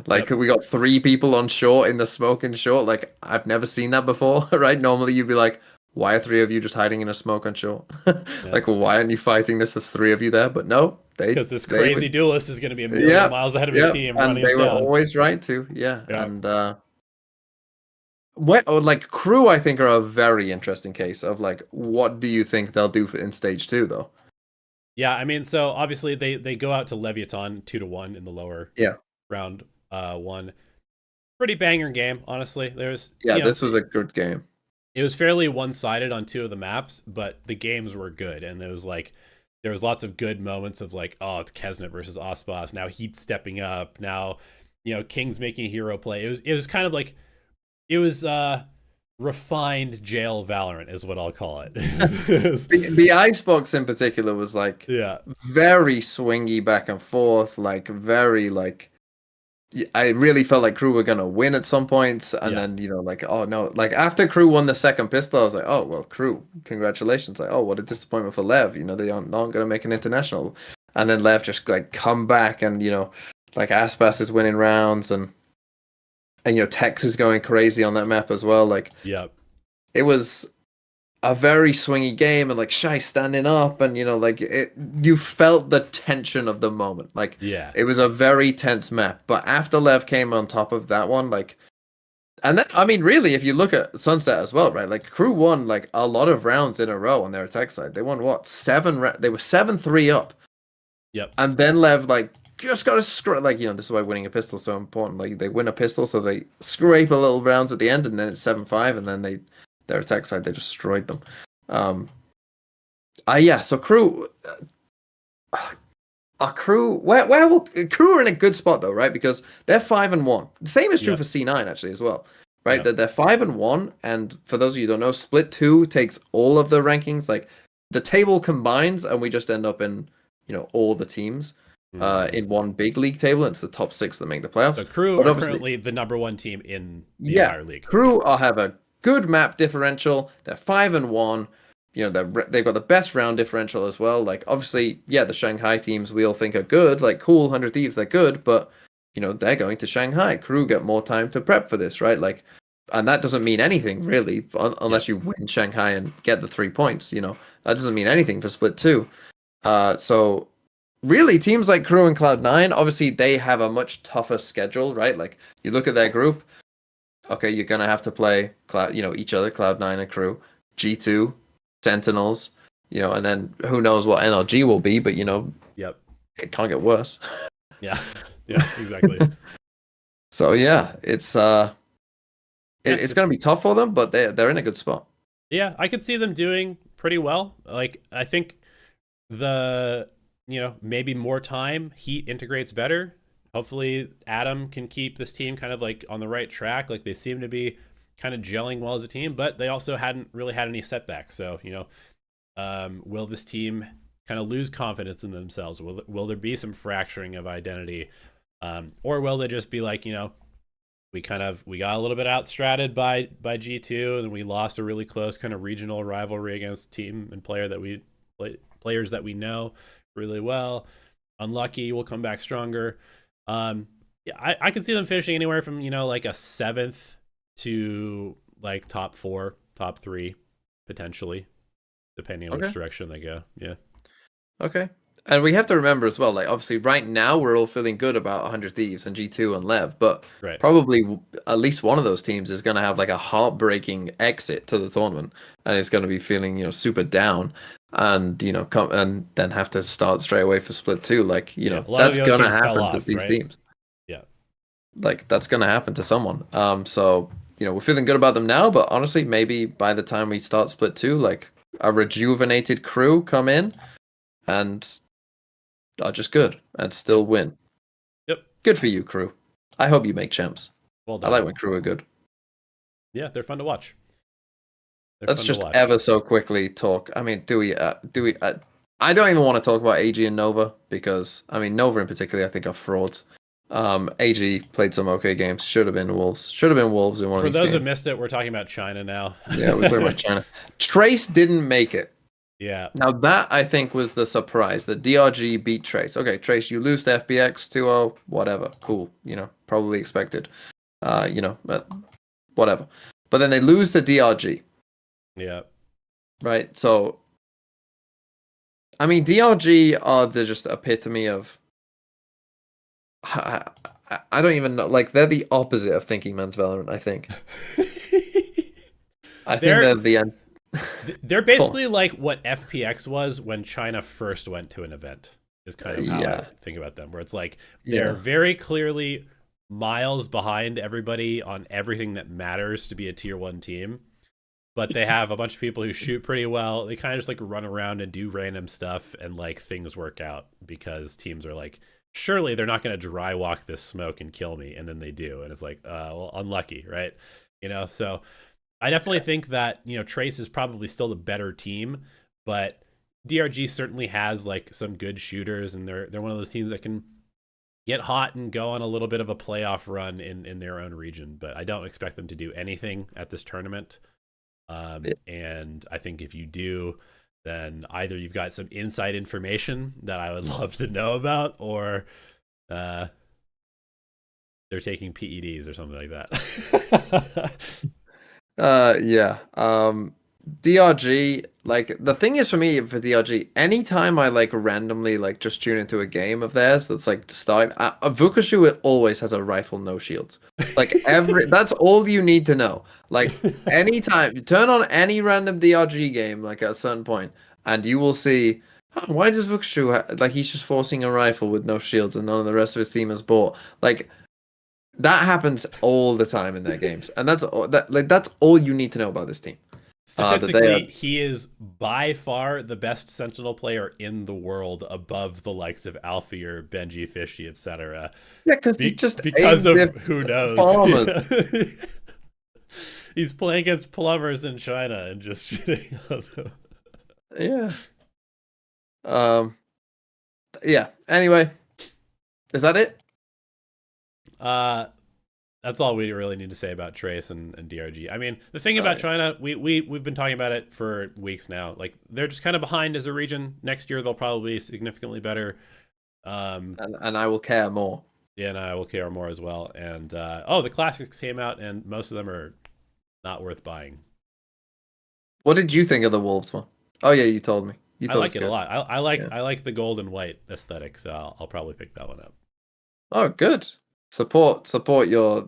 Like we got 3 people on short in the smoke and short. Like I've never seen that before, right? Normally you'd be like, why are 3 of you just hiding in a smoke on short? Like, well, why aren't you fighting this? There's 3 of you there, but no, because this crazy duelist is going to be a million miles ahead of his team, and running they us were down. always right to, and like Crew, I think are a very interesting case of like, what do you think they'll do in stage 2 though? Yeah, I mean, so obviously they go out to Leviathan 2-1 in the lower round 1. Pretty banger game, honestly. This was a good game. It was fairly one-sided on 2 of the maps, but the games were good, and there was lots of good moments of like, oh, it's Kesnet versus Ospas. Now Heat's stepping up. Now, King's making a hero play. It was kind of like, it was refined jail Valorant is what I'll call it. the icebox in particular was like very swingy back and forth, like very like, I really felt like Crew were gonna win at some points, and then like, oh no, like after Crew won the second pistol, I was like, oh well, Crew, congratulations. Like, oh, what a disappointment for Lev. They aren't gonna make an international, and then Lev just like come back, and like Aspas is winning rounds, and and Tex is going crazy on that map as well. Like Yep. it was a very swingy game, and like Shy standing up, and like you felt the tension of the moment. Like Yeah. it was a very tense map. But after Lev came on top of that one, like, and then I mean, really, if you look at Sunset as well, right? Like Crew won like a lot of rounds in a row on their attack side. They won what, they were 7-3 up. Yep. And then Lev like just got to scrape, like this is why winning a pistol is so important. Like they win a pistol, so they scrape a little rounds at the end, and then it's 7-5, and then their attack side they destroyed them. Yeah. So Crew, Crew, where will Crew are in a good spot though, right? Because they're 5-1. The same is true Yep. for C9 actually as well, right? Yep. That they're 5-1, and for those of you who don't know, Split 2 takes all of the rankings, like the table combines, and we just end up in all the teams in one big league table. It's the top 6 that make the playoffs. So Crew But are obviously, currently the #1 team in the entire league. Crew have a good map differential. They're 5-1. They've got the best round differential as well. Like obviously, the Shanghai teams we all think are good. Like cool, 100 Thieves, they're good, but they're going to Shanghai. Crew get more time to prep for this, right? Like, and that doesn't mean anything really, unless you win Shanghai and get the 3 points. That doesn't mean anything for Split 2. So really, teams like Crew and Cloud9, obviously they have a much tougher schedule, right? Like you look at their group. Okay, you're gonna have to play each other, Cloud9 and Crew, G2, Sentinels, and then who knows what NRG will be, but Yep. it can't get worse. Yeah. Yeah, exactly. So it's it's gonna be tough for them, but they're in a good spot. Yeah, I could see them doing pretty well. Like I think maybe more time, Heat integrates better. Hopefully Adam can keep this team kind of like on the right track. Like they seem to be kind of gelling well as a team, but they also hadn't really had any setbacks. So, will this team kind of lose confidence in themselves? Will there be some fracturing of identity? Or will they just be like, we got a little bit outstratted by G2, and we lost a really close kind of regional rivalry against team and players that we know really well. Unlucky, we'll come back stronger. I could see them finishing anywhere from like a 7th to like top 4, top 3 potentially, depending on which direction they go. Yeah. Okay. And we have to remember as well, like obviously right now we're all feeling good about 100 Thieves and G2 and Lev, but probably at least one of those teams is going to have like a heartbreaking exit to the tournament, and it's going to be feeling super down, and come and then have to start straight away for Split 2. Like that's going to happen to these teams. Yeah, like that's going to happen to someone. So we're feeling good about them now, but honestly, maybe by the time we start Split 2, like a rejuvenated Crew come in and are just good and still win. Yep. Good for you, Crew. I hope you make champs. Well done. I like when Crew are good. Yeah, they're fun to watch. Let's just ever so quickly talk. I mean, do we? I don't even want to talk about AG and Nova, because I mean Nova in particular I think are frauds. AG played some okay games. Should have been Wolves. Should have been Wolves in one of these games. For those who missed it, we're talking about China now. Yeah, we're talking about China. Trace didn't make it. Yeah. Now that I think was the surprise. The DRG beat Trace. Okay, Trace, you lose to FBX 2-0, whatever. Cool. Probably expected. But whatever. But then they lose to DRG. Yeah. Right. So I mean DRG are the just epitome of I don't even know, like they're the opposite of Thinking Man's Valorant, I think. I think they're the end. They're basically like what FPX was when China first went to an event, is kind of how I think about them, where it's like they're very clearly miles behind everybody on everything that matters to be a tier 1 team, but they have a bunch of people who shoot pretty well. They kind of just like run around and do random stuff, and like things work out because teams are like, surely they're not going to dry walk this smoke and kill me, and then they do, and it's like, well, unlucky, right? So I definitely think that, Trace is probably still the better team, but DRG certainly has like some good shooters, and they're one of those teams that can get hot and go on a little bit of a playoff run in their own region. But I don't expect them to do anything at this tournament. And I think if you do, then either you've got some inside information that I would love to know about, or they're taking PEDs or something like that. Yeah. DRG, like the thing is for me for DRG, anytime I like randomly like just tune into a game of theirs that's like to start, Vukushu always has a rifle, no shields. Like that's all you need to know. Like anytime you turn on any random DRG game, like at a certain point, and you will see, oh, why does Vukushu like he's just forcing a rifle with no shields and none of the rest of his team has bought. Like that happens all the time in their games, and that's all you need to know about this team. That they are. Statistically, he is by far the best Sentinel player in the world, above the likes of Alfie or Benji Fishy, etc. Yeah, because he just because of aims who knows. farmers. He's playing against plumbers in China and just shooting on them. Yeah. Yeah. Anyway, is that it? That's all we really need to say about Trace and DRG. I mean, the thing about China, we've been talking about it for weeks now. Like, they're just kind of behind as a region. Next year, they'll probably be significantly better. And I will care more. Yeah, and I will care more as well. And the classics came out, and most of them are not worth buying. What did you think of the Wolves one? Oh yeah, you told me. I like it a lot. I like the gold and white aesthetic, so I'll probably pick that one up. Oh, good. Support your,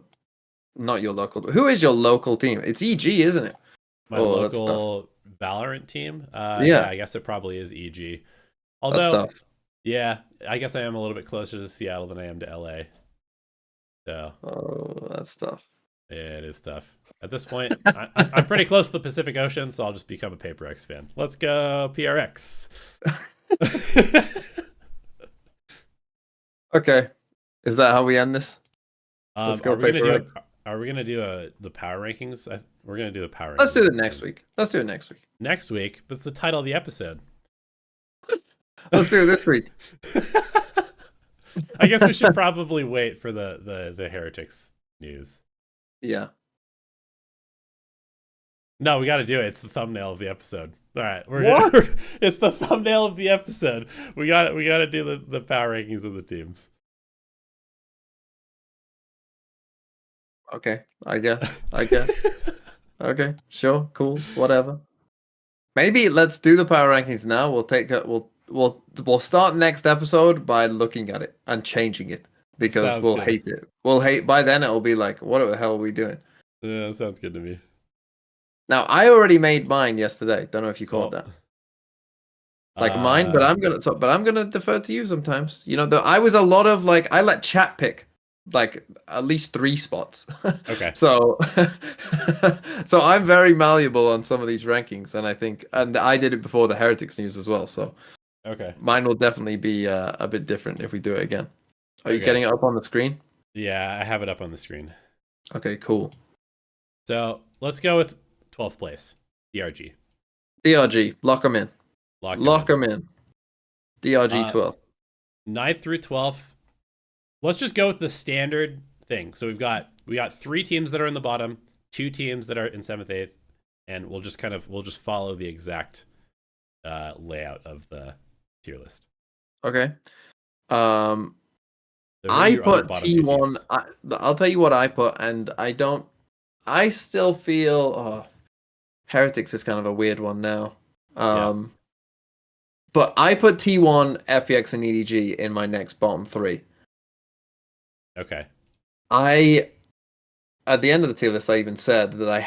not your local. Who is your local team? It's EG, isn't it? My local Valorant team. Yeah, I guess it probably is EG. Although, yeah, I guess I am a little bit closer to Seattle than I am to LA. So. Oh, that's tough. Yeah, it is tough. At this point, I'm pretty close to the Pacific Ocean, so I'll just become a Paper X fan. Let's go PRX. Okay. Is that how we end this? Let's go. Are we gonna do the power rankings? We're gonna do the power. Let's do it next week. Let's do it next week. Next week. That's the title of the episode. Let's do it this week. I guess we should probably wait for the Heretics news. Yeah. No, we got to do it. It's the thumbnail of the episode. All right, it's the thumbnail of the episode. We got to do the power rankings of the teams. Okay, I guess. Okay, sure, cool, whatever. Maybe let's do the power rankings now. We'll start next episode by looking at it and changing it because we'll hate it. By then it'll be like, what the hell are we doing? Yeah, that sounds good to me. Now I already made mine yesterday. Don't know if you caught that. Like mine, but I'm gonna defer to you sometimes. You know, I was a lot of like I let chat pick like at least 3 spots. Okay. So I'm very malleable on some of these rankings, and I did it before the Heretics news as well. So okay, mine will definitely be a bit different if we do it again. Are you getting it up on the screen? Yeah, I have it up on the screen. Okay, cool. So let's go with 12th place, DRG. DRG, lock them in. Lock them in. DRG 12. 9th through 12th. Let's just go with the standard thing. So we got 3 teams that are in the bottom, 2 teams that are in 7th, 8th, and we'll just follow the exact layout of the tier list. Okay. I put T1. I'll tell you what I put, and I still feel Heretics is kind of a weird one now. But I put T1, FPX, and EDG in my next bottom 3. Okay. At the end of the tier list, I even said that I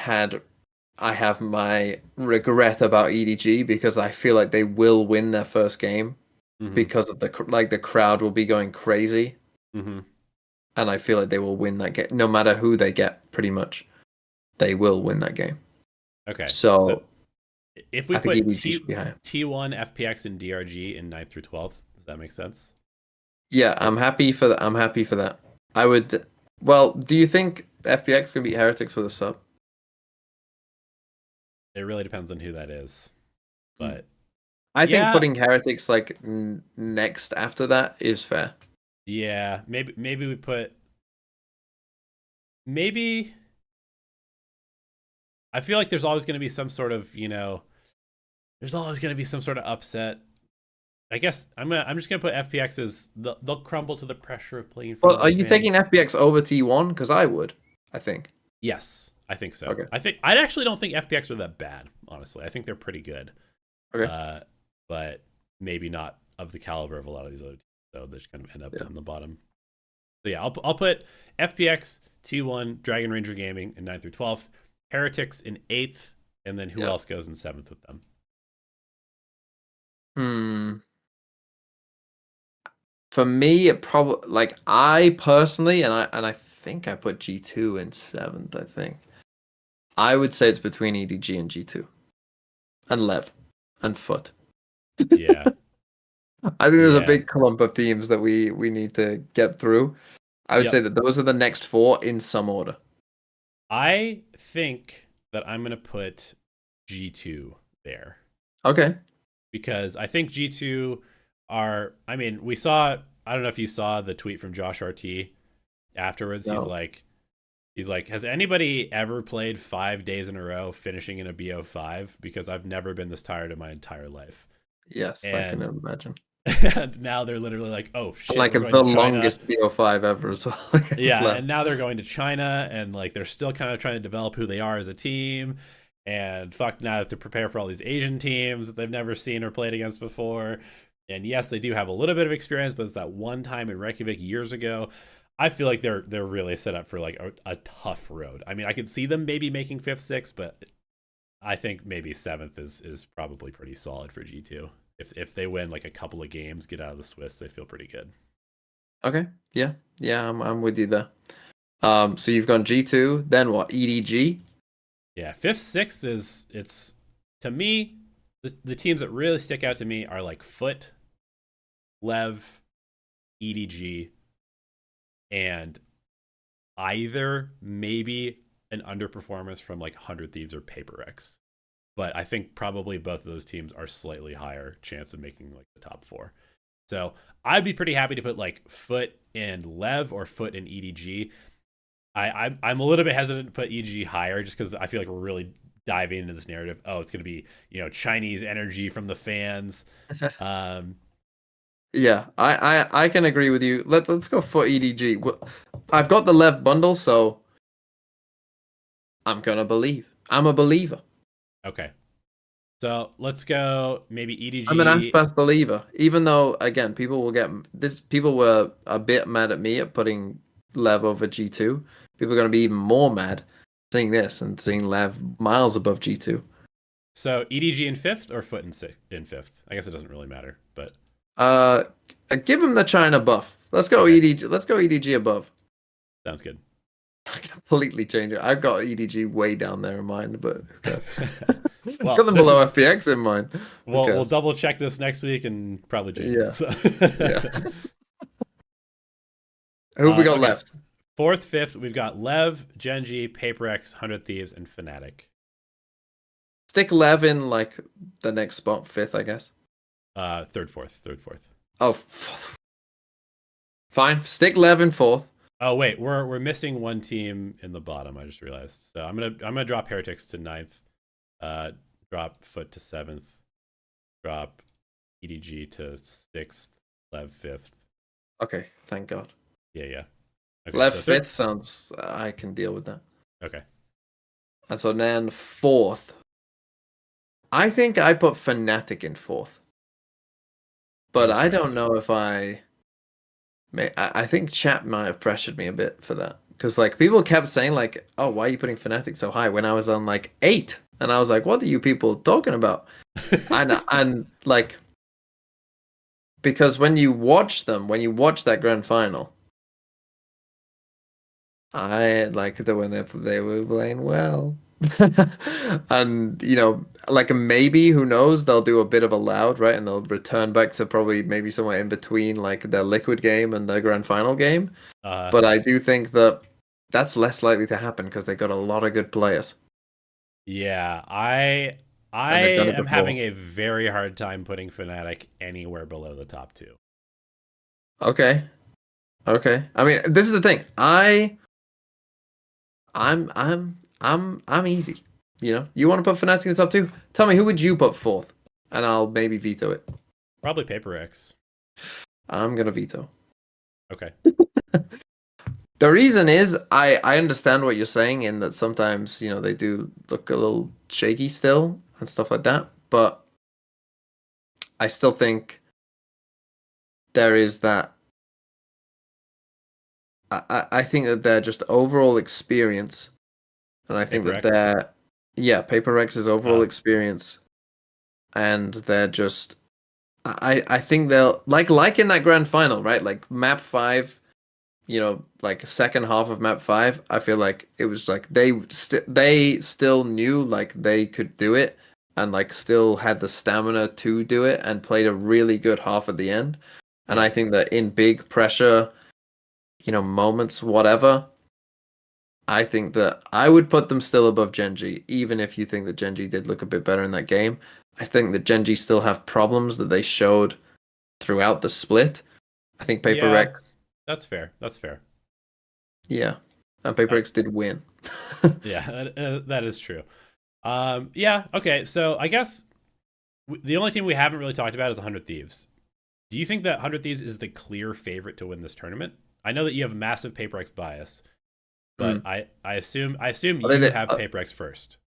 have my regret about EDG because I feel like they will win their first game because of the crowd will be going crazy, and I feel like they will win that game no matter who they get. Pretty much, they will win that game. Okay. So if we put T1, FPX, and DRG in 9th through 12th, does that make sense? Yeah, I'm happy for that. I would. Well, do you think FPX can beat Heretics with a sub? It really depends on who that is, but I think putting Heretics like next after that is fair. Yeah, maybe we put. Maybe. I feel like there's always going to be some sort of, there's always going to be some sort of upset I guess I'm just gonna put FPX as they'll crumble to the pressure of playing in front Well, of are their you taking fans. FPX over T1? Because I would. I think. Yes, I think so. Okay. I actually don't think FPX are that bad. Honestly, I think they're pretty good. Okay. But maybe not of the caliber of a lot of these other teams. So they just kind of end up Yeah. in the bottom. So yeah, I'll put FPX, T1, Dragon Ranger Gaming in 9th through 12th, Heretics in 8th, and then who Yeah. else goes in 7th with them? For me, it probably like I personally, and I think I put G2 in 7th. I think I would say it's between EDG and G2 and Lev and Foot. Yeah. I think there's a Yeah. big clump of teams that we need to get through. I would say Yep. that those are the next 4 in some order. I think that I'm going to put G2 there Okay. because I think G2 I mean, I don't know if you saw the tweet from Josh RT afterwards. No. He's like, has anybody ever played 5 days in a row finishing in a BO5? Because I've never been this tired in my entire life. Yes, I can imagine. And now they're literally like, oh shit, Like we're the going to China. longest BO5 ever as well. Yeah, and now they're going to China, and like they're still kind of trying to develop who they are as a team. And fuck, now they have to prepare for all these Asian teams that they've never seen or played against before. And yes, they do have a little bit of experience, but it's that one time in Reykjavik years ago. I feel like they're really set up for like a tough road. I mean, I could see them maybe making 5th, 6th, but I think maybe 7th is probably pretty solid for G2. If they win like a couple of games, get out of the Swiss, they feel pretty good. Okay. Yeah. Yeah, I'm with you there. So you've gone G2, then what? EDG? Yeah, 5th, 6th it's to me the teams that really stick out to me are like Foot, Lev, EDG, and either maybe an underperformance from like 100 Thieves or Paper X. But I think probably both of those teams are slightly higher chance of making like the top 4. So I'd be pretty happy to put like Foot and Lev or Foot and EDG. I'm a little bit hesitant to put EDG higher just because I feel like we're really diving into this narrative. Oh, it's going to be, Chinese energy from the fans. Yeah, I can agree with you. Let's go for EDG. I've got the Lev bundle, so I'm gonna believe. I'm a believer. Okay. So let's go maybe EDG. I'm an Aspas believer. Even though, again, people will get this. People were a bit mad at me at putting Lev over G2. People are gonna be even more mad seeing this and seeing Lev miles above G2. So EDG in 5th or Foot in 5th? I guess it doesn't really matter, but Give him the China buff. Let's go okay. EDG. Let's go EDG above. Sounds good. I completely change it. I've got EDG way down there in mind, but who cares? Well, got them below FPX in mind. We'll double check this next week and probably change it. So. Yeah. Who have we got left? 4th, 5th, we've got Lev, Genji, Paper X, 100 Thieves, and Fnatic. Stick Lev in like the next spot, 5th, I guess. 3rd, 4th. Oh, fine. Stick Lev in 4th. Oh wait, we're missing one team in the bottom. I just realized. So I'm gonna drop Heretics to 9th, drop Foot to 7th, drop EDG to 6th, Lev 5th. Okay, thank God. Yeah. Okay, Lev 5th sounds. I can deal with that. Okay. And so then 4th. I think I put Fnatic in 4th. But I don't know if I think chat might have pressured me a bit for that. Because like people kept saying like, oh, why are you putting Fnatic so high when I was on like 8? And I was like, what are you people talking about? and like, because when you watch that grand final, I like the when they were playing well. And like maybe, who knows, they'll do a bit of a loud, right, and they'll return back to probably maybe somewhere in between like their liquid game and their grand final game. But I do think that that's less likely to happen because they got a lot of good players. Yeah, I am having a very hard time putting Fnatic anywhere below the top 2. Okay. I mean, this is the thing. I'm easy. You want to put Fnatic in the top 2? Tell me, who would you put 4th? And I'll maybe veto it. Probably Paper X. I'm gonna veto. Okay. The reason is I understand what you're saying in that sometimes, they do look a little shaky still and stuff like that, but I still think there is that I think that they're just overall experience, and I think Paper that X. Paper Rex's overall experience, and they're just I think they'll like in that grand final, right? Like map 5, like second half of map 5, I feel like it was like they still knew like they could do it and like still had the stamina to do it and played a really good half at the end. And I think that in big pressure, moments, whatever, I think that I would put them still above Genji, even if you think that Genji did look a bit better in that game. I think that Genji still have problems that they showed throughout the split. I think Paper Rex. That's fair. That's fair. Yeah, and Paper Rex did win. Yeah, that is true. Yeah. Okay. So I guess the only team we haven't really talked about is 100 Thieves. Do you think that 100 Thieves is the clear favorite to win this tournament? I know that you have a massive Paper X bias, but I assume you have Paper X first.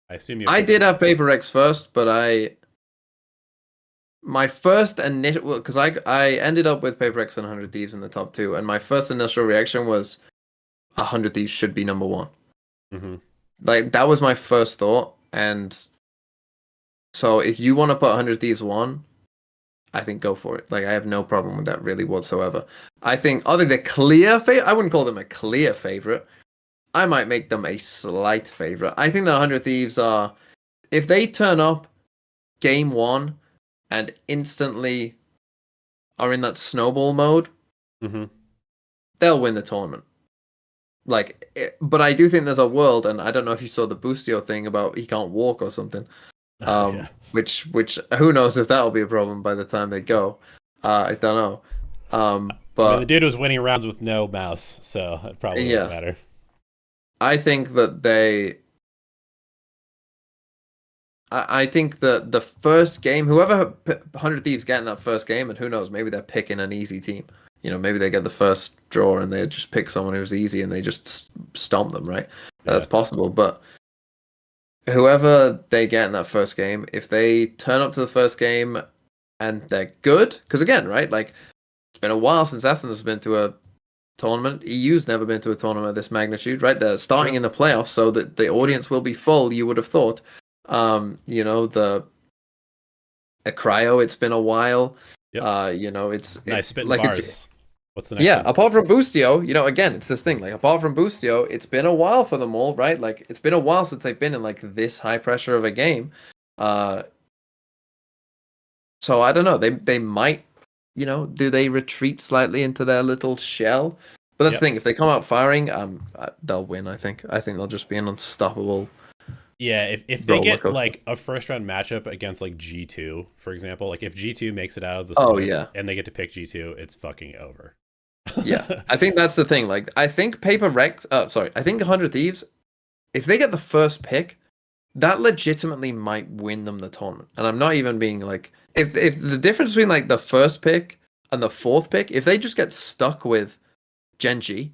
I assume you. I did have Paper X first, but my first initial, because I ended up with Paper X and 100 Thieves in the top 2, and my first initial reaction was 100 Thieves should be number 1. Mm-hmm. Like that was my first thought, and so if you want to put 100 Thieves 1, I think go for it. Like I have no problem with that really whatsoever. I think other than clear favorite, I wouldn't call them a clear favorite. I might make them a slight favorite. I think the 100 Thieves are, if they turn up game 1 and instantly are in that snowball mode, they'll win the tournament. But I do think there's a world, and I don't know if you saw the Boostio thing about he can't walk or something. Which who knows if that'll be a problem by the time they go. I don't know. But I mean, the dude was winning rounds with no mouse, so it probably wouldn't matter. I think that I think that the first game, whoever 100 Thieves get in that first game, and who knows, maybe they're picking an easy team. Maybe they get the first draw and they just pick someone who's easy and they just stomp them, right? That's possible. But whoever they get in that first game, if they turn up to the first game and they're good, because again, right, like it's been a while since Acend has been to a tournament. EU's never been to a tournament of this magnitude, right? They're starting in the playoffs, so that the audience will be full. You would have thought. The Cryo, it's been a while. It's nice spitting like bars. What's the next? Yeah, apart from Boostio, again, it's this thing. Like apart from Boostio, it's been a while for them all, right? Like it's been a while since they've been in like this high pressure of a game. So I don't know. They might, do they retreat slightly into their little shell? But that's the thing. If they come out firing, they'll win. I think they'll just be an unstoppable. Yeah, if they get like a first round matchup against like G2, for example, like if G2 makes it out of the Swiss and they get to pick G2, it's fucking over. Yeah, I think that's the thing. Like, I think I think 100 Thieves, if they get the first pick, that legitimately might win them the tournament. And I'm not even being like, if the difference between like the first pick and the fourth pick, if they just get stuck with Genji,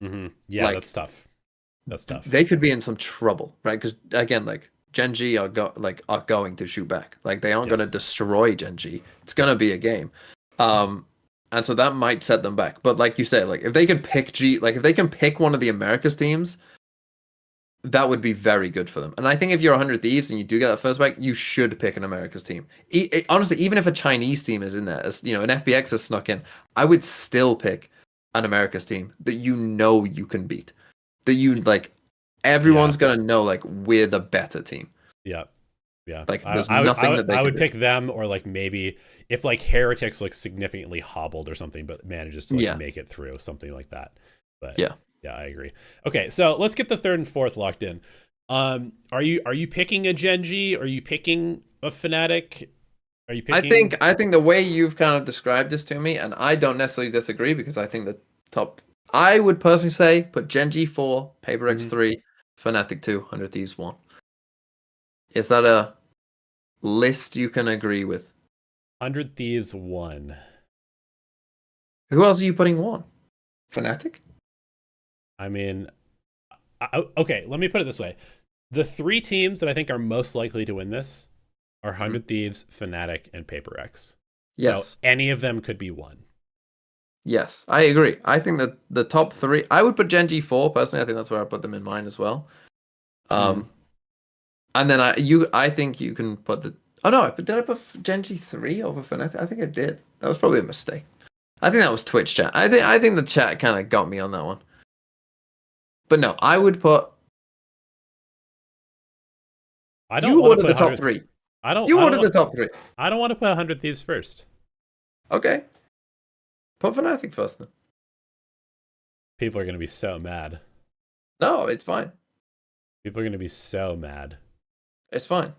that's tough. That's tough. They could be in some trouble, right? Because again, like Genji are going to shoot back. Like they aren't going to destroy Genji. It's going to be a game. And so that might set them back. But like you said, like if they can pick if they can pick one of the Americas teams, that would be very good for them. And I think if you're 100 Thieves and you do get that first back, you should pick an Americas team. Honestly, even if a Chinese team is in there, as an FBX has snuck in, I would still pick an Americas team that you can beat. That everyone's gonna know like we're the better team. Yeah. Like there's nothing that they I would pick them, or like maybe if like Heretics like significantly hobbled or something, but manages to make it through, something like that. But yeah, I agree. Okay, so let's get the third and fourth locked in. Are you picking a Genji? Are you picking a Fnatic? Are you picking? I think the way you've kind of described this to me, and I don't necessarily disagree, because I think the top. I would personally say put Genji 4, Paper X 3, Fnatic 2, 100 Thieves 1. Is that a list you can agree with? 100 Thieves 1. Who else are you putting 1? Fnatic? I mean, okay, let me put it this way. The 3 teams that I think are most likely to win this are 100 Thieves, Fnatic, and Paper X. Yes. So any of them could be 1. Yes, I agree. I think that the top 3, I would put Gen G 4 personally. I think that's where I put them in mine as well. And then I think you can put the. Oh no, did I put Gen G 3 over Fnatic? I think I did. That was probably a mistake. I think that was Twitch chat. I think the chat kind of got me on that one. But no, I would put. You ordered the top 3. You ordered the top 3. I don't want to put 100 Thieves first. Okay. Put Fnatic first then. People are going to be so mad. No, it's fine. People are going to be so mad. It's fine.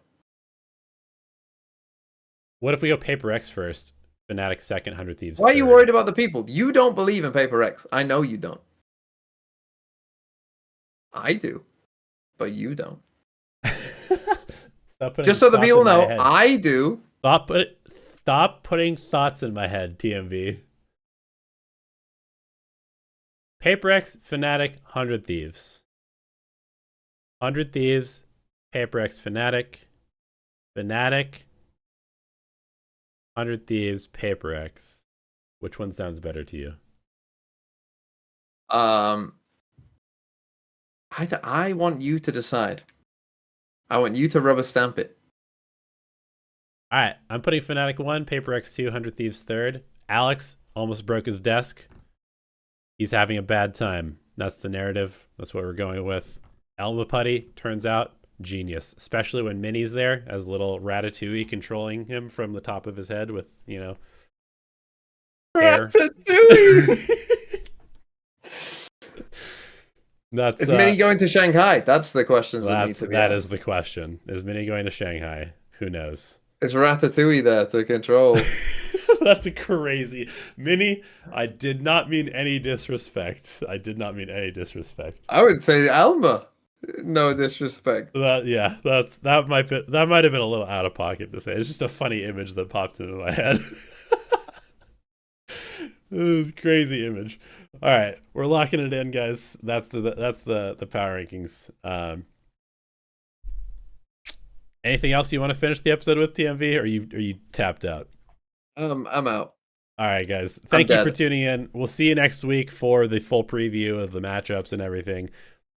What if we go Paper X first, Fnatic second, 100 Thieves Why are third? you worried about the people? You don't believe in Paper X. I know you don't. I do. But you don't. Just so the people know, I do. Stop putting thoughts in my head, TMV. Paper X, Fnatic, 100 Thieves. 100 Thieves, Paper X, Fnatic. Fnatic, 100 Thieves, Paper X. Which one sounds better to you? I want you to decide. I want you to rubber stamp it. All right, I'm putting Fnatic 1, Paper X 2, 100 Thieves third. Alex almost broke his desk. He's having a bad time. That's the narrative. That's what we're going with. Elma Putty, turns out, genius. Especially when Mini's there as little Ratatouille controlling him from the top of his head with, air. Ratatouille! Is Mini going to Shanghai? That's the question that need to be That asked. is the question. Is Mini going to Shanghai? Who knows? Is Ratatouille there to control? That's a crazy. Mini, I did not mean any disrespect. I would say Elma. No disrespect. That might have been a little out of pocket to say. It's just a funny image that popped into my head. This is a crazy image. All right, we're locking it in, guys. That's the power rankings. Anything else you want to finish the episode with, TMV? Or are you tapped out? I'm out. All right, guys. Thank you for tuning in. We'll see you next week for the full preview of the matchups and everything.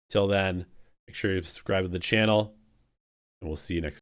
Till then, make sure you subscribe to the channel, and we'll see you next